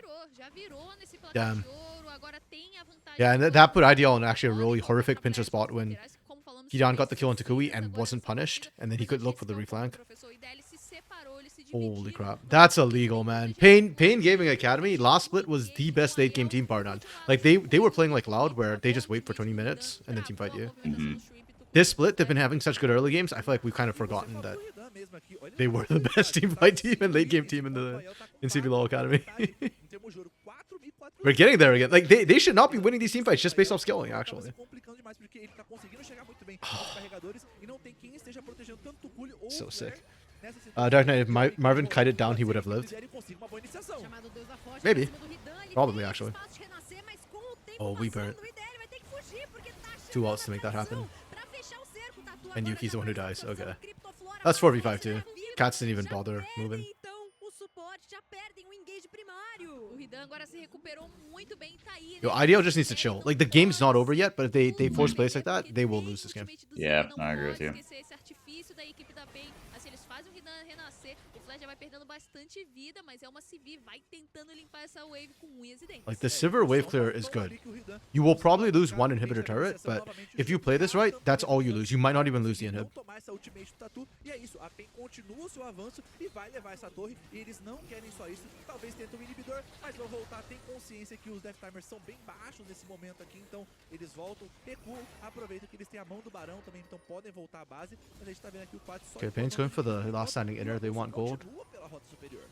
Speaker 1: Damn. Yeah, and that put Ideal in actually a really horrific pincer spot when Hidan got the kill on Takui and wasn't punished. And then he could look for the reflank. Holy crap. That's illegal, man. Pain Gaming Academy, last split was the best late game team part on. Like, they were playing like Loud, where they just wait for 20 minutes and then team fight you. This split, they've been having such good early games, I feel like we've kind of forgotten that they were the best team fight team and late game team in CBLOL Academy. We're getting there again. Like, they should not be winning these team fights just based off skilling, actually. So sick. Dark Knight, if Marvin kited down, he would have lived.
Speaker 5: Chamado Deus da Forte
Speaker 1: Maybe.
Speaker 5: pra cima do Ridan, ele
Speaker 1: Probably,
Speaker 5: tem
Speaker 1: actually.
Speaker 5: espaço de renascer, mas com o tempo
Speaker 1: Oh, we burnt.
Speaker 5: passando, o IDL vai ter que fugir, porque tá
Speaker 1: 2
Speaker 5: chegando
Speaker 1: ults to make that
Speaker 5: a
Speaker 1: happen.
Speaker 5: pressão pra fechar o cerco. Tatu
Speaker 1: And
Speaker 5: agora
Speaker 1: Yuki's the
Speaker 5: já
Speaker 1: one who
Speaker 5: faz a
Speaker 1: dies.
Speaker 5: situação,
Speaker 1: Okay.
Speaker 5: Criptoflora
Speaker 1: That's
Speaker 5: vai
Speaker 1: 4v5 too.
Speaker 5: conseguir,
Speaker 1: Cats didn't even
Speaker 5: já
Speaker 1: bother
Speaker 5: perdem,
Speaker 1: moving.
Speaker 5: Então, o suporte já perdem o engage primário.
Speaker 4: O Ridan agora se recuperou muito bem, tá aí,
Speaker 1: Yo,
Speaker 4: né?
Speaker 1: IDL just needs to chill. Like, the game's not over yet, but if they force plays like that, they will lose this game.
Speaker 2: Yeah, I agree with you.
Speaker 4: Esquecer esse artifício da equipe da PEN. Assim, eles fazem o Ridan renascer, o Flash já vai perdendo bastante vida, mas é uma CV, vai tentando limpar essa wave com unhas e dentes.
Speaker 1: Like, the Sivir wave clear is good. You will probably lose one inhibitor turret, but if you play this right, that's all you lose. You might not even lose the inhib.
Speaker 3: tomar essa ultimate do Tatu, e é isso, a PEN continua o seu avanço e vai levar essa torre, e eles não querem só isso, talvez tentem um inibidor, mas vão voltar, tem consciência que os Death Timers são bem baixos nesse momento aqui, então eles voltam, recuam, aproveitam que eles têm a mão do Barão também, então podem voltar à base, mas a gente tá vendo aqui o 4 só...
Speaker 1: Okay, Pain's going for the last standing inner. They want gold.
Speaker 3: Continua pela rota superior.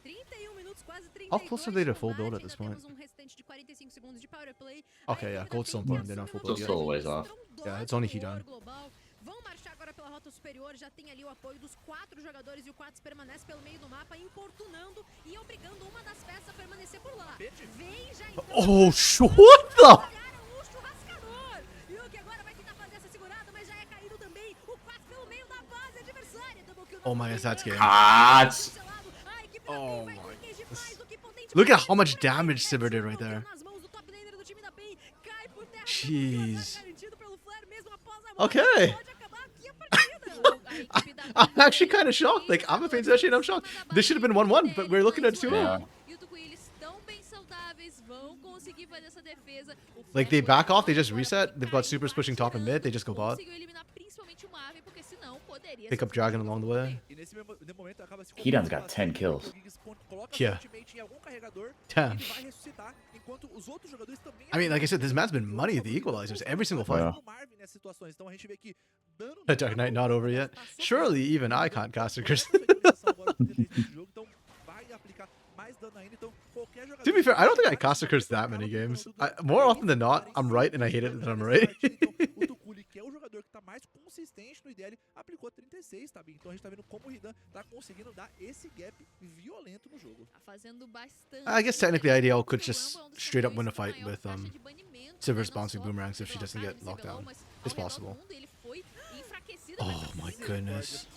Speaker 5: 31 minutos, quase 32
Speaker 1: How close are they to
Speaker 5: de
Speaker 1: full build
Speaker 5: combate,
Speaker 1: at this
Speaker 5: ainda
Speaker 1: point?
Speaker 5: temos um restante de 45 segundos de power play.
Speaker 1: Okay,
Speaker 5: A
Speaker 1: yeah,
Speaker 5: equipe da
Speaker 1: gold's still
Speaker 5: PEN
Speaker 1: important. They're not full build
Speaker 2: Still
Speaker 1: yet.
Speaker 2: a ways off.
Speaker 1: Yeah, it's only
Speaker 5: Estrondosa
Speaker 1: Hidan.
Speaker 5: no global. Vão marchar agora pela rota superior, já tem ali o apoio dos 4 jogadores e o 4 permanece pelo meio do mapa, importunando e obrigando uma das peças a permanecer por lá. Vem já então.
Speaker 1: Oh, what the?
Speaker 5: Olharam o churrascador. Yuki agora vai tentar fazer essa segurada, mas já é caído também. O 4 pelo meio da base adversária. Double kill
Speaker 1: Oh my gosh, that's game.
Speaker 2: Cats!
Speaker 5: A equipe da
Speaker 1: Oh
Speaker 5: PEN vai
Speaker 1: my
Speaker 5: com engage mais do que potente.
Speaker 1: Look at how much damage Sivir did right there.
Speaker 5: Nas mãos do top laner do time da PEN, cai por terra.
Speaker 1: Jeez.
Speaker 5: Garantido pelo Flare mesmo após a morte.
Speaker 1: Okay.
Speaker 5: Pode acabar aqui a partida.
Speaker 1: I'm actually kind of shocked. Like, I'm a Pain session, I'm shocked. This should have been 1-1, but we're looking at 2-0.
Speaker 2: Yeah.
Speaker 4: E o Tucu, eles estão bem saudáveis, vão conseguir fazer essa defesa. O
Speaker 1: Like, they
Speaker 4: Flash
Speaker 1: back off, they just
Speaker 4: agora
Speaker 1: reset. They've got
Speaker 4: caindo,
Speaker 1: supers pushing top and mid, they just go bot.
Speaker 4: conseguiu eliminar principalmente o Marvin, porque senão poderia
Speaker 1: Pick
Speaker 4: ser
Speaker 1: up Dragon along the way.
Speaker 3: E nesse momento acaba se
Speaker 2: Hidan's got 10 kills.
Speaker 3: O Giggs coloca
Speaker 1: Yeah.
Speaker 3: sua ultimate em algum carregador,
Speaker 1: Damn.
Speaker 3: ele vai ressuscitar, enquanto os outros jogadores também...
Speaker 1: I mean, like I said, this man's been money at the equalizers every single fight.
Speaker 2: Yeah.
Speaker 3: O Marvin nessas situações, então a gente vê que dano...
Speaker 1: Dark Knight not over yet. Surely even I can't cast a curse.
Speaker 3: Então vai aplicar mais dano ainda, então qualquer jogador...
Speaker 1: To be fair, I don't think I cast a curse that many games. More often than not, I'm right and I hate it that I'm right.
Speaker 3: O Tukuli, que é o jogador que tá mais consistente no IDL, aplicou 36, tá bem? Então a gente tá vendo como o Ridan tá conseguindo dar esse gap violento no jogo.
Speaker 4: Tá fazendo bastante.
Speaker 1: I guess technically IDL could
Speaker 4: O
Speaker 1: just
Speaker 4: Rumble é um dos
Speaker 1: straight up win a
Speaker 4: campeões
Speaker 1: fight
Speaker 4: com
Speaker 1: with
Speaker 4: maior taxa de banimento,
Speaker 1: Sivir's
Speaker 4: né? Não
Speaker 1: bouncing
Speaker 4: só
Speaker 1: boomerangs if she doesn't
Speaker 4: bloqueado
Speaker 1: get
Speaker 4: no
Speaker 1: locked
Speaker 4: CBLOL,
Speaker 1: down.
Speaker 4: mas
Speaker 1: It's
Speaker 4: ao redor
Speaker 1: possible.
Speaker 4: do mundo ele foi enfraquecido,
Speaker 1: Oh
Speaker 4: mas
Speaker 1: my
Speaker 4: conseguiu.
Speaker 1: goodness.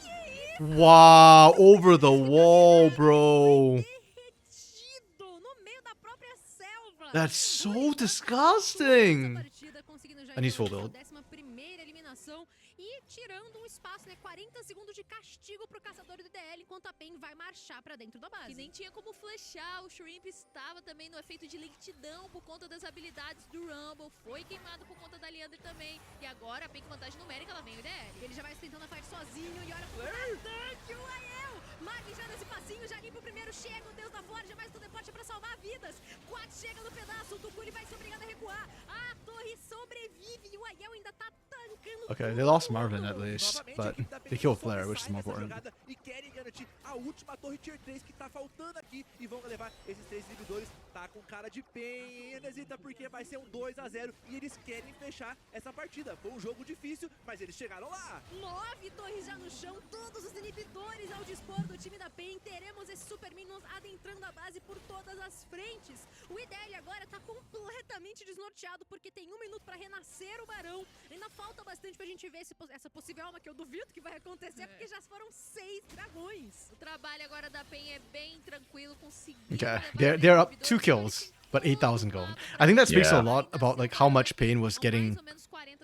Speaker 1: Wow, over the wall, bro.
Speaker 5: Derretido no meio da própria selva.
Speaker 1: That's so disgusting.
Speaker 5: Partida, conseguindo já
Speaker 1: And he's full
Speaker 5: então
Speaker 1: build.
Speaker 5: a 11ª eliminação e tirando um espaço, né? 40 segundos de castigo pro caçador do DL, enquanto a PEN vai marchar pra dentro da base.
Speaker 4: Que nem tinha como flechar, o Shrimp estava também no efeito de lentidão por conta das habilidades do Rumble, foi queimado por conta da Leandro também, e agora a PEN com vantagem numérica, ela vem o DL.
Speaker 5: Ele já vai tentando a fight sozinho e olha pro tanque, o Ael! Marvin já nesse passinho, já limpa o primeiro, chega o Deus da Forja, mais do deporte pra salvar vidas. 4 chega no pedaço, o Tukuli vai ser obrigado a recuar. A torre sobrevive e o Ael ainda tá tancando.
Speaker 1: Okay, they lost Marvin at least, but they killed Flare, which is more important.
Speaker 3: E querem garantir a última torre tier 3 que tá faltando aqui e vão levar esses 3 inibidores. Tá com cara de pena, hesita porque vai ser um 2-0 e eles querem fechar essa partida. Foi um jogo difícil, mas eles chegaram lá.
Speaker 5: 9 torres já no chão, todos os inibidores ao dispor do time da PEN. Teremos esses Super Minions adentrando a base por todas as frentes. O IDL agora tá completamente desnorteado porque tem 1 minuto pra renascer o Barão. Ainda falta bastante pra gente ver essa possível alma que eu duvido que vai acontecer porque já foram 6 dragões.
Speaker 4: O trabalho agora da PEN é bem tranquilo, conseguiu.
Speaker 1: Okay, they're up 2 kills, but 8,000 gold. I think that speaks a
Speaker 2: Yeah.
Speaker 1: lot about like how much Pain was getting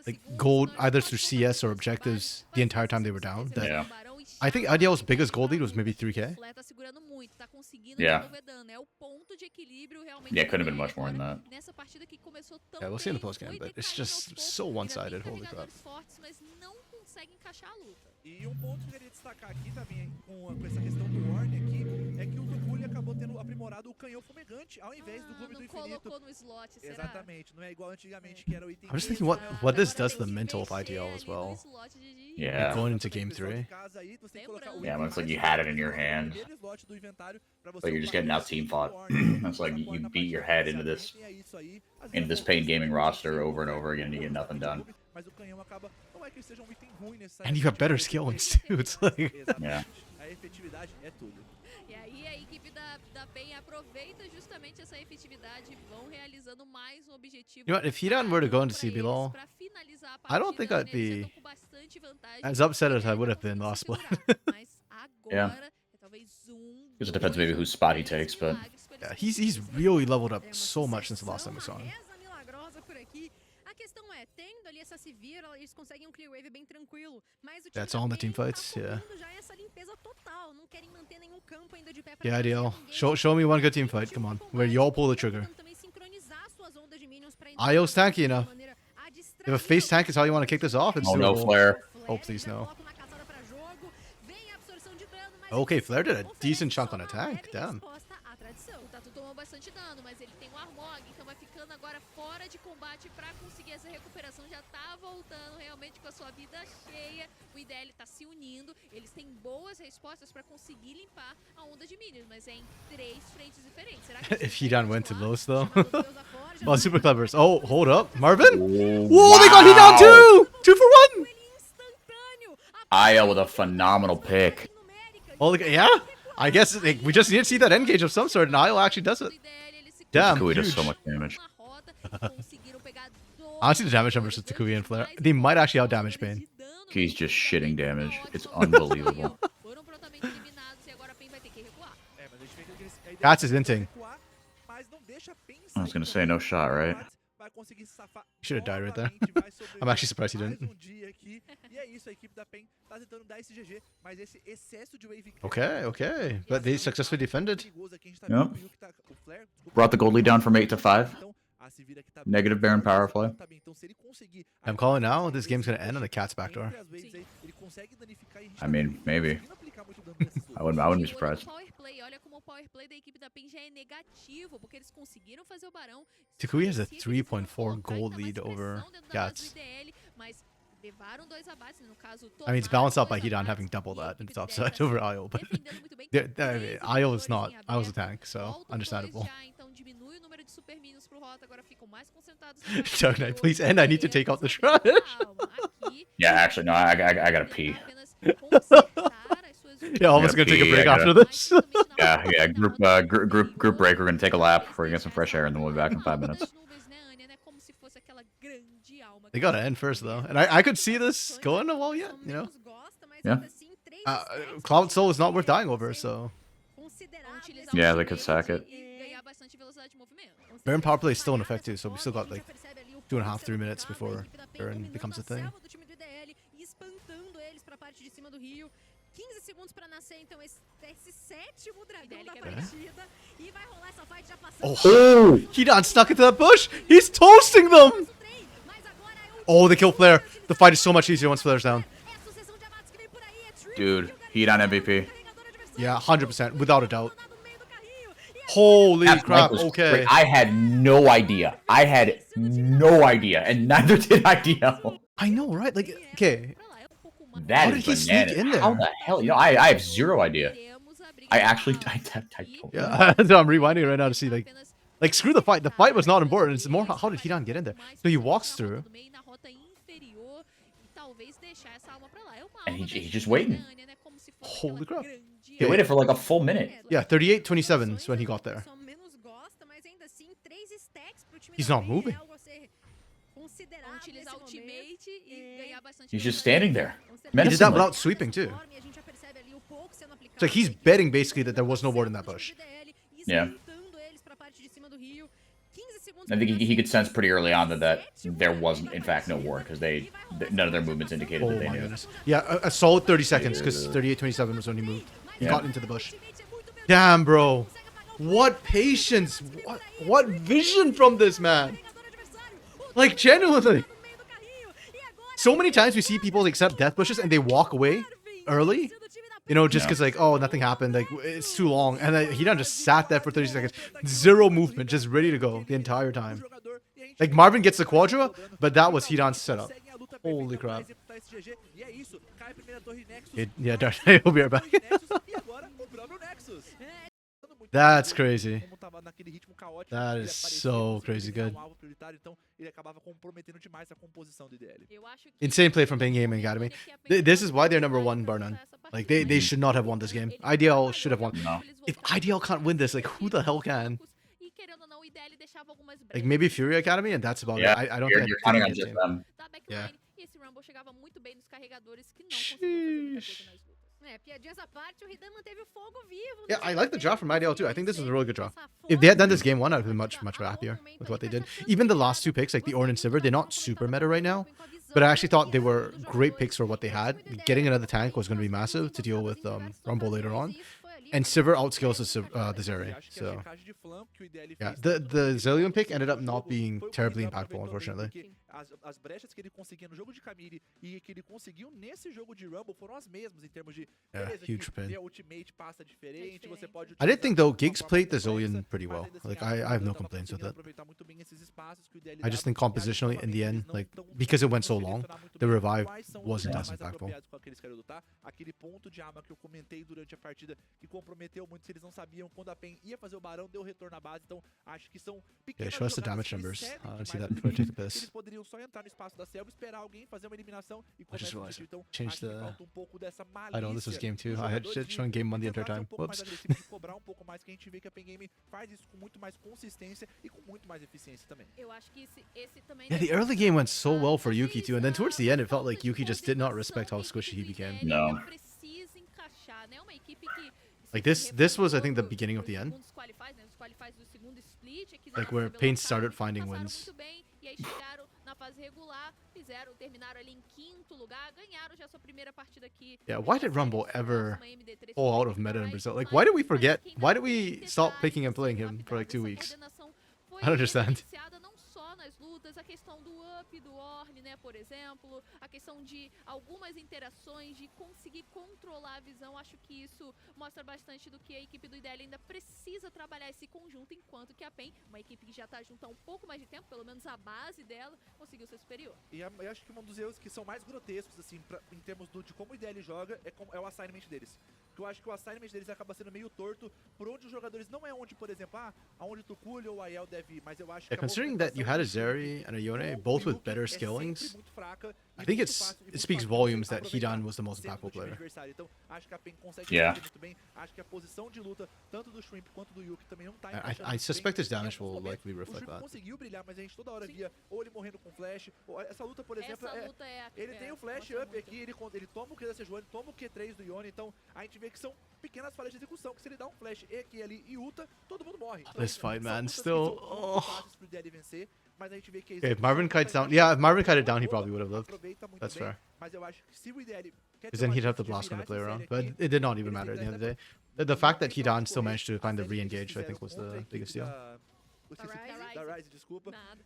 Speaker 1: like gold either through CS or objectives the entire time they were down. That
Speaker 2: Yeah.
Speaker 1: I think IDL's biggest gold lead was maybe 3k.
Speaker 4: Tá segurando muito, tá conseguindo
Speaker 2: Yeah.
Speaker 4: desenvolver dano. É o ponto de equilíbrio realmente.
Speaker 2: Yeah, it couldn't have been much more than that.
Speaker 4: Nessa partida que começou tão
Speaker 1: Yeah, we'll see in the
Speaker 4: bem,
Speaker 1: postgame,
Speaker 4: foi
Speaker 1: but it's
Speaker 4: decaindo
Speaker 1: just
Speaker 4: aos poucos,
Speaker 1: so
Speaker 4: ainda
Speaker 1: one-sided,
Speaker 4: tem
Speaker 1: holy crap.
Speaker 4: carregadores fortes, mas não consegue encaixar a luta.
Speaker 3: E um ponto que eu queria destacar aqui também com essa questão do Warning aqui é que o Tukuli acabou tendo aprimorado o canhão fumegante ao invés do Globo do
Speaker 4: Não
Speaker 3: Infinito.
Speaker 4: colocou no slot, será?
Speaker 3: Exatamente, não é igual antigamente que era o item.
Speaker 1: I'm just thinking
Speaker 3: base,
Speaker 1: what
Speaker 3: né?
Speaker 1: this does to the mental of IDL as well.
Speaker 2: Yeah.
Speaker 1: Going into game 3.
Speaker 2: Yeah, when it's like you had it in your hand, but you're just getting out team fought. It's like you beat your head into this Pain Gaming roster over and over again and you get nothing done.
Speaker 3: Mas o canhão acaba, não é que seja um item ruim
Speaker 1: And you have better skills too. It's like
Speaker 3: Exatamente.
Speaker 2: Yeah.
Speaker 3: Aí efetividade é tudo.
Speaker 4: E aí a equipe da PEN aproveita justamente essa efetividade e vão realizando mais um objetivo.
Speaker 1: You know what, if Hidan were to go into CBLOL, I don't think I'd be as upset as I would have been last split.
Speaker 2: Yeah. Because it depends maybe whose spot he takes, but
Speaker 1: Yeah, he's really leveled up so much since the last time we saw him.
Speaker 5: Reza milagrosa por aqui. A questão é, tendo ali essa se vira, eles conseguem um clear wave bem tranquilo. Mas o time
Speaker 1: That's all in the
Speaker 5: da PEN
Speaker 1: teamfights,
Speaker 5: tá
Speaker 1: yeah.
Speaker 5: focando já essa limpeza total. Não querem manter nenhum campo ainda de pé pra
Speaker 1: Yeah,
Speaker 5: não
Speaker 1: IDL.
Speaker 5: perder ninguém.
Speaker 1: Show me one good team fight. Come on, where y'all pull the trigger.
Speaker 5: Tentando também sincronizar suas ondas de minions pra entrar
Speaker 1: IO's tanky enough.
Speaker 5: de maneira a
Speaker 1: If a face tank is how you want to kick this off, it's
Speaker 2: oh no,
Speaker 1: doable.
Speaker 2: Flare.
Speaker 1: Oh, please no.
Speaker 5: Coloca uma caçada pra jogo, vem a absorção de dano, mas
Speaker 1: Okay, Flare did a
Speaker 5: oferece
Speaker 1: decent
Speaker 5: só
Speaker 1: chunk on
Speaker 5: uma
Speaker 1: attack.
Speaker 5: leve
Speaker 1: Damn.
Speaker 5: resposta à tradição.
Speaker 4: O Tatu tomou bastante dano, mas ele tem o Armog, então vai ficando agora fora de combate pra conseguir essa recuperação. Já tá voltando realmente com a sua vida cheia. O IDL tá se unindo, eles têm boas respostas pra conseguir limpar a onda de minions, mas é em 3 frentes diferentes. Será que
Speaker 1: If Hidan went to those though.
Speaker 5: Chama todos Deus afora, já
Speaker 1: Oh, super clevers. Oh, hold up, Marvin.
Speaker 2: Oh,
Speaker 1: Whoa, they got Hidan too. 2 for 1.
Speaker 5: ele instantâneo.
Speaker 2: IL with a phenomenal pick.
Speaker 5: Numérica,
Speaker 1: Oh, look, yeah. I guess we just need to see that engage of some sort, and IO actually does it. Damn,
Speaker 2: Takui does
Speaker 1: huge.
Speaker 2: so much damage.
Speaker 1: Honestly, the damage numbers with Takui and Flare, they might actually out damage Pain.
Speaker 2: He's just shitting damage. It's unbelievable.
Speaker 3: É, mas a gente vê que eles, a ideia
Speaker 1: Cats is
Speaker 3: é
Speaker 1: inting.
Speaker 3: recuar, mas não deixa PEN
Speaker 2: I was gonna
Speaker 3: sair
Speaker 2: say no shot, right?
Speaker 3: vai conseguir safar
Speaker 1: Should have died right there.
Speaker 3: novamente, vai sobreviver
Speaker 1: I'm actually surprised he
Speaker 3: mais
Speaker 1: didn't.
Speaker 3: um dia aqui. E é isso, a equipe da PEN tá tentando dar esse GG, mas esse excesso de wave
Speaker 1: Okay, okay, but they successfully defended.
Speaker 3: perigoso aqui, a gente tá
Speaker 2: Yep.
Speaker 3: vendo que o Yuki tá- o Flare, desculpa,
Speaker 2: Brought the gold lead down from 8 to 5.
Speaker 3: então, a se vira que tá
Speaker 2: Negative
Speaker 3: bem,
Speaker 2: Baron
Speaker 3: mas
Speaker 2: power
Speaker 3: esse
Speaker 2: play.
Speaker 3: não tá bem. Então, se ele conseguir
Speaker 1: I'm calling now. This game's gonna end on the cat's backdoor.
Speaker 3: entre as waves aí, ele consegue danificar e a gente
Speaker 2: I
Speaker 3: tá
Speaker 2: mean,
Speaker 3: conseguindo
Speaker 2: maybe.
Speaker 3: aplicar muito dano nesses
Speaker 2: I wouldn't be surprised.
Speaker 4: Olha como o power play da equipe da PEN já é negativo, porque eles conseguiram fazer o barão.
Speaker 1: Takui has a
Speaker 4: Se eles quiserem
Speaker 1: 3.4
Speaker 4: colocar
Speaker 1: gold
Speaker 4: ainda mais
Speaker 1: lead over
Speaker 4: pressão dentro da base
Speaker 1: Cats.
Speaker 4: do IDL, mas levaram 2 abates, no caso,
Speaker 1: I mean, it's
Speaker 4: tomaram
Speaker 1: balanced out by
Speaker 4: 2
Speaker 1: Hidan
Speaker 4: abates,
Speaker 1: having double
Speaker 4: e a
Speaker 1: that in
Speaker 4: equipe
Speaker 1: the top
Speaker 4: do IDL
Speaker 1: side
Speaker 4: tá
Speaker 1: over
Speaker 4: se
Speaker 1: IO, but
Speaker 4: defendendo muito bem.
Speaker 1: IO is
Speaker 4: 13
Speaker 1: not. IO's
Speaker 4: jogadores
Speaker 1: a
Speaker 4: em
Speaker 1: tank, so
Speaker 4: Voltam dois
Speaker 1: understandable.
Speaker 4: já, então diminui o número de super minions pro Rota, agora ficam mais concentrados.
Speaker 1: Dark Knight, please end. I need to take out the
Speaker 4: Calma,
Speaker 1: trash.
Speaker 4: aqui,
Speaker 2: Yeah, actually, no, I gotta pee.
Speaker 4: apenas consertar as suas
Speaker 1: Yeah, almost
Speaker 2: Yeah,
Speaker 1: gonna take a
Speaker 2: pee,
Speaker 1: break
Speaker 2: I
Speaker 1: after
Speaker 2: gotta-
Speaker 1: this.
Speaker 2: Yeah, group break. We're gonna take a lap. We're gonna get some fresh air, and then we'll be back in 5 minutes.
Speaker 1: They gotta end first though, and I could see this going a while yet. You know,
Speaker 2: Yeah.
Speaker 1: Cloud Soul is not worth dying over, so
Speaker 2: Yeah, they could sack it.
Speaker 1: Baron power play is still in effect too, so we still got like 2.5, 3 minutes before Baron becomes a thing.
Speaker 5: Espantando eles pra parte de cima do Rio. 15 segundos pra nascer, então esse sétimo dragão da partida. E vai rolar essa fight já passando.
Speaker 1: Oh, Hidan stuck into that bush. He's toasting them. Oh, they kill Flare. The fight is so much easier once Flare's down.
Speaker 2: Dude, heat on MVP.
Speaker 1: Yeah, 100%, without a doubt. Holy
Speaker 2: That
Speaker 1: crap,
Speaker 2: flank was
Speaker 1: okay.
Speaker 2: great. I had no idea. And neither did IDL.
Speaker 1: I know, right? Like, okay.
Speaker 2: That
Speaker 1: How
Speaker 2: is
Speaker 1: did he sneak
Speaker 2: bananas.
Speaker 1: in there?
Speaker 2: How the hell? You know, I have zero idea. I actually, I don't know.
Speaker 1: Yeah, so I'm rewinding it right now to see, like screw the fight. The fight was not important. It's more how did Hidan get in there? So he walks through.
Speaker 2: And he's just waiting.
Speaker 1: Holy crap.
Speaker 2: He waited for like a full minute.
Speaker 1: Yeah, 38-27 is when he got there. He's not moving.
Speaker 2: He's just standing there.
Speaker 1: He did that
Speaker 2: menacingly.
Speaker 1: without sweeping too. It's like he's betting basically that there was no ward in that bush.
Speaker 2: Yeah. I think he could sense pretty early on that there wasn't, in fact, no ward because none of their movements indicated
Speaker 1: Oh
Speaker 2: that they
Speaker 1: my
Speaker 2: knew.
Speaker 1: goodness. Yeah, a solid 30 seconds because 38-27 was when he moved. He
Speaker 2: Yeah.
Speaker 1: got into the bush. Damn, bro. What patience. What vision from this man. Like, genuinely. So many times we see people accept death bushes and they walk away early. You know, just
Speaker 2: Yeah.
Speaker 1: because, like, oh, nothing happened. Like, it's too long. And then he just sat there for 30 seconds. Zero movement, just ready to go the entire time. Like, Marvin gets the quadra, but that was Hidan's setup. Holy crap. Yeah, Dark Knight, we'll be right back. That's crazy. That is so crazy good.
Speaker 3: ele acabava comprometendo demais a composição do IDL.
Speaker 4: Eu acho que
Speaker 1: Insane play from PNG.A Academy. This is why they're number 1, bar none. Like, they should not have won this game. IDL should have won.
Speaker 2: No.
Speaker 1: If IDL can't win this, like, who the hell can?
Speaker 4: E querendo ou não, o IDL deixava algumas
Speaker 1: Like, maybe Fury Academy, and that's about
Speaker 2: Yeah,
Speaker 1: it. I don't
Speaker 2: you're
Speaker 1: think
Speaker 2: counting
Speaker 1: I
Speaker 2: on just them.
Speaker 4: da backline.
Speaker 1: Yeah.
Speaker 4: E esse Rumble chegava muito bem nos carregadores que não conseguiam fazer muita coisa nas lutas.
Speaker 5: Piadinhas à parte, o Hidan manteve o fogo vivo.
Speaker 1: Yeah, I like the draw from IDL too. I think this is a really good draw. If they had done this game 1, I'd be much happier with what they did. Even the last 2 picks, like the Ornn and Sivir, they're not super meta right now. But I actually thought they were great picks for what they had. Getting another tank was going to be massive to deal with Rumble later on. And Sivir outskills the Zeri. So, yeah, the Zillion pick ended up not being terribly impactful, unfortunately.
Speaker 3: As brechas que ele conseguia no jogo de Camille e que ele conseguiu nesse jogo de Rumble foram as mesmas em termos de
Speaker 1: huge pin.
Speaker 3: a ultimate passa diferente, você pode
Speaker 1: I did think though Giggs played the Zillion pretty well. Like I have no complaints with it. I just think compositionally in the end, like because it went so long, the revive wasn't as impactful.
Speaker 3: Aquele ponto de arma que eu comentei durante a partida que comprometeu muito, se eles não sabiam quando a PEN ia fazer o barão, deu retorno à base, então acho que são pequenas
Speaker 1: show us the damage
Speaker 3: jogadas que
Speaker 1: numbers.
Speaker 3: servem
Speaker 1: I see that
Speaker 3: demais
Speaker 1: before I take
Speaker 3: pro
Speaker 1: the
Speaker 3: time.
Speaker 1: piss.
Speaker 3: Eles poderiam só entrar no espaço da selva, esperar alguém fazer uma eliminação e
Speaker 1: I just
Speaker 3: começar a
Speaker 1: realized
Speaker 3: discutir. Então
Speaker 1: changed
Speaker 3: acho que
Speaker 1: the.
Speaker 3: falta um pouco dessa malícia.
Speaker 1: I know this was game 2.
Speaker 3: dos
Speaker 1: I had
Speaker 3: jogadores
Speaker 1: shit
Speaker 3: de
Speaker 1: showing game 1 the entire
Speaker 3: tentar ser
Speaker 1: time.
Speaker 3: um pouco mais
Speaker 1: Whoops.
Speaker 3: agressivo, de cobrar um pouco mais, que a gente vê que a PEN Game faz isso com muito mais consistência e com muito mais eficiência também.
Speaker 4: Eu acho que esse também
Speaker 1: Yeah, the early game went so well for Yuki too, and then towards the end it felt like Yuki just did not respect how squishy he became.
Speaker 2: No.
Speaker 4: Precisa encaixar, né? Uma equipe que
Speaker 1: Like this was I think the beginning of the end. Like where Pain started finding wins.
Speaker 4: Muito bem, e aí chegaram na fase regular, terminaram ali em quinto lugar, ganharam já sua primeira partida aqui.
Speaker 1: Yeah, why did Rumble ever fall out of meta in Brazil? Like, why did we forget? Why did we stop picking and playing him for like 2 weeks? I don't understand.
Speaker 4: Não só nas lutas, a questão do up do Ornn, né, por exemplo, a questão de algumas interações, de conseguir controlar a visão, acho que isso mostra bastante do que a equipe do IDL ainda precisa trabalhar esse conjunto, enquanto que a PEN, uma equipe que já tá junto há um pouco mais de tempo, pelo menos a base dela, conseguiu ser superior.
Speaker 3: E eu acho que um dos erros que são mais grotescos, assim, em termos de como o IDL joga, é o assignment deles. Porque eu acho que o assignment deles acaba sendo meio torto por onde os jogadores não é onde, por exemplo, aonde tu Kulha ou a Aiel deve ir, mas eu acho que
Speaker 1: Considering that you had a Zeri and a Yone, both with better skillings, I think it speaks volumes that Hidan was the most impactful player.
Speaker 3: Então, acho que a PEN consegue
Speaker 2: Yeah.
Speaker 3: muito bem. Acho que a posição de luta, tanto do Shrimp quanto do Yuki, também não tá
Speaker 1: I suspect his damage will likely
Speaker 3: O
Speaker 1: reflect
Speaker 3: Shrimp
Speaker 1: that.
Speaker 3: conseguiu brilhar, mas a gente toda hora via ou ele morrendo com flash, ou essa luta, por exemplo, ele tem o flash up aqui, ele toma o Q da Sejuani, toma o Q3 do Yone, então a gente vê que são pequenas falhas de execução, que se ele dá um flash e aqui ali e ulta, todo mundo morre. Então,
Speaker 1: This fight,
Speaker 3: são
Speaker 1: man,
Speaker 3: lutas que
Speaker 1: still.
Speaker 3: são muito fáceis pro IDL vencer, mas a gente vê que
Speaker 1: Okay, if Marvin kites down, yeah, if Marvin kited down, he probably would have lived.
Speaker 3: aproveita muito
Speaker 1: That's
Speaker 3: bem,
Speaker 1: fair.
Speaker 3: mas eu acho que se o IDL quer
Speaker 1: Because
Speaker 3: ter
Speaker 1: then
Speaker 3: uma
Speaker 1: he'd have
Speaker 3: chance
Speaker 1: to
Speaker 3: de
Speaker 1: blast
Speaker 3: virar
Speaker 1: when to play
Speaker 3: essa
Speaker 1: around.
Speaker 3: série
Speaker 1: But
Speaker 3: aqui,
Speaker 1: it did not even
Speaker 3: eles
Speaker 1: matter at the end of
Speaker 3: fizeram
Speaker 1: the day. The fact that
Speaker 3: muito
Speaker 1: Hidan
Speaker 3: mais
Speaker 1: still
Speaker 3: correr,
Speaker 1: managed to find the
Speaker 3: a série que eles
Speaker 1: re-engage, I think,
Speaker 3: fizeram
Speaker 1: was
Speaker 3: contra a
Speaker 1: the
Speaker 3: equipe
Speaker 1: biggest deal.
Speaker 3: eu esqueci, da Ryze, desculpa.
Speaker 4: Nada.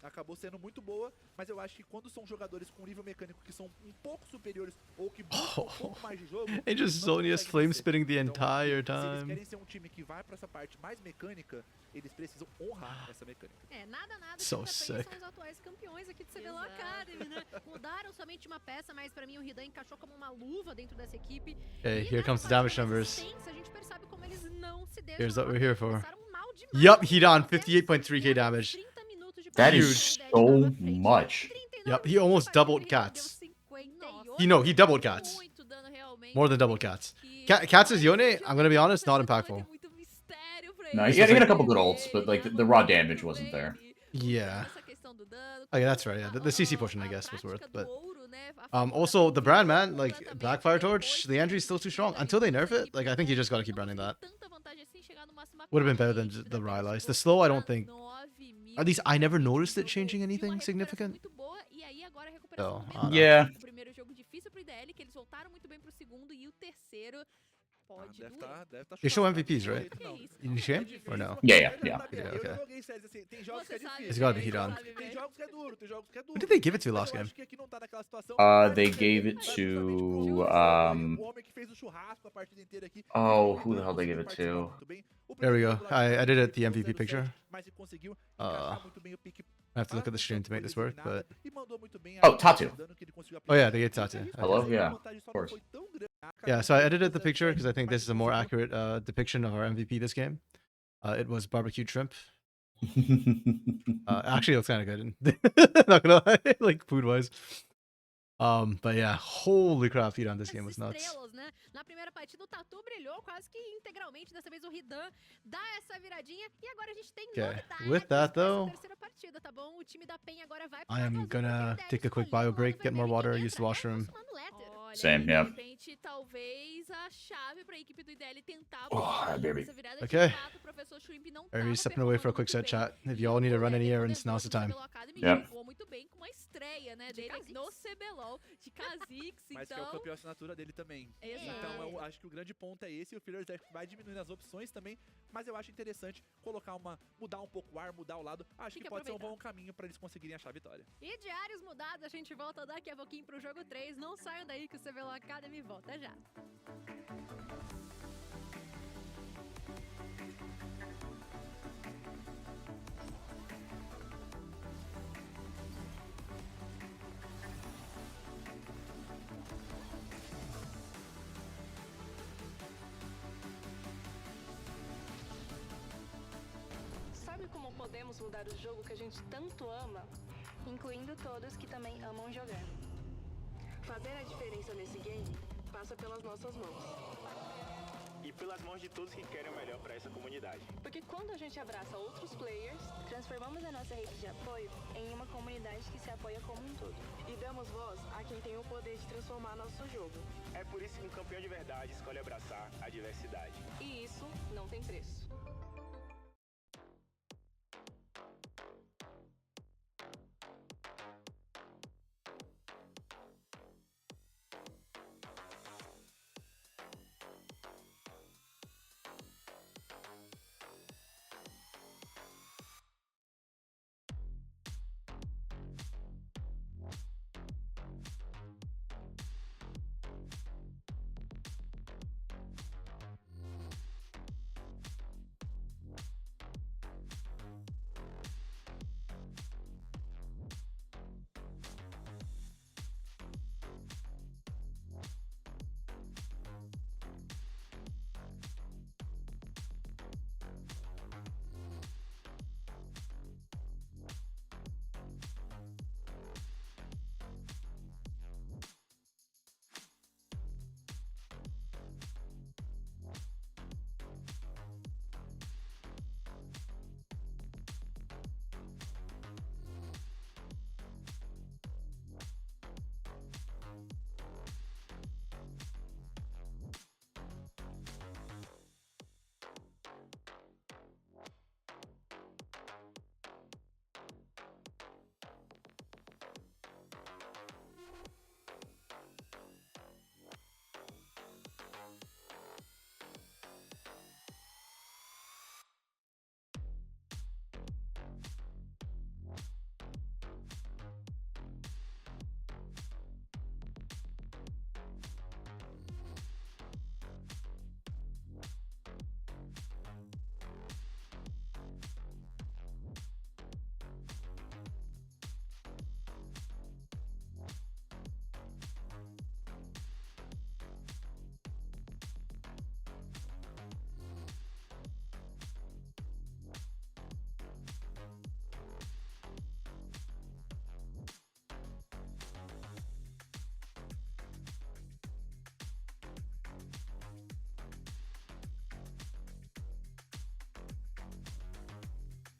Speaker 3: Acabou sendo muito boa, mas eu acho que quando são jogadores com nível mecânico que são um pouco superiores ou que buscam um pouco mais de jogo,
Speaker 1: And just
Speaker 3: não
Speaker 1: Zonia's
Speaker 3: conseguem
Speaker 1: flame
Speaker 3: vencer.
Speaker 1: spitting the
Speaker 3: Então,
Speaker 1: entire
Speaker 3: se eles
Speaker 1: time.
Speaker 3: querem ser um time que vai pra essa parte mais mecânica, eles precisam honrar essa mecânica.
Speaker 5: Nada
Speaker 1: So
Speaker 5: que pra PEN
Speaker 1: sick.
Speaker 5: são os atuais campeões aqui do CBLOL
Speaker 4: Exato.
Speaker 5: Academy, né? Mudaram somente uma peça, mas pra mim o Hidan encaixou como uma luva dentro dessa equipe.
Speaker 1: Okay,
Speaker 5: E
Speaker 1: here
Speaker 5: nessa
Speaker 1: comes the
Speaker 5: partida
Speaker 1: damage
Speaker 5: mais
Speaker 1: numbers.
Speaker 5: extensa, a gente percebe como eles não se deixam
Speaker 1: Here's what we're
Speaker 5: abater.
Speaker 1: here for.
Speaker 5: Começaram mal demais.
Speaker 1: Yup, Hidan,
Speaker 5: Até
Speaker 1: 58.3k damage.
Speaker 5: 30 minutos de
Speaker 2: That
Speaker 5: partida,
Speaker 2: is
Speaker 5: o IDL
Speaker 2: so
Speaker 5: tava à frente.
Speaker 2: much.
Speaker 5: 39
Speaker 1: Yup, he
Speaker 5: minutos
Speaker 1: almost
Speaker 5: de partida,
Speaker 1: doubled
Speaker 5: o Hidan
Speaker 1: Cats.
Speaker 5: deu 58.
Speaker 1: He doubled Cats.
Speaker 4: Muito dano realmente.
Speaker 1: More than double Cats.
Speaker 4: Que
Speaker 1: Cats is Yone, I'm gonna be honest, not
Speaker 4: vai ter
Speaker 1: impactful.
Speaker 4: muito mistério pra
Speaker 2: No,
Speaker 4: ele.
Speaker 2: he had a couple good ults, but like the raw damage wasn't there.
Speaker 1: Yeah.
Speaker 4: Essa questão do dano,
Speaker 1: Okay, that's right. Yeah, the CC
Speaker 4: a-
Speaker 1: portion, I
Speaker 4: a
Speaker 1: guess, was
Speaker 4: prática
Speaker 1: worth.
Speaker 4: do
Speaker 1: But
Speaker 4: ouro, né, a
Speaker 1: also
Speaker 4: forma
Speaker 1: the
Speaker 4: da
Speaker 1: brand, man,
Speaker 4: luta
Speaker 1: like
Speaker 4: também,
Speaker 1: Blackfire
Speaker 4: depois
Speaker 1: Torch, the entry's still too strong. Until they nerf it, like I think you just gotta keep running that.
Speaker 4: tanta vantagem assim, chegar no máximo a
Speaker 1: Would have been better than
Speaker 4: 40,
Speaker 1: the
Speaker 4: ainda
Speaker 1: Rylai's.
Speaker 4: chegou
Speaker 1: The slow, I don't
Speaker 4: a
Speaker 1: think.
Speaker 4: 9.000
Speaker 1: At least I never
Speaker 4: de
Speaker 1: noticed it
Speaker 4: jogo,
Speaker 1: changing
Speaker 4: e uma
Speaker 1: anything
Speaker 4: recuperação
Speaker 1: significant.
Speaker 4: muito boa, e aí agora a recuperação
Speaker 1: Oh,
Speaker 4: menor.
Speaker 1: I don't know.
Speaker 2: Yeah.
Speaker 4: O primeiro jogo difícil pro IDL, que eles voltaram muito bem pro segundo, e o terceiro pode
Speaker 3: Deve
Speaker 4: doer.
Speaker 3: tá
Speaker 1: They show
Speaker 3: chutado,
Speaker 1: MVPs,
Speaker 3: não tem
Speaker 1: right?
Speaker 3: jeito não.
Speaker 1: You shame or no?
Speaker 2: Yeah.
Speaker 3: Eu
Speaker 1: Okay.
Speaker 3: joguei séries assim, tem jogos que é
Speaker 4: Você sabe,
Speaker 3: difícil.
Speaker 1: It's gotta be
Speaker 4: né?
Speaker 1: Hidan.
Speaker 4: Você sabe,
Speaker 3: Tem
Speaker 4: né?
Speaker 3: jogos que é duro, tem jogos que é duro.
Speaker 1: Who did they give it to
Speaker 3: Mas
Speaker 1: last
Speaker 3: eu
Speaker 1: game?
Speaker 3: acho que aqui não tá naquela situação.
Speaker 2: They
Speaker 3: Vai
Speaker 2: gave it
Speaker 3: justamente pro
Speaker 2: to,
Speaker 3: o homem que fez o churrasco a partida inteira aqui.
Speaker 2: Oh, who the hell they gave it to?
Speaker 3: There
Speaker 1: we go. I did it at the MVP picture.
Speaker 3: Mas ele conseguiu
Speaker 1: Uh,
Speaker 3: encaixar muito bem o pique.
Speaker 1: I have to look at the stream to make this work, but
Speaker 3: E mandou muito bem
Speaker 2: Oh,
Speaker 3: a-
Speaker 2: Tatu.
Speaker 3: o dano que ele conseguiu
Speaker 1: oh yeah,
Speaker 3: aplicar.
Speaker 1: they get Tati.
Speaker 2: Hello?
Speaker 1: Okay.
Speaker 2: Yeah,
Speaker 3: A vantagem só
Speaker 2: of
Speaker 3: não
Speaker 2: course.
Speaker 3: foi tão grande.
Speaker 1: Yeah, so I edited the picture because I think this is a more accurate depiction of our MVP this game. It was barbecued shrimp. Actually, it looks kind of good. Not gonna lie, like food wise. But yeah, holy crap, feed on this game was nuts.
Speaker 5: Estrelas, né? Na primeira partida o Tatu brilhou quase que integralmente, dessa vez o Ridan dá essa viradinha e agora a gente tem novidades
Speaker 1: With that,
Speaker 5: pra essa
Speaker 1: though,
Speaker 5: terceira partida, tá bom? O time da PEN agora vai pro
Speaker 1: I am
Speaker 5: azul, porque
Speaker 1: gonna
Speaker 5: ele deve
Speaker 1: take a quick
Speaker 5: escolher
Speaker 1: bio
Speaker 5: o
Speaker 1: break,
Speaker 5: lado
Speaker 1: get more
Speaker 5: vermelho e
Speaker 1: water,
Speaker 5: quem
Speaker 1: use the
Speaker 5: entra é o
Speaker 1: washroom.
Speaker 5: nosso Mano Letter.
Speaker 4: Olha,
Speaker 2: Same,
Speaker 4: de
Speaker 2: yeah.
Speaker 4: repente, talvez a chave pra equipe do IDL tentar
Speaker 2: Oh,
Speaker 4: buscar
Speaker 2: baby.
Speaker 4: essa virada
Speaker 1: Okay.
Speaker 4: de fato. O professor Shrimp não
Speaker 1: Are
Speaker 4: tava
Speaker 1: you stepping away for a
Speaker 4: performando
Speaker 1: quick
Speaker 4: muito
Speaker 1: set
Speaker 4: bem.
Speaker 1: chat? If
Speaker 4: E
Speaker 1: you all
Speaker 4: o
Speaker 1: need to run
Speaker 4: Letter,
Speaker 1: any
Speaker 4: como
Speaker 1: errands, now's the
Speaker 4: nervoso do
Speaker 1: time.
Speaker 4: CBLOL Academy,
Speaker 2: Yep.
Speaker 4: jogou muito bem com uma estreia, né, dele
Speaker 5: Kha'Zix.
Speaker 4: no CBLOL, de Kha'Zix,
Speaker 3: Mas que é o
Speaker 4: então...
Speaker 3: campeão assinatura dele também.
Speaker 4: Exato.
Speaker 3: Então eu acho que o grande ponto é esse, e o Fearless vai diminuindo as opções também, mas eu acho interessante mudar um pouco o ar, mudar o lado. Acho
Speaker 5: Tem
Speaker 3: que
Speaker 5: que
Speaker 3: pode ser um
Speaker 5: aproveitar.
Speaker 3: bom caminho pra eles conseguirem achar a vitória.
Speaker 5: E diários mudados, a gente volta daqui a pouquinho pro jogo 3. Não saiam daí que o CBLOL Academy volta já.
Speaker 6: Sabe como podemos mudar o jogo que a gente tanto ama? Incluindo todos que também amam jogar. Fazer a diferença nesse game passa pelas nossas mãos.
Speaker 7: E pelas mãos de todos que querem o melhor para essa comunidade.
Speaker 6: Porque quando a gente abraça outros players, transformamos a nossa rede de apoio em uma comunidade que se apoia como um todo. E damos voz a quem tem o poder de transformar nosso jogo.
Speaker 7: É por isso que um campeão de verdade escolhe abraçar a diversidade.
Speaker 6: E isso não tem preço.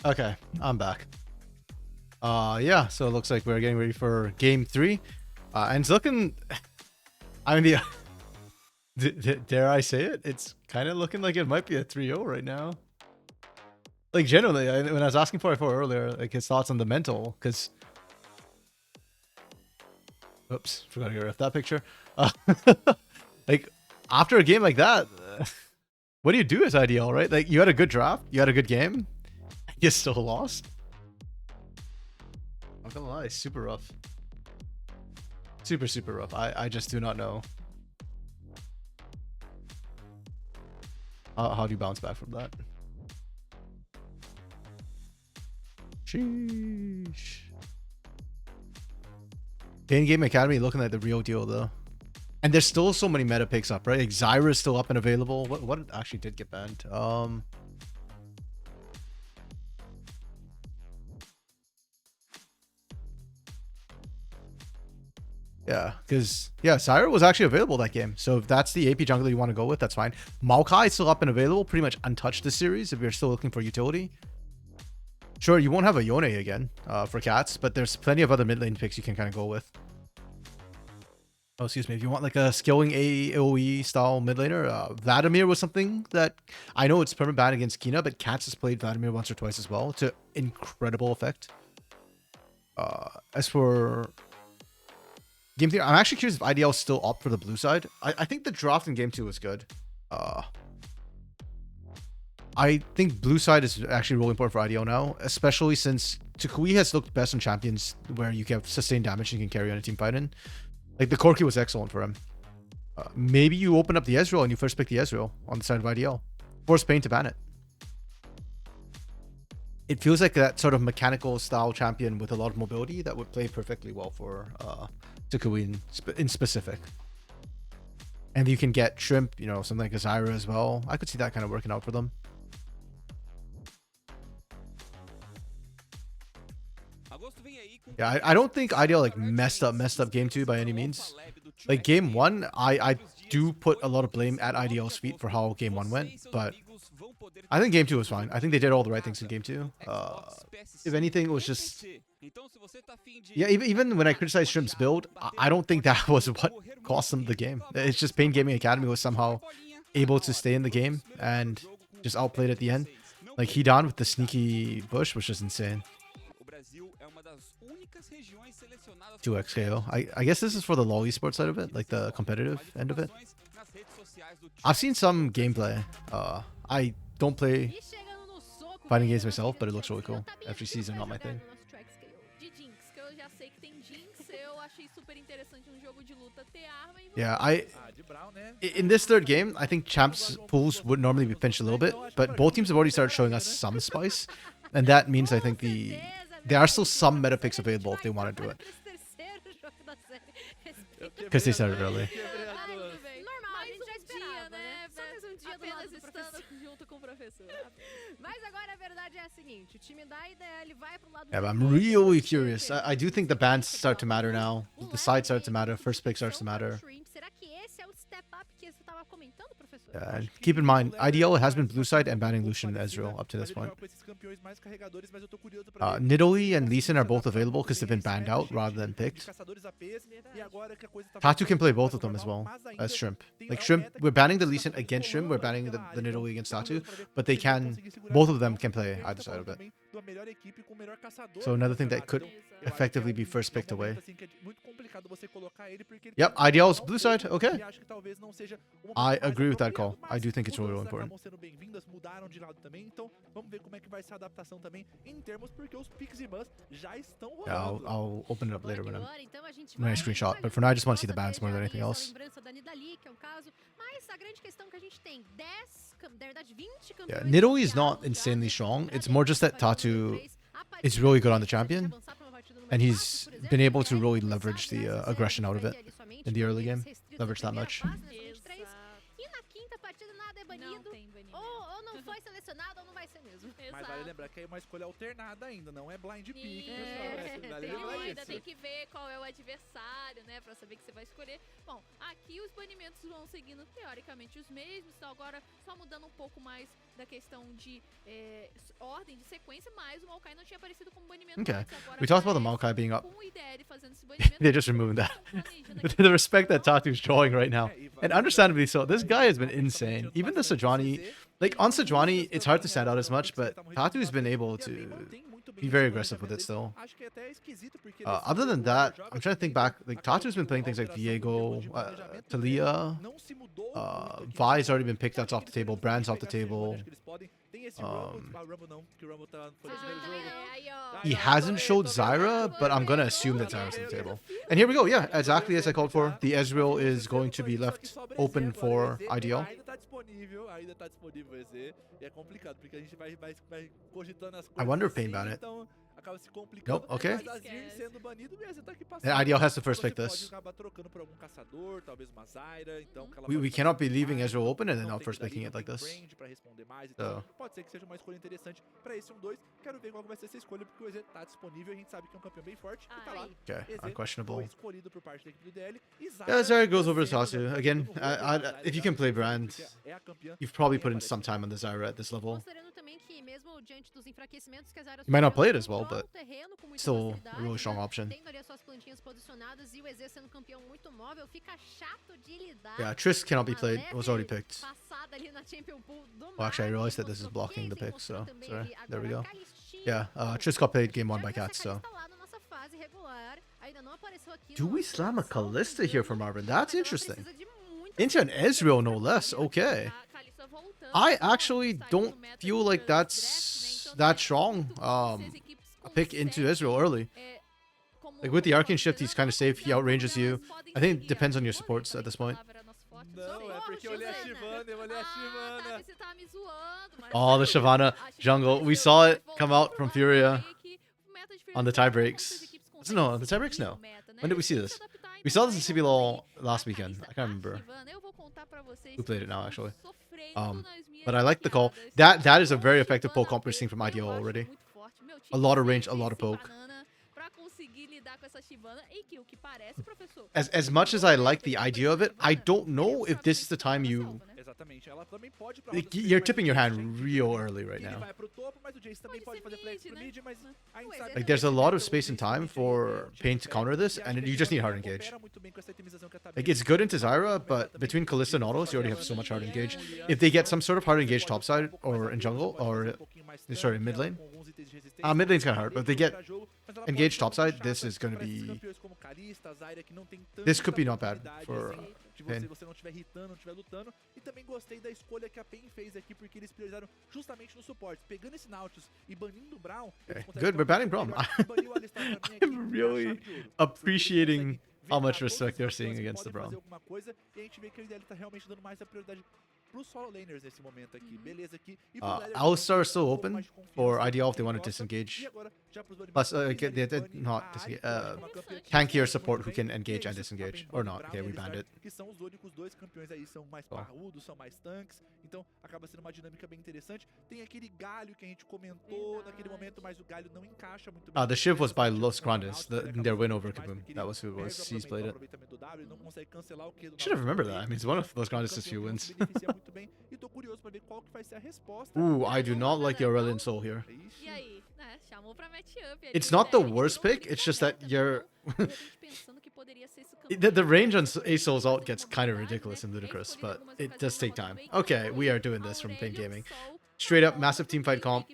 Speaker 1: Okay, I'm back. Yeah, so it looks like we're getting ready for game 3. And it's looking, I mean, dare I say it? It's kind of looking like it might be a 3-0 right now. Like, generally, when I was asking for earlier, like, his thoughts on the mental, because... Oops, forgot to get rid of that picture. Like, after a game like that, what do you do as IDL, right? Like, you had a good draft, you had a good game, you still lost? I'm not gonna lie, super rough. Super, super rough. I just do not know. How do you bounce back from that? Sheesh. In-game Academy looking like the real deal though. And there's still so many meta picks up, right? Like Zyra's still up and available. What actually did get banned? Yeah, because Zyra was actually available that game. So if that's the AP jungler you want to go with, that's fine. Maokai is still up and available, pretty much untouched this series if you're still looking for utility. Sure, you won't have a Yone again for cats, but there's plenty of other mid lane picks you can kind of go with. Oh, excuse me. If you want like a skilling AoE style mid laner, Vladimir was something that I know it's permanent ban against Kina, but Cats has played Vladimir once or twice as well to incredible effect. As for game theory, I'm actually curious if IDL is still up for the blue side. I think the draft in game 2 was good. I think blue side is actually really important for IDL now, especially since Tukui has looked best on champions where you can have sustained damage and you can carry on a team fight in. Like the Corki was excellent for him. Maybe you open up the Ezreal and you first pick the Ezreal on the side of IDL. Force Pain to ban it. It feels like that sort of mechanical style champion with a lot of mobility that would play perfectly well for Tukui in specific. And you can get Shrimp, you know, something like a Zyra as well. I could see that kind of working out for them. Yeah, I don't think IDL like messed up game 2 by any means. Like game 1, I do put a lot of blame at IDL's feet for how game 1 went, but I think game 2 was fine. I think they did all the right things in game 2. If anything, it was just even when I criticized Shrimp's build, I don't think that was what cost them the game. It's just Pain Gaming Academy was somehow able to stay in the game and just outplayed at the end. Like Hidan with the sneaky bush was just insane. 2x KO. I guess this is for the LoL esports side of it, like the competitive end of it. I've seen some gameplay. I don't play fighting games myself, but it looks really cool. FGCs are not my thing. Yeah, in this third game, I think champs pools would normally be pinched a little bit, but both teams have already started showing us some spice, and that means I think there are still some meta picks available if they want to do it. Because they started early. Yeah, but I'm really curious. I do think the bans start to matter now. The side starts to matter. First pick starts to matter. Yeah, and keep in mind, IDL has been blue side and banning Lucian and Ezreal up to this point. Nidalee and Lee Sin are both available because they've been banned out rather than picked. Tatu can play both of them as well as Shrimp. Like Shrimp, we're banning the Lee Sin against Shrimp, we're banning the Nidalee against Tatu, but they can, both of them can play either side of it. So another thing that could effectively be first picked away. Yep, IDL is blue side. Okay. I agree with that call. I do think it's really, really important. Yeah, I'll open it up later when I screenshot. But for now, I just want to see the bans more than anything else. Yeah, Nidalee is not insanely strong. It's more just that Tatu is really good on the champion, and he's been able to really leverage the aggression out of it in the early game. Leverage that much.
Speaker 3: Mas vale lembrar que é uma escolha alternada ainda, não é blind pick, pessoal.
Speaker 4: Ainda tem que ver qual é o adversário, né, pra saber que você vai escolher. Bom, aqui os banimentos vão seguindo teoricamente os mesmos, então agora só mudando um pouco mais da questão de ordem, de sequência, mas o Maokai não tinha aparecido como banimento.
Speaker 1: Okay, we talked about the Maokai being up. They're just removing that. The respect that Tatu's showing right now. And understandably so, this guy has been insane. Even the Sejuani, like on Sejuani, it's hard to stand out as much, but Tatu's been able to be very aggressive with it still. Other than that, I'm trying to think back. Like Tatu's been playing things like Viego, Talia, Vi's already been picked. That's off the table. Brand's off the table. He hasn't showed Zyra, but I'm gonna assume that Zyra's on the table. And here we go. Yeah, exactly as I called for. The Ezreal is going to be left open for IDL.
Speaker 3: tá disponível o EZ. E é complicado, porque a gente vai cogitando as
Speaker 1: I
Speaker 3: coisas
Speaker 1: wonder if
Speaker 3: assim,
Speaker 1: Pain banned it.
Speaker 3: então acaba se complicando.
Speaker 1: Nope, okay.
Speaker 3: Mas Azir sendo banido, o EZ tá aqui passando.
Speaker 1: Yeah, Ideal has to first
Speaker 3: Você
Speaker 1: pick
Speaker 3: pode
Speaker 1: this.
Speaker 3: acabar trocando por algum caçador, talvez uma Zyra, então que ela
Speaker 1: We
Speaker 3: pode
Speaker 1: cannot be
Speaker 3: fazer
Speaker 1: leaving
Speaker 3: mais,
Speaker 1: Ezreal open and then
Speaker 3: não
Speaker 1: not
Speaker 3: tem
Speaker 1: first
Speaker 3: que dar
Speaker 1: picking
Speaker 3: ali,
Speaker 1: it like
Speaker 3: não tem
Speaker 1: this.
Speaker 3: range pra responder mais, então
Speaker 1: So.
Speaker 3: pode ser que seja uma escolha interessante pra esse 1-2. Quero ver qual vai ser essa escolha, porque o EZ tá disponível, a gente sabe que é um campeão bem forte, e tá lá.
Speaker 1: Okay,
Speaker 3: EZ foi
Speaker 1: unquestionable.
Speaker 3: escolhido por parte da equipe do DL. E
Speaker 1: Yeah, Zyra goes
Speaker 3: tá
Speaker 1: over
Speaker 3: sendo
Speaker 1: Sasu.
Speaker 3: já
Speaker 1: Again,
Speaker 3: no roster
Speaker 1: if you can play Brand,
Speaker 3: porque é a campeã
Speaker 1: you've probably
Speaker 3: também
Speaker 1: put in
Speaker 3: aparece
Speaker 1: some
Speaker 3: aqui.
Speaker 1: time on the Zyra at this level.
Speaker 5: Considerando também que mesmo diante dos enfraquecimentos que a Zyra
Speaker 1: You might not
Speaker 5: sofreu,
Speaker 1: play it as well,
Speaker 5: controla
Speaker 1: but
Speaker 5: o terreno com muita
Speaker 1: still
Speaker 5: facilidade,
Speaker 1: a really strong
Speaker 5: né?
Speaker 1: option.
Speaker 5: Tendo ali as suas plantinhas posicionadas e o EZ sendo campeão muito móvel, fica chato de lidar.
Speaker 1: Yeah, Triss cannot be
Speaker 5: Uma
Speaker 1: played. It was already
Speaker 5: leve
Speaker 1: picked.
Speaker 5: passada ali na Champion Pool do
Speaker 1: Well, actually, I
Speaker 5: Marco,
Speaker 1: realized that this is
Speaker 5: mostrou
Speaker 1: blocking the
Speaker 5: Case,
Speaker 1: pick, so
Speaker 5: mostrou também
Speaker 1: sorry.
Speaker 5: ali
Speaker 1: There we
Speaker 5: agora
Speaker 1: go.
Speaker 5: a Calistinha.
Speaker 1: Yeah,
Speaker 5: Bom,
Speaker 1: Triss got played game 1
Speaker 5: já
Speaker 1: by
Speaker 5: que essa
Speaker 1: Cat, so.
Speaker 5: Kalista lá na nossa fase regular, ainda não apareceu aqui
Speaker 1: Do
Speaker 5: no
Speaker 1: we
Speaker 5: nosso
Speaker 1: slam a
Speaker 5: salvo
Speaker 1: Kalista
Speaker 5: engano,
Speaker 1: here for Marvin? That's
Speaker 5: mas ela
Speaker 1: interesting.
Speaker 5: precisa de muita
Speaker 1: Into an
Speaker 5: certeza
Speaker 1: Ezreal, no
Speaker 5: pra
Speaker 1: less.
Speaker 5: conseguir
Speaker 1: Okay.
Speaker 4: A Kalista voltando,
Speaker 1: I
Speaker 4: ó,
Speaker 1: actually
Speaker 4: saiu do
Speaker 1: don't
Speaker 4: meta
Speaker 1: feel
Speaker 4: de
Speaker 1: like
Speaker 4: draft,
Speaker 1: that's
Speaker 4: né? Então,
Speaker 1: that
Speaker 4: é
Speaker 1: strong.
Speaker 4: muito bom se as equipes
Speaker 1: A pick into
Speaker 4: conseguem,
Speaker 1: Ezreal early.
Speaker 4: como
Speaker 1: Like with the
Speaker 4: eu
Speaker 1: Arcane
Speaker 4: posso
Speaker 1: Shift,
Speaker 4: dizer,
Speaker 1: he's kind of safe. He
Speaker 4: não,
Speaker 1: outranges you.
Speaker 4: elas podem
Speaker 1: I think
Speaker 4: seguir
Speaker 1: depends
Speaker 4: a
Speaker 1: on your
Speaker 4: vôlei,
Speaker 1: supports
Speaker 4: falei
Speaker 1: at this
Speaker 4: que a
Speaker 1: point.
Speaker 4: palavra era nosso forte,
Speaker 3: Não, é
Speaker 4: socorro,
Speaker 3: porque eu olhei a
Speaker 4: Shyvana.
Speaker 3: Shyvana, eu olhei a
Speaker 4: Tá,
Speaker 3: Shyvana.
Speaker 4: você tá me zoando, mas
Speaker 1: Oh, the Shyvana jungle. We saw it come out from Furia on the tie breaks. No, the tie breaks? No. When did we see this? We saw this in CBLOL last weekend. I can't remember. Who played it now, actually? But I like the call. That is a very effective poke comp we're seeing from IDO already. A lot of range, a lot of poke. As much as I like the idea of it, I don't know if this is the time you...
Speaker 3: Exatamente, ela também pode pra
Speaker 1: Like,
Speaker 3: outra
Speaker 1: you're
Speaker 3: side,
Speaker 1: tipping your
Speaker 3: mas
Speaker 1: hand
Speaker 3: o
Speaker 1: real early right
Speaker 3: Ele
Speaker 1: now.
Speaker 3: vai pro topo, mas o Jace também pode fazer flex pro mid, mas a gente sabe
Speaker 1: Like,
Speaker 3: que
Speaker 1: there's a
Speaker 3: esse
Speaker 1: lot of
Speaker 3: meta,
Speaker 1: space
Speaker 3: o
Speaker 1: and
Speaker 3: Jace
Speaker 1: time
Speaker 3: também
Speaker 1: for
Speaker 3: tem
Speaker 1: Pain to counter this,
Speaker 3: e acho
Speaker 1: and
Speaker 3: que
Speaker 1: you
Speaker 3: a
Speaker 1: just need
Speaker 3: Shyvana
Speaker 1: hard engage.
Speaker 3: coopera muito bem com essa itemização que a
Speaker 1: Like,
Speaker 3: Tabela
Speaker 1: it's good into
Speaker 3: tem.
Speaker 1: Zyra, but between Kalista and Nautilus, you already have so much hard engage. If they get some sort of hard engage topside, or in jungle, or... Sorry, mid lane. Mid lane's kind of hard, but if they get engaged topside, this is going to be... This could be not bad for Pain.
Speaker 3: Você não estiver hitando, não estiver lutando. E também gostei da escolha que a PEN fez aqui, porque eles priorizaram justamente no suporte. Pegando esse Nautilus e banindo o Brown...
Speaker 1: Okay, good, we're banning Braum. I'm really appreciating how much respect they're seeing against the Braum.
Speaker 3: E a gente vê que o IDL tá realmente dando mais a prioridade pros solo laners nesse momento aqui. Beleza aqui.
Speaker 1: Alistar is still open for IDL if they want to disengage. Plus, not disengage. Tankier support who can engage and disengage. Or not. Okay, we banned it.
Speaker 3: Que são os únicos dois campeões aí, são mais parrudos, são mais tanques. Então acaba sendo uma dinâmica bem interessante. Tem aquele galho que a gente comentou naquele momento, mas o galho não encaixa muito bem.
Speaker 1: The shift was by Los Grandes, their win over Kaboom. That was who it was. C's played it. Should have remembered that. I mean, it's one of Los Grandes' few wins. Ooh, I do not like the Aurelion Soul here.
Speaker 4: E aí, né, chamou pra matchup ali,
Speaker 1: It's not the
Speaker 4: né?
Speaker 1: worst pick, it's just that you're...
Speaker 4: A gente pensando que poderia ser esse campeão.
Speaker 1: The range on A Soul's ult gets kind of ridiculous and ludicrous, but it does take time. Okay, we are doing this from Pain Gaming. Straight up, massive teamfight comp.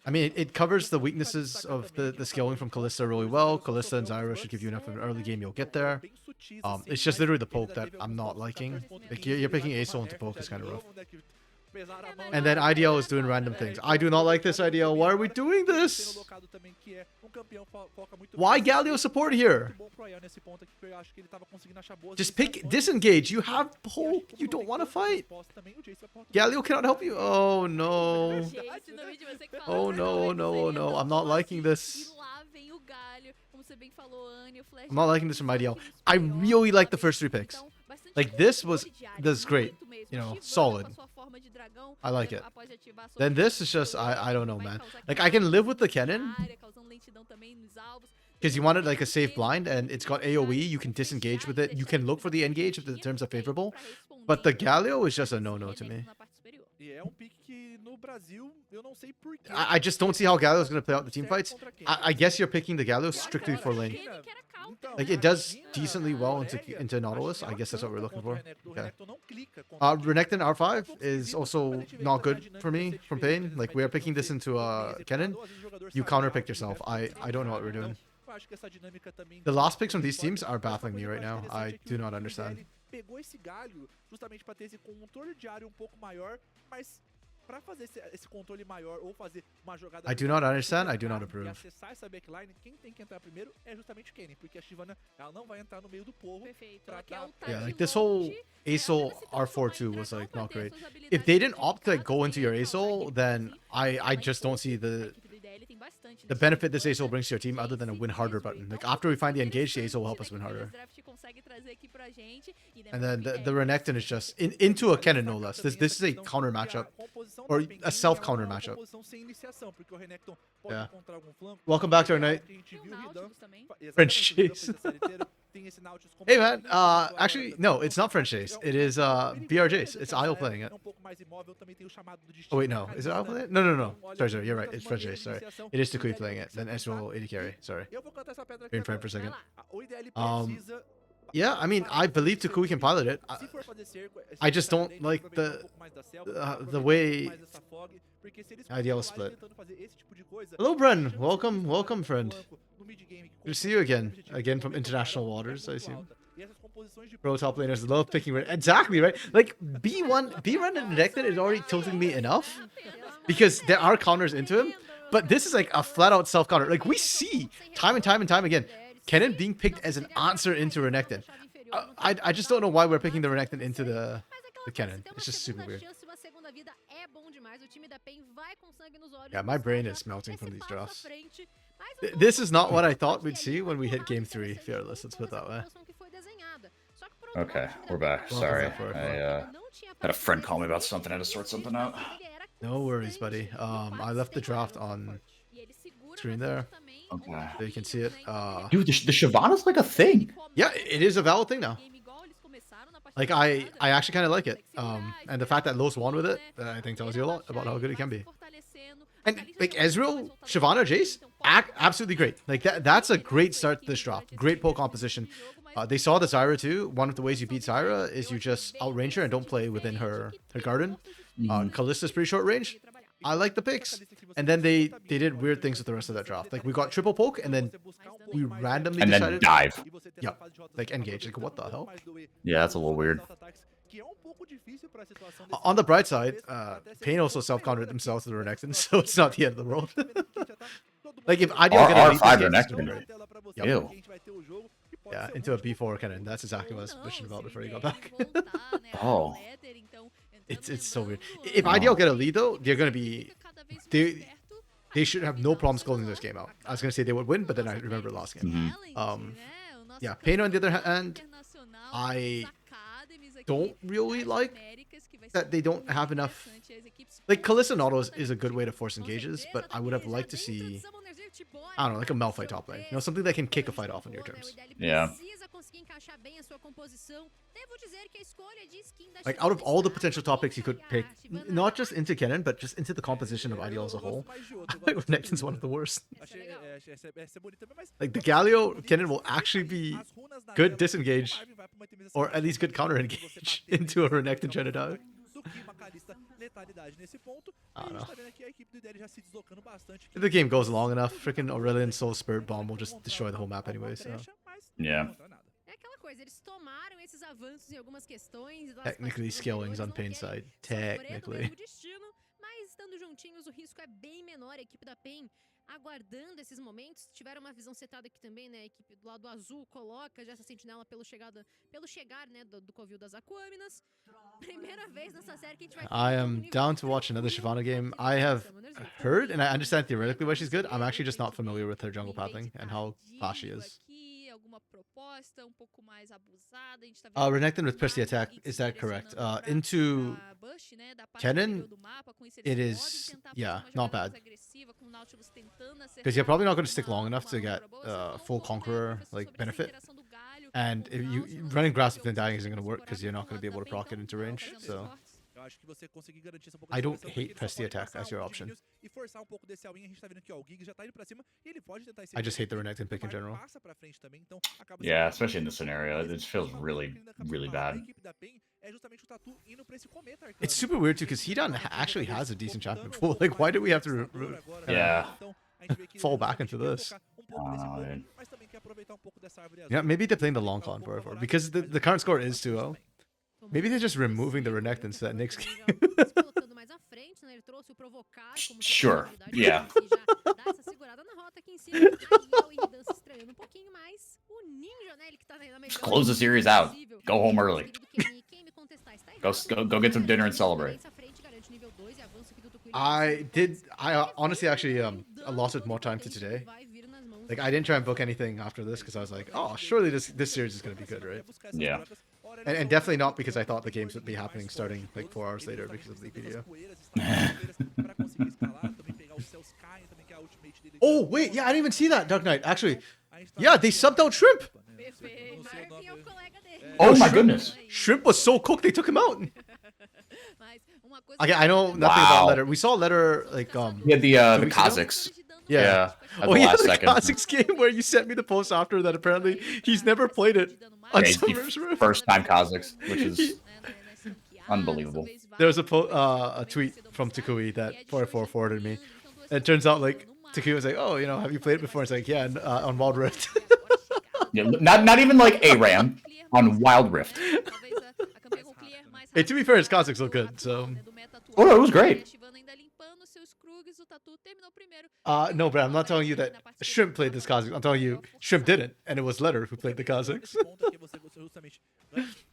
Speaker 1: I mean, it covers the weaknesses of the scaling from Kalista really well. Kalista and Zyra should give you enough of an early game, you'll get there. It's just literally the poke that I'm not liking. Like, you're picking A Soul into poke is kind of rough. And then IDL is doing random things. I do not like this IDL. Why are we doing this? Why Galio support here? Just pick disengage. You have poke. You don't want to fight. Galio cannot help you. Oh no. Oh no, no, no. I'm not liking this. I'm not liking this from IDL. I really like the first three picks. Like this is great. You know, solid. I like it. Then this is just I don't know, man. Like I can live with the cannon because you wanted like a safe blind and it's got AoE. You can disengage with it. You can look for the engage if the terms are favorable. But the Galio is just a no-no to me. I just don't see how Galio is going to play out the team fights. I guess you're picking the Galio strictly for lane. Like it does decently well into Nautilus. I guess that's what we're looking for. Okay. Renekton R5 is also not good for me from Pain. Like we are picking this into Kennen. You counterpicked yourself. I don't know what we're doing. The last picks from these teams are baffling me right now. I do not understand.
Speaker 3: pra fazer esse controle maior ou fazer uma jogada...
Speaker 1: I do not understand, I do not
Speaker 3: E
Speaker 1: approve.
Speaker 3: acessar essa backline, quem tem que entrar primeiro é justamente o Kenny, porque a Shyvana, ela não vai entrar no meio do povo.
Speaker 5: Perfeito.
Speaker 3: pra
Speaker 5: Ela quer
Speaker 3: dar-
Speaker 5: ultar
Speaker 1: Yeah,
Speaker 5: de
Speaker 1: like this whole
Speaker 5: longe.
Speaker 1: ASOL R4-2 was like not great. If they didn't opt to like go into your ASOL, then I just don't see the benefit this ASOL brings to your team other than a win harder button. Like after we find the engage, the ASOL will help us win harder. And then the Renekton is just into a Kennen no less. This is a counter matchup. Or a self-counter matchup. Yeah. Welcome back to our night. French chase. Hey man, actually no, it's not French chase. It is BRJs. It's IO playing it. Oh wait, no, is it IO playing it? No. Sorry, you're right. It's French chase. Sorry, it is Takui playing it. Then Ezreal AD carry. Sorry, green frame for a second. Yeah, I mean, I believe Takui can pilot it. I just don't like the way IDL is split. Hello, Bren. Welcome, friend. Good to see you again from international waters, I assume. Pro top laners love picking red. Exactly, right? Like B1 and Renekton is already tilting me enough because there are counters into him, but this is like a flat out self counter. Like we see time and time again, Kennen being picked as an answer into Renekton. I just don't know why we're picking the Renekton into the Kennen. It's just super weird. Yeah, my brain is melting from these drafts. This is not what I thought we'd see when we hit game 3, Fearless. Let's put it that way.
Speaker 2: Okay, we're back.
Speaker 1: Welcome
Speaker 2: Sorry,
Speaker 1: back,
Speaker 2: I had a friend call me about something. I had to sort something out.
Speaker 1: No worries, buddy. I left the draft on screen there,
Speaker 2: Okay.
Speaker 1: so you can see it.
Speaker 2: Dude, the Shyvana's like a thing.
Speaker 1: Yeah, it is a valid thing now. Like I actually kind of like it. And the fact that Los won with it, I think tells you a lot about how good it can be. And like Ezreal, Shyvana, Jace, absolutely great. Like that's a great start to this draft. Great pull composition. They saw the Zyra too. One of the ways you beat Zyra is you just outrange her and don't play within her garden. Kallista's pretty short range. I like the picks. And then they did weird things with the rest of that draft. Like we got triple poke and then we randomly decided
Speaker 2: dive.
Speaker 1: Yeah, like engage. Like what the hell?
Speaker 2: Yeah, that's a little weird.
Speaker 1: On the bright side, Pain also self-countered themselves to the Renekton, so it's not the end of the world. Like if Ideal get a lead this game, it's still great. Yep.
Speaker 2: Ew.
Speaker 1: Yeah, into a B4 cannon. That's exactly what I was bitching about before you got back.
Speaker 2: Oh.
Speaker 1: It's so weird. If Ideal get a lead though, they're gonna be they should have no problems closing this game out. I was gonna say they would win, but then I remember last game. Yeah, Pain on the other hand, I don't really like that they don't have enough. Like Kalista and Auto is a good way to force engages, but I would have liked to see, I don't know, like a Malphite top lane. You know, something that can kick a fight off on your terms.
Speaker 2: Yeah.
Speaker 1: Like out of all the potential topics you could pick, not just into Kennen, but just into the composition of Ideal as a whole, I think Renekton's one of the worst. Like the Galio Kennen will actually be good disengage, or at least good counter engage into a Renekton Genidai. I don't know. If the game goes long enough, freaking Aurelion Soul Spirit Bomb will just destroy the whole map anyway, so.
Speaker 2: Yeah.
Speaker 1: Technically, skilling's on Pain's side. Technically.
Speaker 5: Aguardando esses momentos, tiveram uma visão setada aqui também, né? A equipe do lado azul coloca já essa sentinela pelo chegar, né, do covil das Aquâminas. Primeira vez nessa série que a gente vai
Speaker 1: I am down to watch another Shyvana game. I have heard and I understand theoretically why she's good. I'm actually just not familiar with her jungle pathing and how fast she is. Renekton with Pressy attack, is that correct? Into Kennen, it is, yeah, not bad. Because you're probably not going to stick long enough to get full Conqueror like benefit. And if you running Grasp and dying isn't going to work because you're not going to be able to proc it into range. So I don't hate press the attack as your option. I just hate the Renekton pick in general.
Speaker 2: Yeah, especially in this scenario. It feels really, really bad.
Speaker 1: It's super weird too because he actually has a decent champion pool. Like, why do we have to fall back into this? Yeah, maybe they're playing the long con for it. Because the current score is 2-0. Maybe they're just removing the Renekton so that Nick's
Speaker 5: trouxe o provocar como
Speaker 2: Sure,
Speaker 5: possibilidade
Speaker 2: yeah.
Speaker 5: de já dar essa segurada na rota aqui em cima. Aí o Irdan se estranhando um pouquinho mais. O Ninja, né, ele que tá na melhor
Speaker 2: Just close the series out.
Speaker 5: possível.
Speaker 2: Go home
Speaker 5: Nosso
Speaker 2: early.
Speaker 5: querido Kenny, quem me contestar está
Speaker 2: Go
Speaker 5: errado.
Speaker 2: go get some dinner and celebrate.
Speaker 5: Diferença à frente, garante nível 2 e avanço aqui do Tucuili.
Speaker 1: I honestly actually I lost it more time to today. Like I didn't try and book anything after this because I was like, oh, surely this series is gonna be good, right?
Speaker 2: Yeah.
Speaker 1: And definitely not because I thought the games would be happening starting like 4 hours later because of the video. Oh wait, yeah, I didn't even see that, Dark Knight. Actually, yeah, they subbed out Shrimp.
Speaker 5: Perfeito. Marvin é o colega dele.
Speaker 2: Oh my
Speaker 1: Shrimp-
Speaker 2: goodness.
Speaker 1: Shrimp was so cooked they took him out.
Speaker 4: Mas uma coisa
Speaker 1: Okay, I know nothing
Speaker 2: Wow.
Speaker 1: about Letter. We saw Letter like
Speaker 2: He had the
Speaker 1: weeks ago?
Speaker 2: Kazakhs.
Speaker 1: Yeah.
Speaker 2: Yeah. At
Speaker 1: Oh
Speaker 2: the
Speaker 1: yeah,
Speaker 2: last
Speaker 1: the
Speaker 2: second.
Speaker 1: Kha'Zix game where you sent me the post after that. Apparently, he's never played it on
Speaker 2: Yeah, he's the
Speaker 1: Summer's Rift.
Speaker 2: first time Kazakhs, which is unbelievable.
Speaker 1: There was a tweet from Takui that 44 forwarded me. And it turns out like Takui was like, "Oh, you know, have you played it before?" It's like, "Yeah, on Wild Rift."
Speaker 2: Yeah, not even like ARAM on Wild Rift.
Speaker 1: Hey, to be fair, his Kha'Zix look good, so.
Speaker 2: Oh, no, it was great.
Speaker 1: No, but I'm not telling you that Shrimp played this Kha'Zix. I'm telling you, Shrimp didn't, and it was Letter who played the Kha'Zix.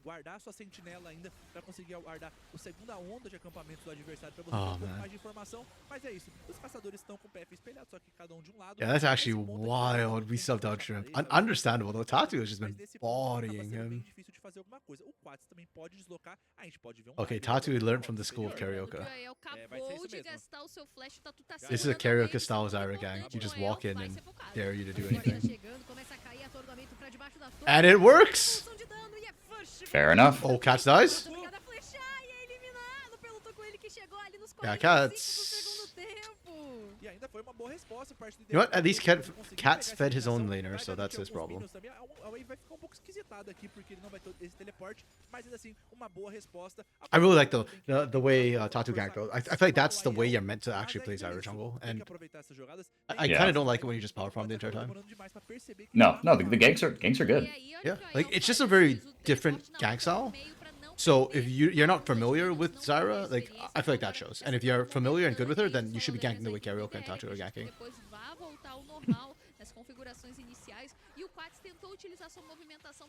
Speaker 3: Guardar sua sentinela ainda para conseguir guardar a segunda onda de acampamento do adversário para você ter
Speaker 1: Oh,
Speaker 3: um pouco
Speaker 1: man.
Speaker 3: mais de informação. Mas é isso, os caçadores estão com o PF espelhado, só que cada um de um lado.
Speaker 1: Yeah, that's actually wild. We subbed out Shrimp. Understandable though. Tatu has just been bodying him.
Speaker 3: Difícil de fazer alguma coisa. O Quats também pode deslocar. A gente pode ver
Speaker 1: Okay, Tatu learned from the school of karaoke. This is a karaoke style Zyra gang. You just walk in and dare you to do anything.
Speaker 5: Chegando, começa a cair atordoamento pra debaixo da torre.
Speaker 1: And it works!
Speaker 5: Redução de dano e é first
Speaker 2: Fair enough.
Speaker 1: Oh, Cats dies?
Speaker 5: Obrigada a flechar e é eliminado pelo Tucuili que chegou ali nos
Speaker 1: Yeah,
Speaker 5: 45
Speaker 1: Cats.
Speaker 5: do segundo tempo.
Speaker 3: E ainda foi uma boa resposta por parte do
Speaker 1: You know what? At least
Speaker 3: Conseguiu
Speaker 1: Cats
Speaker 3: pegar
Speaker 1: fed
Speaker 3: essa
Speaker 1: his own
Speaker 3: eliminação,
Speaker 1: laner,
Speaker 3: vai
Speaker 1: so that's
Speaker 3: garantir
Speaker 1: his
Speaker 3: alguns
Speaker 1: problem.
Speaker 3: minions também. A wave vai ficar um pouco esquisitada aqui porque ele não vai ter esse teleporte, mas ainda assim, uma boa resposta.
Speaker 1: I really like the way Tatu gank goes. I feel like that's the way you're meant to actually play Zyra jungle, and I
Speaker 2: Yeah.
Speaker 1: kind of don't like it when you just power farm the entire time.
Speaker 2: No, the ganks are good.
Speaker 1: Yeah, like it's just a very different gank style. So if you're not familiar with Zyra, like I feel like that shows. And if you're familiar and good with her, then you should be ganking the way Karaoke and Tatu are ganking.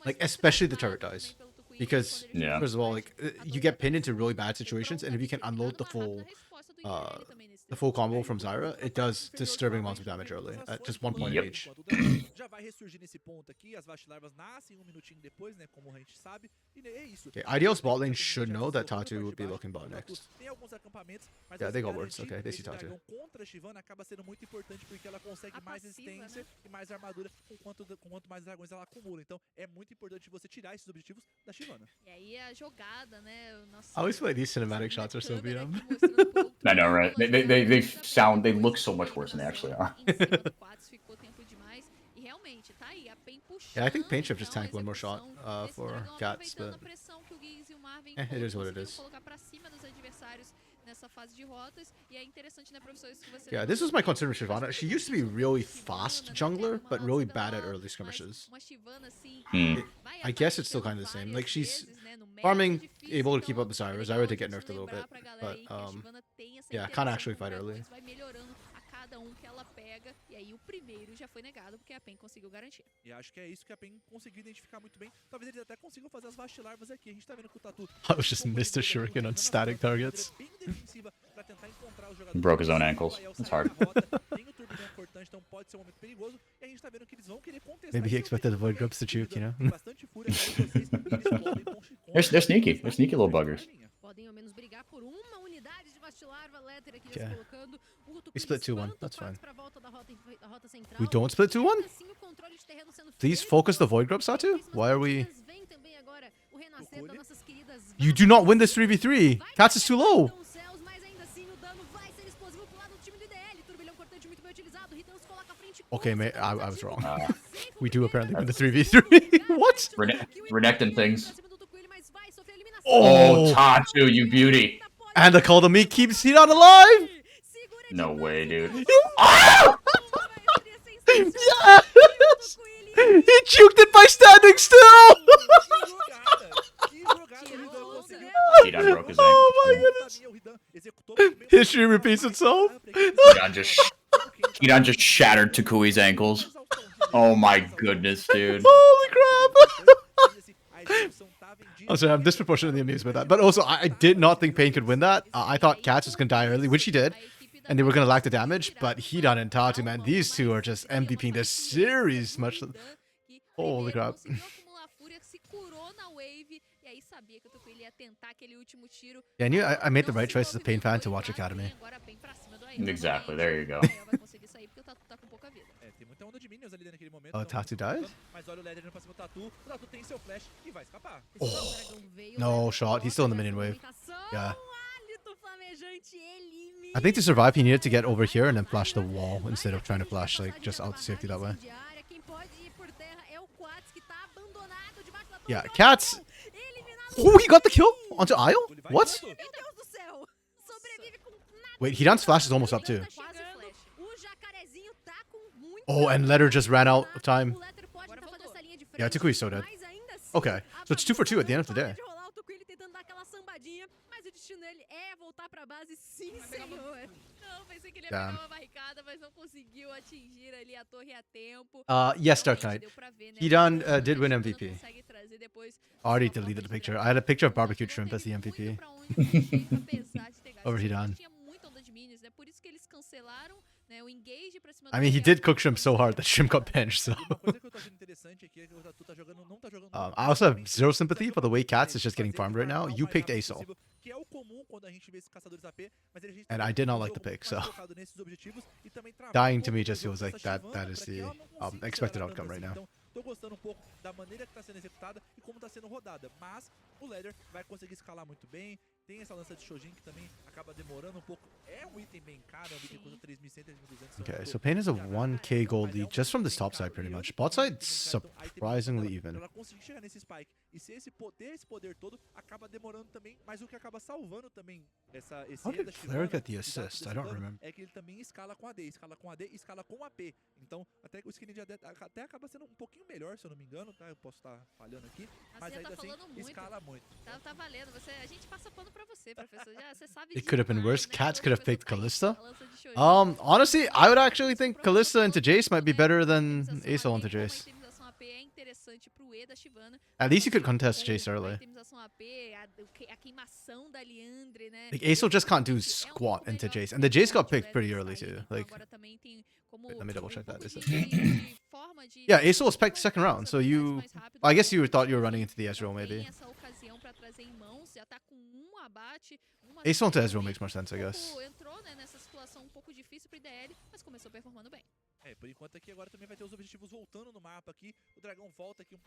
Speaker 1: Like especially the turret dies, because
Speaker 2: Yeah.
Speaker 1: first of all, like you get pinned into really bad situations, and if you can unload the full combo from Zyra, it does disturbing amounts of damage early at just 1 point
Speaker 2: Yep.
Speaker 1: of each.
Speaker 3: Já vai ressurgir nesse ponto aqui, as vastilarvas nascem minutinho depois, né, como a gente sabe. E é isso.
Speaker 1: Okay, IDL's bot lane should know that Tatu would be looking bot next.
Speaker 3: Tem alguns acampamentos, mas
Speaker 1: Yeah,
Speaker 3: você
Speaker 1: they got words.
Speaker 3: garantir
Speaker 1: Okay, they see
Speaker 3: esse
Speaker 1: Tatu.
Speaker 3: dragão contra a Shyvana acaba sendo muito importante porque ela consegue mais resistência e mais armadura com quanto mais dragões ela acumula. Então é muito importante você tirar esses objetivos da Shyvana.
Speaker 4: E aí a jogada, né? Nossa,
Speaker 1: I always feel like these cinematic shots are so beat up.
Speaker 2: I know, right? They look so much worse than they actually are.
Speaker 1: Yeah, I think Pain Chip just tanked one more shot for Cats, but it is what it is. Yeah, this was my concern with Shyvana. She used to be really fast jungler, but really bad at early skirmishes.
Speaker 2: Hmm.
Speaker 1: I guess it's still kind of the same. Like she's farming, able to keep up with Zyra. Zyra did get nerfed a little bit, but yeah, can't actually fight early.
Speaker 4: Cada que ela pega, e aí o primeiro já foi negado porque a PEN conseguiu garantir.
Speaker 3: E acho que é isso que a PEN conseguiu identificar muito bem. Talvez eles até consigam fazer as vastilarvas aqui. A gente tá vendo que o Tatu
Speaker 1: I was just missed a shuriken on static targets.
Speaker 3: bem defensiva pra tentar encontrar os jogadores.
Speaker 2: He broke his own ankles. That's hard.
Speaker 3: Tem o turbilhão cortante, então pode ser um momento perigoso. E a gente tá vendo que eles vão querer contestar.
Speaker 1: Maybe he
Speaker 3: esse
Speaker 1: expected the
Speaker 3: objetivo.
Speaker 1: Void Grubs to juke, you
Speaker 3: Tem
Speaker 1: know?
Speaker 3: bastante fúria aqui com vocês, e eles podem
Speaker 2: They're sneaky. They're sneaky little buggers.
Speaker 5: Podem ao menos brigar por uma unidade de vastilarva. Letter aqui
Speaker 1: Okay.
Speaker 5: já se colocando. O Tucuili
Speaker 1: We split 2-1,
Speaker 5: espanta
Speaker 1: that's
Speaker 5: o Quats
Speaker 1: fine.
Speaker 5: pra volta da rota central.
Speaker 1: We don't split 2-1?
Speaker 5: Assim, o controle de terreno sendo
Speaker 1: Please
Speaker 5: feito.
Speaker 1: focus the Void Grubs, Tatu? Why are we...
Speaker 5: Vem também agora o renascer das nossas queridas
Speaker 1: You do not win this 3v3! Cats is too low!
Speaker 5: céus, mas ainda assim o dano vai ser explosivo pro lado do time do IDL. Turbilhão cortante muito bem utilizado. Ritan se coloca à frente.
Speaker 1: Okay, mate, I was wrong.
Speaker 2: Uh,
Speaker 1: We do apparently win the 3v3. What?
Speaker 2: Renekton things.
Speaker 1: Oh!
Speaker 2: Oh, Tatu, you beauty.
Speaker 1: And the Call to Me keeps Hidan alive!
Speaker 2: No way, dude.
Speaker 1: Yes! He juked it by standing still!
Speaker 3: Que jogada! Que jogada!
Speaker 2: He done broke his ankle.
Speaker 1: Oh my goodness!
Speaker 3: O Ridan executou
Speaker 1: He History repeats itself.
Speaker 2: Hidan just shattered Takui's ankles. Oh my goodness, dude.
Speaker 1: Holy crap! I'm sorry, I'm disproportionately amused by that. But also, I did not think Pain could win that. I thought Cats was going to die early, which he did. And they were going to lack the damage. But Hidan and Tatu, man, these two are just MVPing this series much. Holy crap. Yeah, I knew I made the right choice as a Pain fan to watch Academy.
Speaker 2: Exactly, there you go.
Speaker 1: Oh, Tatu died? Oh, no shot. He's still in the minion wave. Yeah. I think to survive, he needed to get over here and then flash the wall instead of trying to flash like just out to safety that way. Yeah, Cats. Oh, he got the kill onto Isle? What? Wait, Hidan's flash is almost up too. Oh, and Letter just ran out of time. Yeah, Takui's so dead. Okay, so it's 2 for 2 at the end of the day. Damn. Yes, Dark Knight. Hidan did win MVP. Already deleted the picture. I had a picture of barbecue shrimp as the MVP. Over Hidan. I mean, he did cook shrimp so hard that shrimp got benched, so... I also have zero sympathy for the way Cats is just getting farmed right now. You picked ASOL. And I did not like the pick, so... Dying to me just feels like that is the expected outcome right now.
Speaker 3: Tô gostando um pouco da maneira que está sendo executada e como está sendo rodada, mas o Leather vai conseguir escalar muito bem. Tem essa lança de Shojin que também acaba demorando um pouco. É um item bem caro, é um item que custa 3.100, 3.200.
Speaker 1: Okay, so Pain is a 1k gold lead just from this top side pretty much. Bot side surprisingly even.
Speaker 3: Ela conseguir chegar nesse spike e se esse poder todo acaba demorando também, mas o que acaba salvando também esse
Speaker 1: How did Flare get the assist? I don't remember.
Speaker 3: É que ele também escala com AD, escala com AD, escala com AP. Então, até o skin de AD até acaba sendo um pouquinho melhor, se eu não me engano, tá? Eu posso estar falhando aqui, mas ainda assim escala muito.
Speaker 4: Tá valendo, a gente passa pano pra você, professor. Já você sabe.
Speaker 1: It could have been worse. Cats could have picked Kalista. Honestly, I would actually think Kalista into Jace might be better than ASOL into Jace. At least you could contest Jace early. Like, ASOL just can't do squat into Jace. And the Jace got picked pretty early too. Like, wait, let me double check that. Is it? Yeah, ASOL was picked second round. So you... I guess you thought you were running into the Ezreal maybe. ASOL into Ezreal makes more sense, I guess.
Speaker 3: É, por enquanto aqui agora também vai ter os objetivos voltando no mapa aqui. O dragão volta aqui um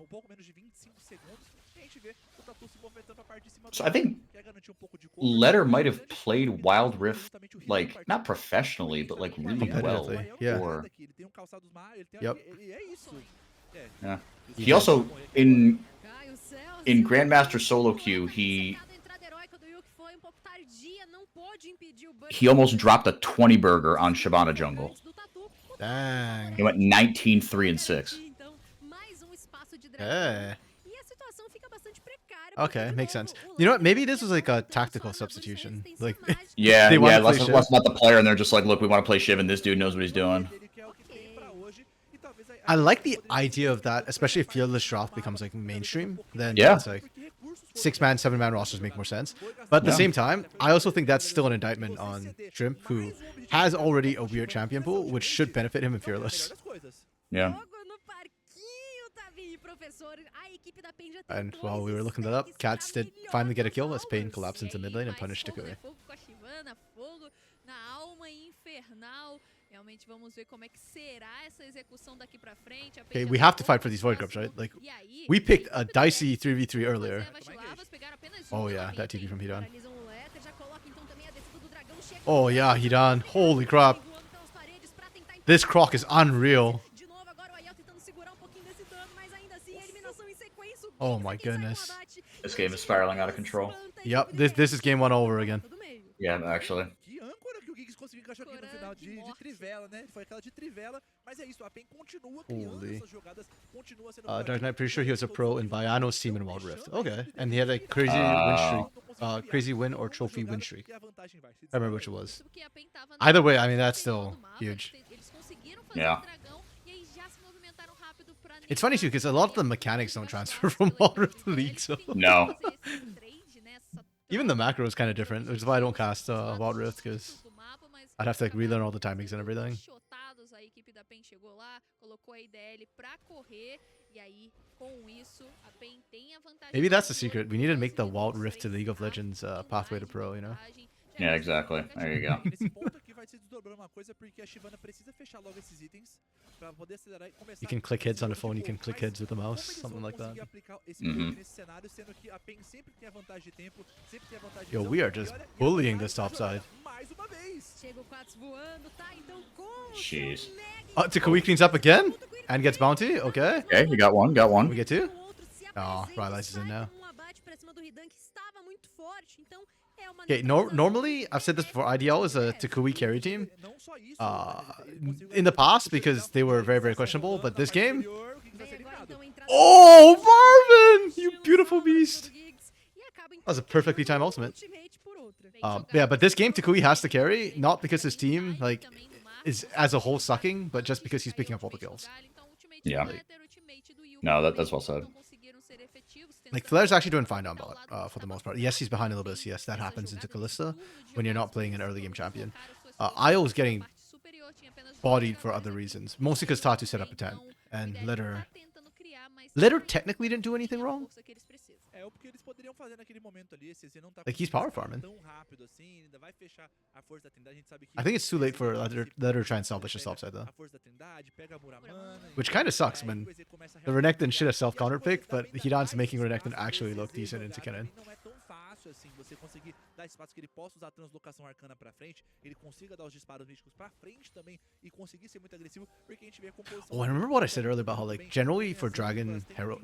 Speaker 3: pouco menos de 25 segundos. E a gente vê o Tatu se movimentando pra parte de cima do...
Speaker 2: So I think
Speaker 3: quer garantir um pouco de cover.
Speaker 2: Letter might have played Wild Rift, like, not professionally, but like really well.
Speaker 1: Yeah.
Speaker 2: Or...
Speaker 3: Ele tem um calçado mar, ele tem
Speaker 1: Yep.
Speaker 3: e é isso. É.
Speaker 2: Yeah. He also, in Grandmaster Solo Queue, he almost dropped a 20 burger on Shyvana jungle.
Speaker 1: Dang.
Speaker 2: He went 19, 3, and 6.
Speaker 1: Hey. Okay, makes sense. You know what? Maybe this was like a tactical substitution. Like,
Speaker 2: Yeah,
Speaker 1: They wanna
Speaker 2: yeah.
Speaker 1: play
Speaker 2: Let's not the player, and they're just like, look, we want to play Shiv, and this dude knows what he's doing.
Speaker 1: I like the idea of that, especially if Fearless Draft becomes like mainstream. Then
Speaker 2: Yeah.
Speaker 1: it's like 6-man, 7-man rosters make more sense. But at the same time, I also think that's still an indictment on Shrimp, who has already a weird champion pool, which should benefit him in Fearless.
Speaker 2: Yeah.
Speaker 1: And while we were looking that up, Cats did finally get a kill as Pain collapsed into mid lane and punished Takui. Okay, we have to fight for these Void Grubs, right? Like, we picked a dicey 3v3 earlier. Oh yeah, that TP from Hidan. Oh yeah, Hidan. Holy crap. This Croc is unreal. Oh my goodness.
Speaker 2: This game is spiraling out of control.
Speaker 1: Yep, this is game 1 over again.
Speaker 2: Yeah, actually.
Speaker 3: Que âncora que o Giggs conseguiu encaixar aqui no final de trivela, né? Foi aquela de trivela, mas é isso, a PEN continua criando essas jogadas, continua sendo...
Speaker 1: Dark Knight, pretty sure he was a pro in Biano's team in Wild Rift. Okay, and he had a crazy win streak. crazy win or trophy win streak.
Speaker 3: e a vantagem vai se
Speaker 1: I remember which it was.
Speaker 4: Porque a PEN tava
Speaker 1: Either way, I mean,
Speaker 4: no
Speaker 1: that's
Speaker 4: final
Speaker 1: still
Speaker 4: do mapa,
Speaker 1: huge.
Speaker 4: Eles conseguiram fazer
Speaker 2: Yeah.
Speaker 4: o dragão e aí já se movimentaram rápido pra
Speaker 1: It's funny too, because a lot of the mechanics don't transfer from Wild Rift to League, so
Speaker 2: No.
Speaker 1: even the macro is kind of different, which is why I don't cast Wild Rift, because I'd have to like relearn all the timings and everything.
Speaker 4: A equipe da PEN chegou lá, colocou a IDL pra correr e aí com isso a PEN tem a vantagem.
Speaker 1: Maybe that's the secret. We need to make the Wild Rift to League of Legends pathway to pro, you know?
Speaker 2: Yeah, exactly. There you go.
Speaker 3: Nesse ponto aqui vai se desdobrando uma coisa porque a Shyvana precisa fechar logo esses itens pra poder acelerar e começar.
Speaker 1: You can click heads on the phone, you can click heads with the mouse, something like that.
Speaker 3: Aplicar esse poder nesse cenário, sendo que a PEN sempre tem a vantagem de tempo, sempre tem a vantagem de
Speaker 1: Yo,
Speaker 3: visão.
Speaker 1: we are
Speaker 3: E
Speaker 1: just
Speaker 3: olha, e a
Speaker 1: bullying
Speaker 3: vantagem
Speaker 1: this top
Speaker 3: jogada
Speaker 1: side.
Speaker 3: mais uma vez.
Speaker 5: Chega o Quats voando, tá? Então com o
Speaker 2: Jeez.
Speaker 5: seu mega
Speaker 1: Takui cleans up again and gets bounty. Okay,
Speaker 2: Okay, you got one, got
Speaker 1: we
Speaker 2: one.
Speaker 1: get two.
Speaker 5: o outro se
Speaker 1: Oh,
Speaker 5: apresenta,
Speaker 1: Rylai's is in
Speaker 5: sai
Speaker 1: now.
Speaker 5: com um abate pra cima do Hidan que estava muito forte, então é uma
Speaker 1: Okay, normally I've said this before. IDL is a Takui carry team.
Speaker 3: Não só isso,
Speaker 1: In the past because they were very questionable, but this game,
Speaker 3: o que vai ser
Speaker 5: Vem agora,
Speaker 3: eliminado.
Speaker 5: então, a entrada
Speaker 1: oh Marvin, you beautiful beast.
Speaker 5: e acaba
Speaker 1: That was a perfectly timed ultimate.
Speaker 5: ultimate por outra.
Speaker 1: Yeah, but this game Takui has to carry, not because his team like is as a whole sucking, but just because he's picking up all the kills.
Speaker 2: Yeah. No, that's well said.
Speaker 1: Like Flair's actually doing fine down bot for the most part. Yes, he's behind a little bit of CS. That happens into Kalista when you're not playing an early game champion. Io's getting bodied for other reasons, mostly because Tatu set up a tent and Litter technically didn't do anything wrong.
Speaker 3: É o que eles poderiam fazer naquele momento ali, se não tá
Speaker 1: Like, he's power farming.
Speaker 3: tão rápido assim, ainda vai fechar a força da Trindade, a gente sabe que
Speaker 1: I think it's too late for Litter to try and salvage the top side though,
Speaker 3: a força da Trindade pega a Muramana,
Speaker 1: which kind of sucks when the Renekton should have self counter picked, but Hidan's making Renekton actually look decent into Kennen.
Speaker 3: Não é tão fácil assim você conseguir dar espaço que ele possa usar a translocação arcana pra frente, ele consiga dar os disparos místicos pra frente também e conseguir ser muito agressivo, porque a gente vê a composição.
Speaker 1: Oh, I remember what I said earlier about how like generally for Dragon Hero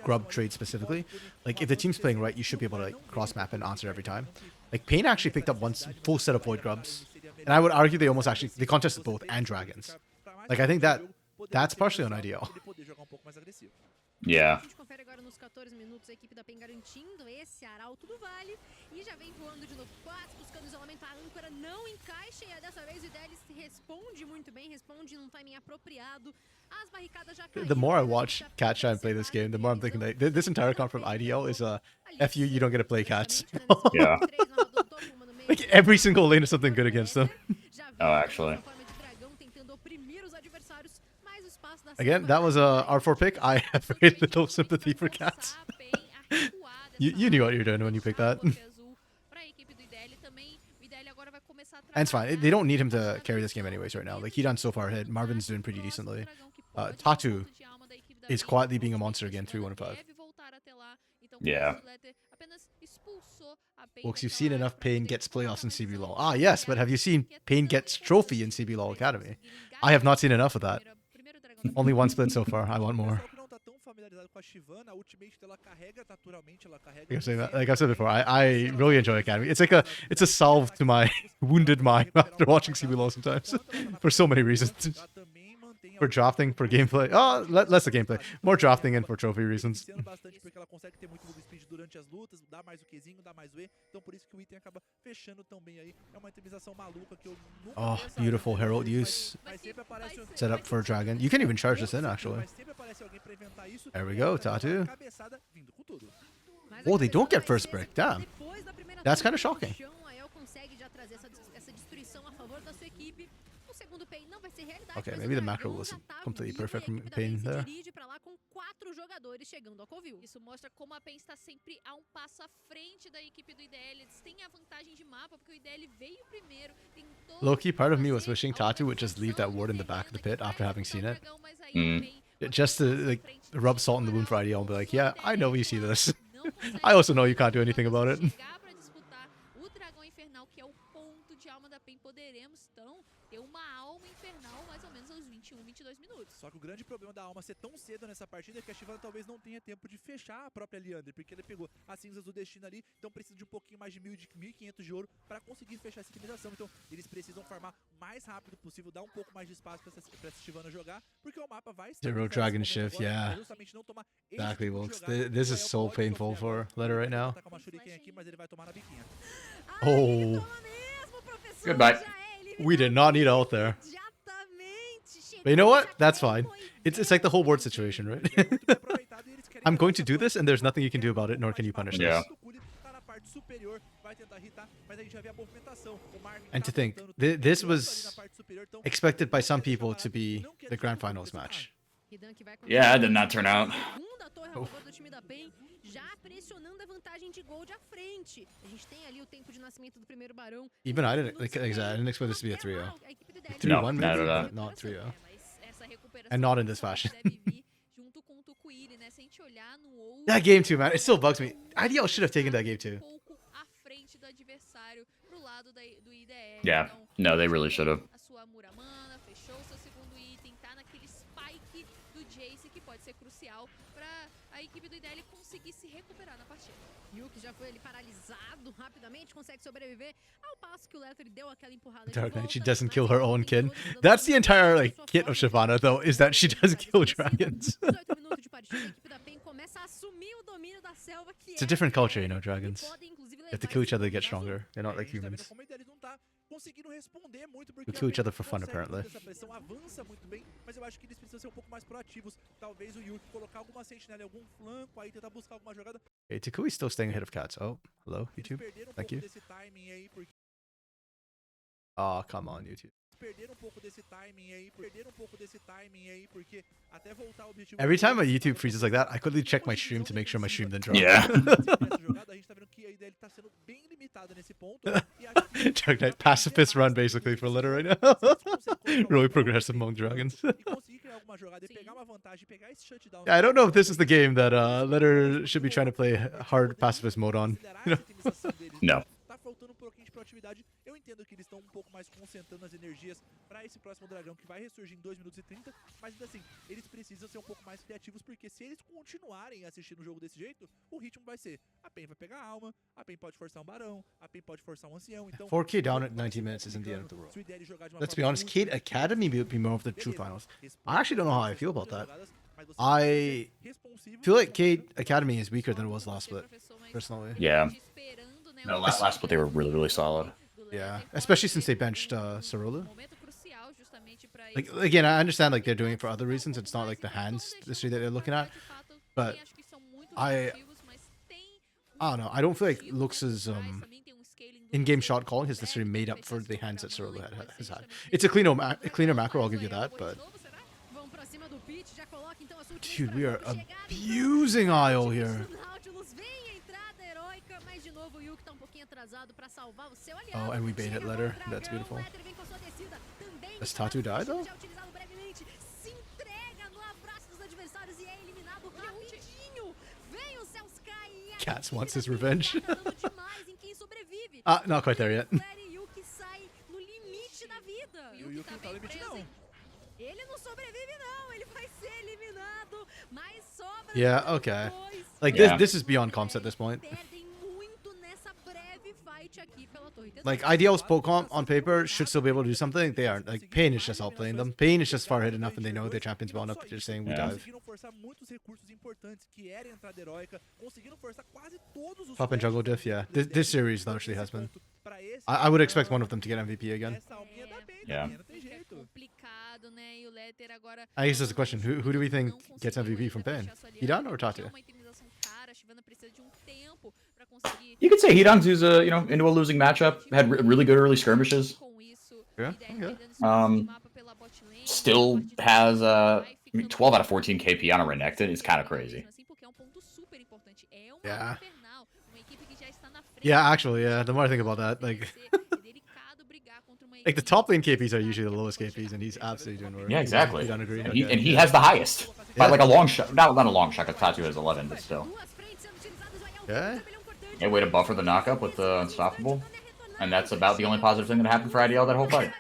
Speaker 1: grub trade specifically, like if the team's playing right, you should be able to like cross map and answer every time. Like Pain actually picked up one full set of void grubs, and I would argue they almost actually they contested both and dragons. Like I think that's partially on IDL.
Speaker 3: Ele poder jogar pouco mais agressivo.
Speaker 2: Yeah.
Speaker 5: A gente confere agora nos 14 minutos a equipe da PEN garantindo esse arauto do vale e já vem voando de novo Quats, buscando isolamento, a âncora não encaixa e dessa vez o IDL responde muito bem, responde num timing apropriado. As barricadas já caíram.
Speaker 1: The more I watch Cat Shine play this game, the more I'm thinking like this entire comp from IDL is a F you don't get to play Cats.
Speaker 2: Yeah.
Speaker 1: Like every single lane is something good against them.
Speaker 2: Oh, actually.
Speaker 1: Again, that was a R4 pick. I have very little sympathy for Cats. You knew what you were doing when you picked that. And it's fine. They don't need him to carry this game anyways right now. Like, Hidan's so far ahead. Marvin's doing pretty decently. Tatu is quietly being a monster again, 3-1-5.
Speaker 2: Yeah.
Speaker 1: Folks, you've seen enough Pain gets playoffs in CBLOL. Ah, yes, but have you seen Pain gets trophy in CBLOL Academy? I have not seen enough of that. Only one split so far. I want more. Like I've said before, I really enjoy Academy. It's a salve to my wounded mind after watching CBLOL sometimes for so many reasons. For drafting, for gameplay. Oh, less the gameplay. More drafting and for trophy reasons. Oh, beautiful Herald use. Set up for a dragon. You can even charge this in, actually. There we go, Tatu. Oh, they don't get first break. Damn. That's kind of shocking. Okay, maybe the macro wasn't completely perfect from Pain there.
Speaker 4: Isso mostra como a PEN está sempre a passo à frente da equipe do IDL. Eles têm a vantagem de mapa porque o IDL veio primeiro.
Speaker 1: Low-key, part of me was wishing Tatu would just leave that ward in the back of the pit after having seen it. Just to like rub salt in the wound for IDL and be like, yeah, I know you see this. I also know you can't do anything about it.
Speaker 4: poderemos então ter uma alma infernal mais ou menos aos 21, 22 minutos.
Speaker 3: Só que o grande problema da alma ser tão cedo nessa partida é que a Shyvana talvez não tenha tempo de fechar a própria Leander, porque ele pegou as cinzas do destino ali, então precisa de um pouquinho mais de 1.500 de ouro para conseguir fechar essa finalização. Então eles precisam farmar o mais rápido possível, dar um pouco mais de espaço para essa Shyvana jogar, porque o mapa vai
Speaker 1: Zero Dragon Shift,
Speaker 3: agora,
Speaker 1: yeah.
Speaker 3: justamente não tomar esse
Speaker 1: Exactly,
Speaker 3: tipo de
Speaker 1: Wilkes.
Speaker 3: jogada,
Speaker 1: This
Speaker 3: que
Speaker 1: is
Speaker 3: é o
Speaker 1: so
Speaker 3: VOD
Speaker 1: painful
Speaker 3: sofrer
Speaker 1: for
Speaker 3: agora.
Speaker 1: Letter right
Speaker 3: Ele
Speaker 1: now.
Speaker 3: vai tacar uma shuriken aqui, mas ele vai tomar na biquinha.
Speaker 1: Oh,
Speaker 2: Goodbye.
Speaker 1: we did not need out there. But you know what? That's fine. It's like the whole ward situation, right?
Speaker 3: Muito bem aproveitado e eles querem
Speaker 1: I'm going
Speaker 3: fazer
Speaker 1: to do this, and there's nothing you can do about it, nor can you punish
Speaker 2: Yeah.
Speaker 1: this.
Speaker 3: Tá na parte superior, vai tentar hitar, mas a gente já vê a movimentação. O Marvin
Speaker 1: And
Speaker 3: tá
Speaker 1: to think,
Speaker 3: voltando
Speaker 1: this
Speaker 3: ali na
Speaker 1: was
Speaker 3: parte superior, então
Speaker 1: expected by some people to be the grand finals match.
Speaker 2: Yeah, it did not turn out.
Speaker 5: Segunda torre a favor do time da PEN, já pressionando a vantagem de gold à frente. A gente tem ali o tempo de nascimento do primeiro barão.
Speaker 1: Even I didn't expect this to be a 3-0.
Speaker 5: A equipe do IDL
Speaker 1: 3-1
Speaker 2: No,
Speaker 1: maybe,
Speaker 2: no.
Speaker 1: but not 3-0.
Speaker 4: Mas essa recuperação
Speaker 1: And not in this fashion.
Speaker 4: deve vir junto com o Tucuile, né? Se a gente olhar no outro,
Speaker 1: That game too, man. It still bugs me. IDL should have taken that game too.
Speaker 4: pouco à frente do adversário pro lado do IDL.
Speaker 2: Yeah.
Speaker 4: Então,
Speaker 2: No, they really should have.
Speaker 4: a sua Muramana, fechou o seu segundo item, tá naquele spike do Jace que pode ser crucial pra a equipe do IDL conseguir se recuperar na partida.
Speaker 5: Yuki já foi ali paralisado rapidamente, consegue sobreviver ao passo que o Letter deu aquela empurrada
Speaker 1: Dark
Speaker 5: de
Speaker 1: Knight, she
Speaker 5: volta,
Speaker 1: doesn't
Speaker 5: mas
Speaker 1: kill her
Speaker 5: ele
Speaker 1: own
Speaker 5: tem
Speaker 1: kid.
Speaker 5: todos os danos
Speaker 1: That's the entire
Speaker 5: da
Speaker 1: like
Speaker 5: sua
Speaker 1: kit of
Speaker 5: forma.
Speaker 1: Shyvana though, is that she doesn't kill dragons.
Speaker 5: 18 minutos de partida, a equipe da PEN começa a assumir o domínio da selva que
Speaker 1: It's a different culture, you know,
Speaker 5: e
Speaker 1: dragons.
Speaker 5: podem, inclusive,
Speaker 1: They have to
Speaker 5: levar
Speaker 1: kill each
Speaker 5: esse
Speaker 1: other to get
Speaker 5: jogo na zona.
Speaker 1: stronger. They're not like
Speaker 3: A gente tá vendo
Speaker 1: humans.
Speaker 3: como ele não tá conseguindo responder muito porque
Speaker 1: We kill
Speaker 3: a
Speaker 1: each other for
Speaker 3: PEN
Speaker 1: fun,
Speaker 3: consegue
Speaker 1: apparently.
Speaker 3: fazer essa pressão, avança muito bem, mas eu acho que eles precisam ser um pouco mais proativos. Talvez o Yuki colocar alguma sentinela em algum flanco, aí tentar buscar alguma jogada.
Speaker 1: Okay, Takui's still staying ahead of Cats. Oh, hello,
Speaker 3: Eles
Speaker 1: YouTube.
Speaker 3: perderam
Speaker 1: Thank
Speaker 3: pouco
Speaker 1: you.
Speaker 3: desse timing aí, porque
Speaker 1: Oh, come on, YouTube.
Speaker 3: perderam um pouco desse timing aí, porque até voltar ao objetivo.
Speaker 1: Every time my YouTube freezes like that, I quickly check my stream to make sure my stream didn't drop.
Speaker 2: Yeah.
Speaker 3: Essa jogada, a gente tá vendo que a IDL tá sendo bem limitada nesse ponto. E acho que
Speaker 1: Dark Knight pacifist run basically for Litter right now. Really progressive among dragons.
Speaker 3: e conseguir criar alguma jogada e pegar uma vantagem, pegar esse shutdown.
Speaker 1: Yeah, I don't know if this is the game that Litter should be trying to play hard pacifist mode on.
Speaker 3: Acelerar essa otimização deles.
Speaker 2: No.
Speaker 3: Tá faltando um pouquinho de proatividade. Eu entendo que eles estão um pouco mais concentrando as energias pra esse próximo dragão que vai ressurgir em 2 minutos e 30, mas ainda assim, eles precisam ser um pouco mais criativos, porque se eles continuarem assistindo o jogo desse jeito, o ritmo vai ser: a PEN vai pegar a alma, a PEN pode forçar um barão, a PEN pode forçar um ancião, então
Speaker 1: 4K down at 90 minutes isn't the end of the world.
Speaker 3: se o IDL jogar de uma
Speaker 1: Let's be
Speaker 3: forma
Speaker 1: honest,
Speaker 3: muito
Speaker 1: Kate Academy would be more of the true
Speaker 3: beleza,
Speaker 1: finals.
Speaker 3: responde
Speaker 1: I actually don't know how I
Speaker 3: as
Speaker 1: feel about
Speaker 3: suas
Speaker 1: that.
Speaker 3: jogadas, mas você
Speaker 1: I
Speaker 3: precisa ser responsivo
Speaker 1: feel like
Speaker 3: e
Speaker 1: Kate Academy is weaker than it was last split, personally.
Speaker 2: Yeah.
Speaker 4: Esperando, né,
Speaker 2: No,
Speaker 4: o
Speaker 2: last split they were really, really solid.
Speaker 4: do
Speaker 1: Yeah,
Speaker 4: Letter.
Speaker 1: especially since they benched Cerullo.
Speaker 4: Momento crucial justamente pra
Speaker 1: Like
Speaker 4: eles.
Speaker 1: again, I understand like they're doing it for other reasons. It's not like the hands history that they're looking at. But I don't know. I don't feel like Lux's in-game shot calling has necessarily made up for the hands that Cerullo has had. It's a cleaner macro, I'll give you that. But
Speaker 5: Vão pra cima do pitch, já coloca então a sua última
Speaker 1: dude, we are
Speaker 5: estratégia pra chegar,
Speaker 1: abusing IO here.
Speaker 5: O Nautilus vem a entrada heróica, mas de novo o Yuki tá um pouquinho atrasado pra salvar o seu aliado.
Speaker 1: Oh, and we baited
Speaker 5: Chega com o
Speaker 1: Letter.
Speaker 5: dragão,
Speaker 1: That's beautiful.
Speaker 5: Letter vem com sua descida, também
Speaker 1: Does
Speaker 5: está
Speaker 1: Tatu die, though?
Speaker 5: já utilizado brevemente, se entrega no abraço dos adversários e é eliminado rapidinho. Vem o Cellsky e a
Speaker 1: Cats wants
Speaker 5: Kira
Speaker 1: his revenge.
Speaker 5: tá dando demais em quem sobrevive.
Speaker 1: Not quite there yet.
Speaker 5: Letter e Yuki sai no limite da vida.
Speaker 3: o Yuki não tá no limite, não.
Speaker 5: Ele não sobrevive não, ele vai ser eliminado, mas sobra
Speaker 1: Yeah, okay.
Speaker 5: dois.
Speaker 1: Like
Speaker 2: Yeah.
Speaker 1: this is beyond comps at this point.
Speaker 5: Perdem muito nessa breve fight aqui pela torre.
Speaker 1: Like IDL's poke comp on paper should still be able to do something. They aren't. Like Pain is just outplaying them. Pain is just far ahead enough, and they know their champions well enough. They're just saying we
Speaker 2: Yeah.
Speaker 1: dive.
Speaker 3: Conseguiram forçar muitos recursos importantes que era a entrada heróica, conseguiram forçar quase todos os
Speaker 1: Pop and juggle diff, yeah. This series largely has been. I would expect one of them to get MVP again.
Speaker 3: Essa alminha da PEN
Speaker 2: Yeah.
Speaker 3: também, não tem
Speaker 4: É
Speaker 3: jeito.
Speaker 4: complicado, né? E o Letter agora
Speaker 1: I guess that's the question. Who do we think gets MVP from Pain? Hidan or Tatu?
Speaker 4: É uma itemização cara, a Shyvana precisa de um tempo pra conseguir
Speaker 2: You could say Hedon's who's into a losing matchup, had really good early skirmishes.
Speaker 4: com isso.
Speaker 1: Yeah,
Speaker 4: E daí
Speaker 1: okay.
Speaker 4: perdendo espaço de mapa pela bot lane,
Speaker 2: Still
Speaker 4: a parte
Speaker 2: has
Speaker 4: vai
Speaker 2: I mean,
Speaker 4: ficando
Speaker 2: 12 out of 14 KP on a Renekton is kind of crazy.
Speaker 4: mesmo assim, porque é um ponto super importante. É uma
Speaker 1: Yeah.
Speaker 4: infernal, uma equipe que já está na frente.
Speaker 1: Yeah, actually, yeah. The more I think about that, like,
Speaker 4: É delicado brigar contra uma
Speaker 1: like the
Speaker 4: equipe
Speaker 1: top lane KPs are
Speaker 4: que
Speaker 1: usually the
Speaker 4: pode
Speaker 1: lowest
Speaker 4: chegar
Speaker 1: KPs, and he's absolutely doing work.
Speaker 2: Yeah, exactly.
Speaker 1: You don't agree?
Speaker 2: And
Speaker 1: Okay.
Speaker 2: he has the highest by
Speaker 1: Yeah.
Speaker 2: like a long shot. Not a long shot, because Tatu has 11, but still.
Speaker 5: Duas frentes sendo utilizadas, vai ao
Speaker 1: Okay.
Speaker 5: tabelião cortante.
Speaker 2: Yeah, way to buffer the knockup with the unstoppable. And that's about the only positive thing that happened for IDL that whole fight.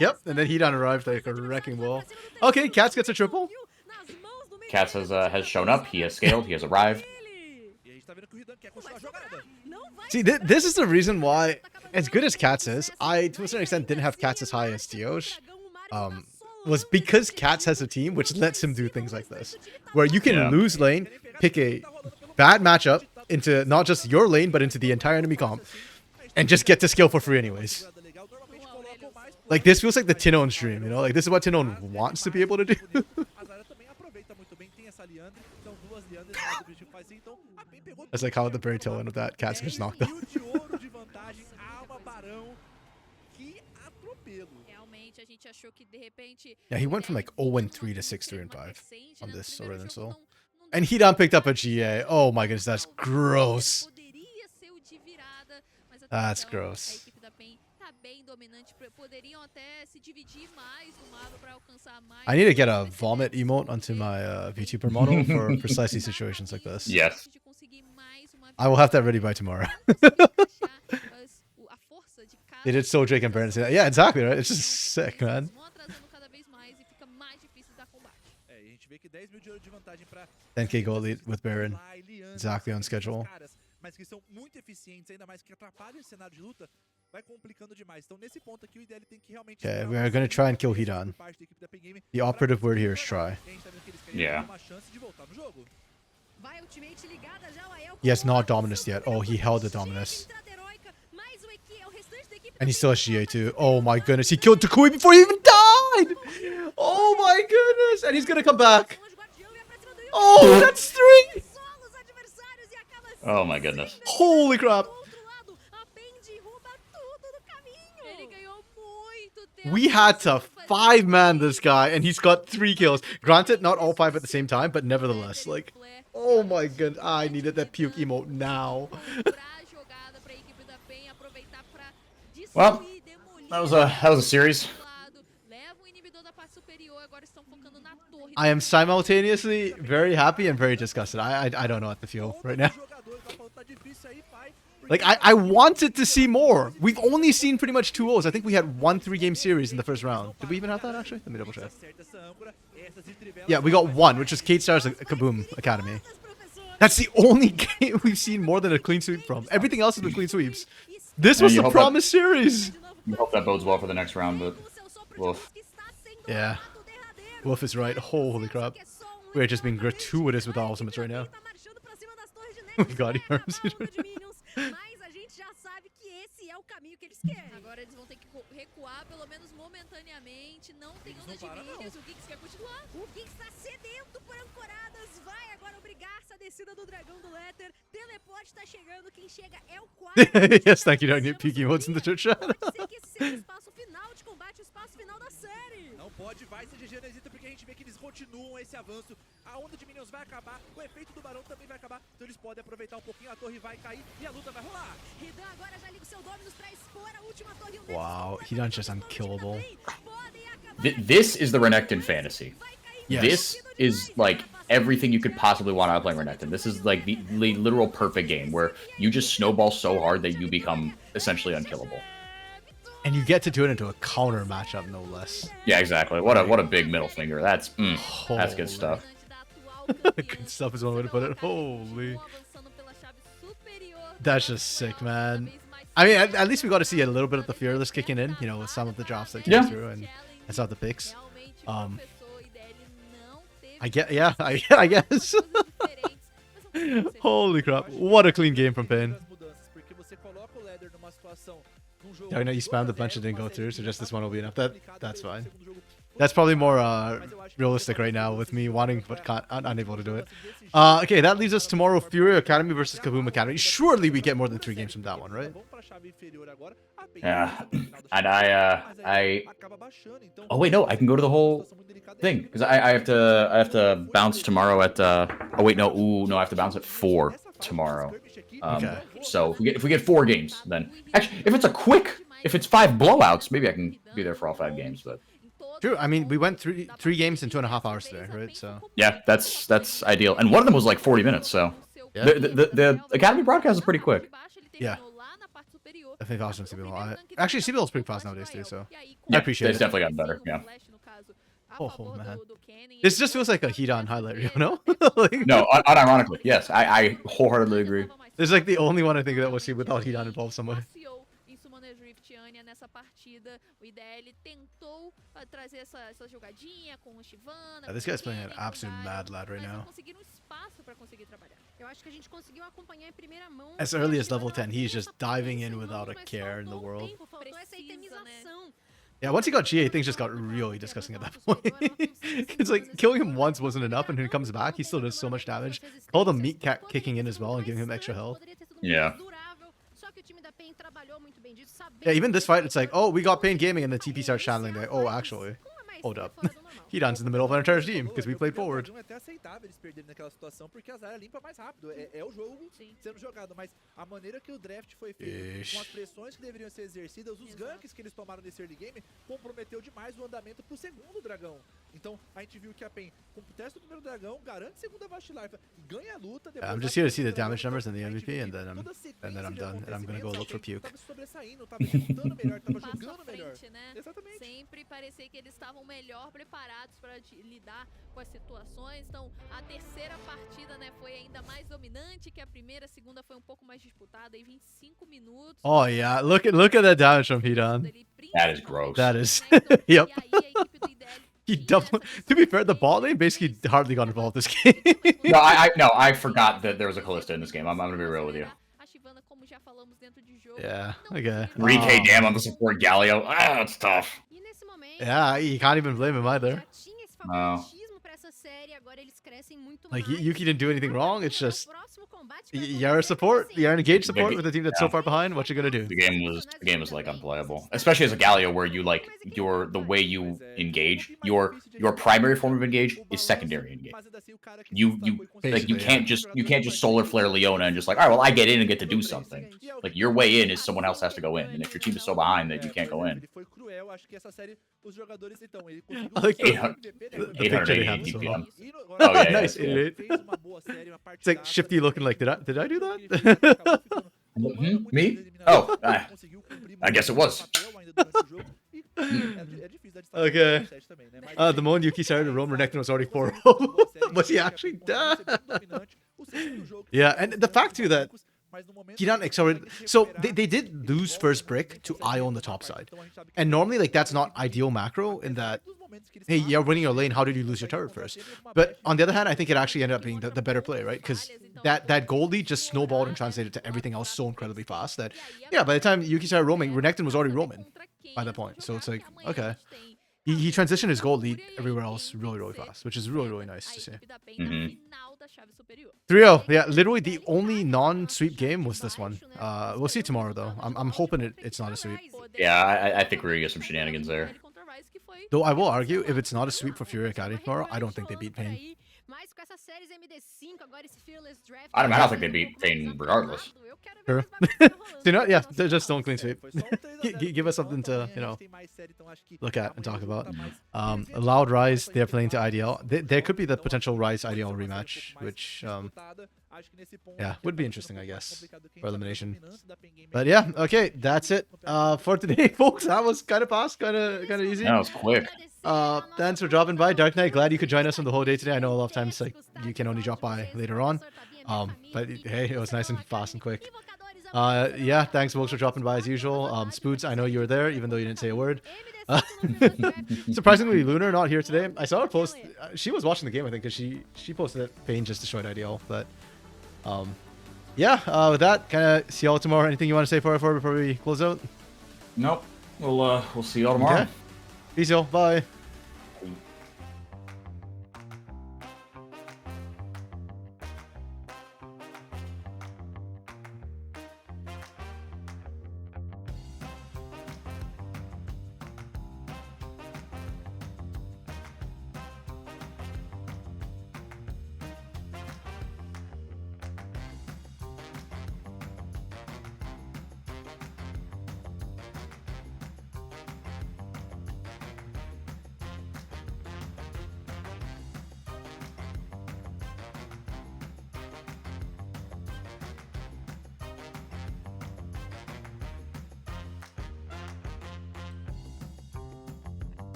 Speaker 1: Yep, and then Hedon arrived like a wrecking ball. Okay, Cats gets a triple.
Speaker 2: Cats has shown up. He has scaled. He has arrived.
Speaker 3: E a gente tá vendo que o Ridan quer continuar a jogada.
Speaker 1: See, this is the reason why, as good as Cats is, I, to a certain extent, didn't have Cats as high as Tiosh. Was because Cats has a team which lets him do things like this. Where you can lose lane, pick a bad matchup into not just your lane, but into the entire enemy comp, and just get to scale for free anyways. Like, this feels like the Tinon stream, you know? Like, this is what Tinon wants to be able to do.
Speaker 3: A Zarya também aproveita muito bem, tem essa Liandre, são duas Liandres, mas o objetivo faz assim, então a PEN pegou
Speaker 1: That's like how at the very tail end of that, Cats gets knocked out.
Speaker 3: de ouro de vantagem, Alma Barão, que atropelo.
Speaker 4: Realmente a gente achou que de repente
Speaker 1: Yeah, he went from like 0-3 to 6-3-5 on this Sword and Soul. And Hedon picked up a GA. Oh my goodness, that's gross.
Speaker 4: Poderia ser o de virada, mas até
Speaker 1: That's
Speaker 4: então,
Speaker 1: gross.
Speaker 4: a equipe da PEN tá bem dominante, poderiam até se dividir mais no mapa para alcançar mais.
Speaker 1: I need to get a vomit emote onto my VTuber model for precisely situations like this.
Speaker 2: Yes.
Speaker 4: De conseguir mais uma
Speaker 1: I will have that ready by tomorrow.
Speaker 4: a força de cada
Speaker 1: They did Soul Drake and Baron. Yeah, exactly, right? It's just sick, man.
Speaker 4: vão atrasando cada vez mais e fica mais difícil dar combate.
Speaker 3: É, e a gente vê que 10 mil de ouro de vantagem pra
Speaker 1: 10k gold lead with Baron.
Speaker 3: Lai, Liandre,
Speaker 1: Exactly on schedule.
Speaker 3: caras, mas que são muito eficientes, ainda mais que atrapalham esse cenário de luta, vai complicando demais. Então, nesse ponto aqui, o IDL tem que realmente...
Speaker 1: Okay,
Speaker 3: esperar
Speaker 1: we are
Speaker 3: uma
Speaker 1: gonna try and kill
Speaker 3: por
Speaker 1: Hedon.
Speaker 3: parte da equipe da PEN Game
Speaker 1: The
Speaker 3: pra
Speaker 1: operative word
Speaker 3: conseguir
Speaker 1: here is try.
Speaker 3: a gente tá vendo que eles querem
Speaker 2: Yeah.
Speaker 3: ter uma chance de voltar no jogo.
Speaker 5: Vai ultimate ligada já, o Ael
Speaker 1: He has not
Speaker 5: coloca
Speaker 1: Dominus
Speaker 5: seu
Speaker 1: yet. Oh, he
Speaker 5: primeiro
Speaker 1: held the
Speaker 5: cheia de
Speaker 1: Dominus.
Speaker 5: entrada heróica, mais o restante da equipe
Speaker 1: And he
Speaker 5: da
Speaker 1: still has
Speaker 5: PEN
Speaker 1: GA too. Oh my goodness, he killed Takui before he even died! Oh my goodness! And he's gonna come back.
Speaker 5: Anjo Guardião e vai pra cima do Yuki.
Speaker 1: Oh, that's 3!
Speaker 5: Sola os adversários e acaba
Speaker 2: Oh my goodness.
Speaker 1: Holy crap!
Speaker 5: do outro lado. A PEN derruba tudo no caminho.
Speaker 4: Ele ganhou muito tempo.
Speaker 1: We had to 5-man this guy, and he's got 3 kills. Granted, not all 5 at the same time, but nevertheless, like, oh my god, I needed that puke emote now.
Speaker 2: Well, that was a series.
Speaker 1: I am simultaneously very happy and very disgusted. I don't know what to feel right now.
Speaker 3: Jogador tá falando, tá difícil aí, pai.
Speaker 1: Like, I wanted to see more. We've only seen pretty much 2-0s. I think we had 1 3-game series in the first round. Did we even have that, actually? Let me double check.
Speaker 3: Acerta essa âncora, essas trivelas
Speaker 1: Yeah, we got 1, which was Kate Star's Kaboom Academy. That's the only game we've seen more than a clean sweep from. Everything else has been clean sweeps. This was
Speaker 2: you
Speaker 1: the
Speaker 2: hope that-
Speaker 1: promised series.
Speaker 2: I hope that bodes well for the next round, but woof.
Speaker 1: Yeah. Wolf is right. Holy crap. We're just being gratuitous with our ultimates right now. Oh my god, he harms it.
Speaker 5: Mas a gente já sabe que esse é o caminho que eles querem.
Speaker 4: Agora eles vão ter que recuar, pelo menos momentaneamente. Não tem onda de minions. O Giggs quer continuar.
Speaker 5: O Giggs está sedento por ancoradas. Vai agora obrigar essa descida do dragão do Letter. Teleporte está chegando. Quem chega é o 4.
Speaker 1: Yes, thank you, Doggy. Peaky emotes in the church chat.
Speaker 5: Pode ser que esse seja o espaço final de combate, o espaço final da série.
Speaker 3: Não pode, vai ser GG, não hesita, porque a gente vê que eles continuam esse avanço. A onda de minions vai acabar, o efeito do barão também vai acabar. Então eles podem aproveitar um pouquinho, a torre vai cair e a luta vai rolar.
Speaker 5: Ridan agora já liga o seu Dominus pra expor a última torre. O
Speaker 1: Wow, Hedon's just unkillable.
Speaker 5: Podem acabar.
Speaker 2: This is the Renekton fantasy.
Speaker 1: Yes.
Speaker 2: This is like everything you could possibly want out of playing Renekton. This is like the literal perfect game where you just snowball so hard that you become essentially unkillable.
Speaker 1: And you get to do it into a counter matchup, no less.
Speaker 2: Yeah, exactly. What a big middle finger. That's that's good stuff.
Speaker 1: Good stuff is one way to put it. Holy. That's just sick, man. I mean, at least we got to see a little bit of the Fearless kicking in, you know, with some of the drops that came
Speaker 2: Yeah.
Speaker 1: through and some of the picks. I get, yeah, I guess. Holy crap. What a clean game from Pain.
Speaker 3: Das mudanças, porque você coloca o Leather numa situação, num jogo
Speaker 1: Yeah, I know you spammed a
Speaker 3: 1
Speaker 1: bunch, it didn't go
Speaker 3: uma
Speaker 1: through, so
Speaker 3: série
Speaker 1: just this one will be enough. That's
Speaker 3: complicado,
Speaker 1: fine.
Speaker 3: segundo jogo
Speaker 1: That's probably more realistic right now with me wanting but unable to do it. Okay, that leaves us tomorrow Fury Academy versus Kaboom Academy. Surely we get more than 3 games from that one, right?
Speaker 3: Vamos pra chave inferior agora. A PEN
Speaker 2: Yeah.
Speaker 3: tá no final da
Speaker 2: And
Speaker 3: chave, mas aí
Speaker 2: I
Speaker 3: acaba baixando, então
Speaker 2: oh wait, no, I can go to the whole
Speaker 3: situação muito delicada
Speaker 2: thing because I have to bounce tomorrow at oh wait, no, I have to bounce at 4 tomorrow.
Speaker 1: Okay.
Speaker 2: So if we get 4 games, then actually if it's 5 blowouts, maybe I can be there for all 5 games. But
Speaker 1: True. I mean, we went three games in 2.5 hours today, right? So
Speaker 2: yeah, that's ideal. And one of them was like 40 minutes. So
Speaker 1: Yeah.
Speaker 2: the Academy broadcast is pretty quick.
Speaker 1: Yeah. I think faster than CBLOL. Actually, CBLOL is pretty fast nowadays too, so
Speaker 2: Yeah,
Speaker 1: I appreciate
Speaker 2: it's
Speaker 1: it.
Speaker 2: definitely gotten better. Yeah.
Speaker 1: Oh man, this just feels like a Hidan highlight reel, no? Like,
Speaker 2: No, unironically, yes, I wholeheartedly agree.
Speaker 1: this is like the only one I think that we'll see without Hidan involved somewhere.
Speaker 4: Em Summoner's Rift Anya nessa partida, o IDL tentou trazer essa jogadinha com o Shyvana.
Speaker 1: This guy's playing an absolute mad lad right now.
Speaker 4: Conseguiram espaço para conseguir trabalhar.
Speaker 5: Eu acho que a gente conseguiu acompanhar em primeira mão.
Speaker 1: As early as level 10, he's just diving in without a care in the world.
Speaker 5: Faltou essa itemização.
Speaker 1: Yeah, once he got GA, things just got really disgusting at that point. It's like killing him once wasn't enough, and when he comes back, he still does so much damage. All the meat cat kicking in as well and giving him extra health.
Speaker 2: Yeah.
Speaker 1: Yeah, even this fight, it's like, oh, we got Pain Gaming, and the TP starts channeling there. Oh, actually, hold up. Hidan's in the middle of our entire team because we played forward.
Speaker 3: É até aceitável eles perderem naquela situação porque a Zarya limpa mais rápido. É o jogo sendo jogado, mas a maneira que o draft foi feito, com as pressões que deveriam ser exercidas, os ganks que eles tomaram nesse early game, comprometeu demais o andamento pro segundo dragão. Então a gente viu que a PEN, com o teste do primeiro dragão, garante segunda Vastilarfa, ganha a luta.
Speaker 1: I'm just here to see the damage numbers and the MVP, and then I'm done, and I'm gonna go look for puke.
Speaker 3: Tava sobressaindo, tava executando melhor, tava jogando melhor. Exatamente.
Speaker 4: Sempre parecia que eles estavam melhor preparados para lidar com as situações. Então, a terceira partida, né, foi ainda mais dominante que a primeira. A segunda foi um pouco mais disputada, aí 25 minutos.
Speaker 1: Oh yeah, look at that damage from Hidan.
Speaker 2: That is gross.
Speaker 1: That is, yep. He double. To be fair, the bot lane basically hardly got involved this game.
Speaker 2: No, I forgot that there was a Kalista in this game. I'm gonna be real with you.
Speaker 1: Yeah, okay.
Speaker 2: 3K damn on the support Galio. Ah, it's tough.
Speaker 1: Yeah, you can't even blame him either.
Speaker 2: No.
Speaker 1: Like, Yuki didn't do anything wrong, it's just you're a support, you're an engaged support with a team that's so far behind, what you gonna do?
Speaker 2: The game was like unplayable, especially as a Galio, where you like the way you engage, your primary form of engage is secondary engage. You can't just solar flare Leona and just like, all right, well, I get in and get to do something. Like, your way in is someone else has to go in, and if your team is so behind that you can't go in.
Speaker 1: Like the
Speaker 2: 880
Speaker 1: picture
Speaker 2: DPM.
Speaker 1: Oh yeah,
Speaker 2: yeah,
Speaker 1: nice.
Speaker 2: yeah.
Speaker 1: It's like Shifty looking like, did I do that?
Speaker 2: Me? Oh, I guess it was.
Speaker 1: Okay. The moment Yuki started to roam, Renekton was already 4-0. Was he actually dead? Yeah, and the fact too that Hidan accelerated. So they did lose first brick to IO on the top side. And normally, like, that's not ideal macro in that, hey, you're winning your lane, how did you lose your turret first? But on the other hand, I think it actually ended up being the better play, right? Because that gold lead just snowballed and translated to everything else so incredibly fast that, yeah, by the time Yuki started roaming, Renekton was already roaming by that point. So it's like, okay. He transitioned his gold lead everywhere else really, really fast, which is really, really nice to see. 3-0. Yeah, literally the only non-sweep game was this one. We'll see tomorrow, though. I'm hoping it's not a sweep.
Speaker 2: Yeah, I think we're gonna get some shenanigans there.
Speaker 1: Though I will argue, if it's not a sweep for Fury Academy tomorrow, I don't think they beat Pain.
Speaker 2: I don't think they beat Pain regardless.
Speaker 1: Sure. Yeah, just don't clean sweep. Give us something to, look at and talk about. Loud Rise, they're playing to IDL. There could be the potential Rise IDL rematch, which, yeah, would be interesting, I guess, for elimination. But yeah, okay, that's it for today, folks. That was kind of fast, kind of easy.
Speaker 2: That was quick.
Speaker 1: Thanks for dropping by, Dark Knight. Glad you could join us on the whole day today. I know a lot of times like you can only drop by later on. But hey, it was nice and fast and quick. Yeah, thanks folks for dropping by as usual. Spoots, I know you were there, even though you didn't say a word. Surprisingly, Lunar not here today. I saw her post. She was watching the game, I think, because she posted that Pain just destroyed IDL. But yeah, with that, kind of see y'all tomorrow. Anything you want to say before we close out?
Speaker 2: Nope. We'll see y'all tomorrow.
Speaker 1: Okay. Peace, y'all. Bye.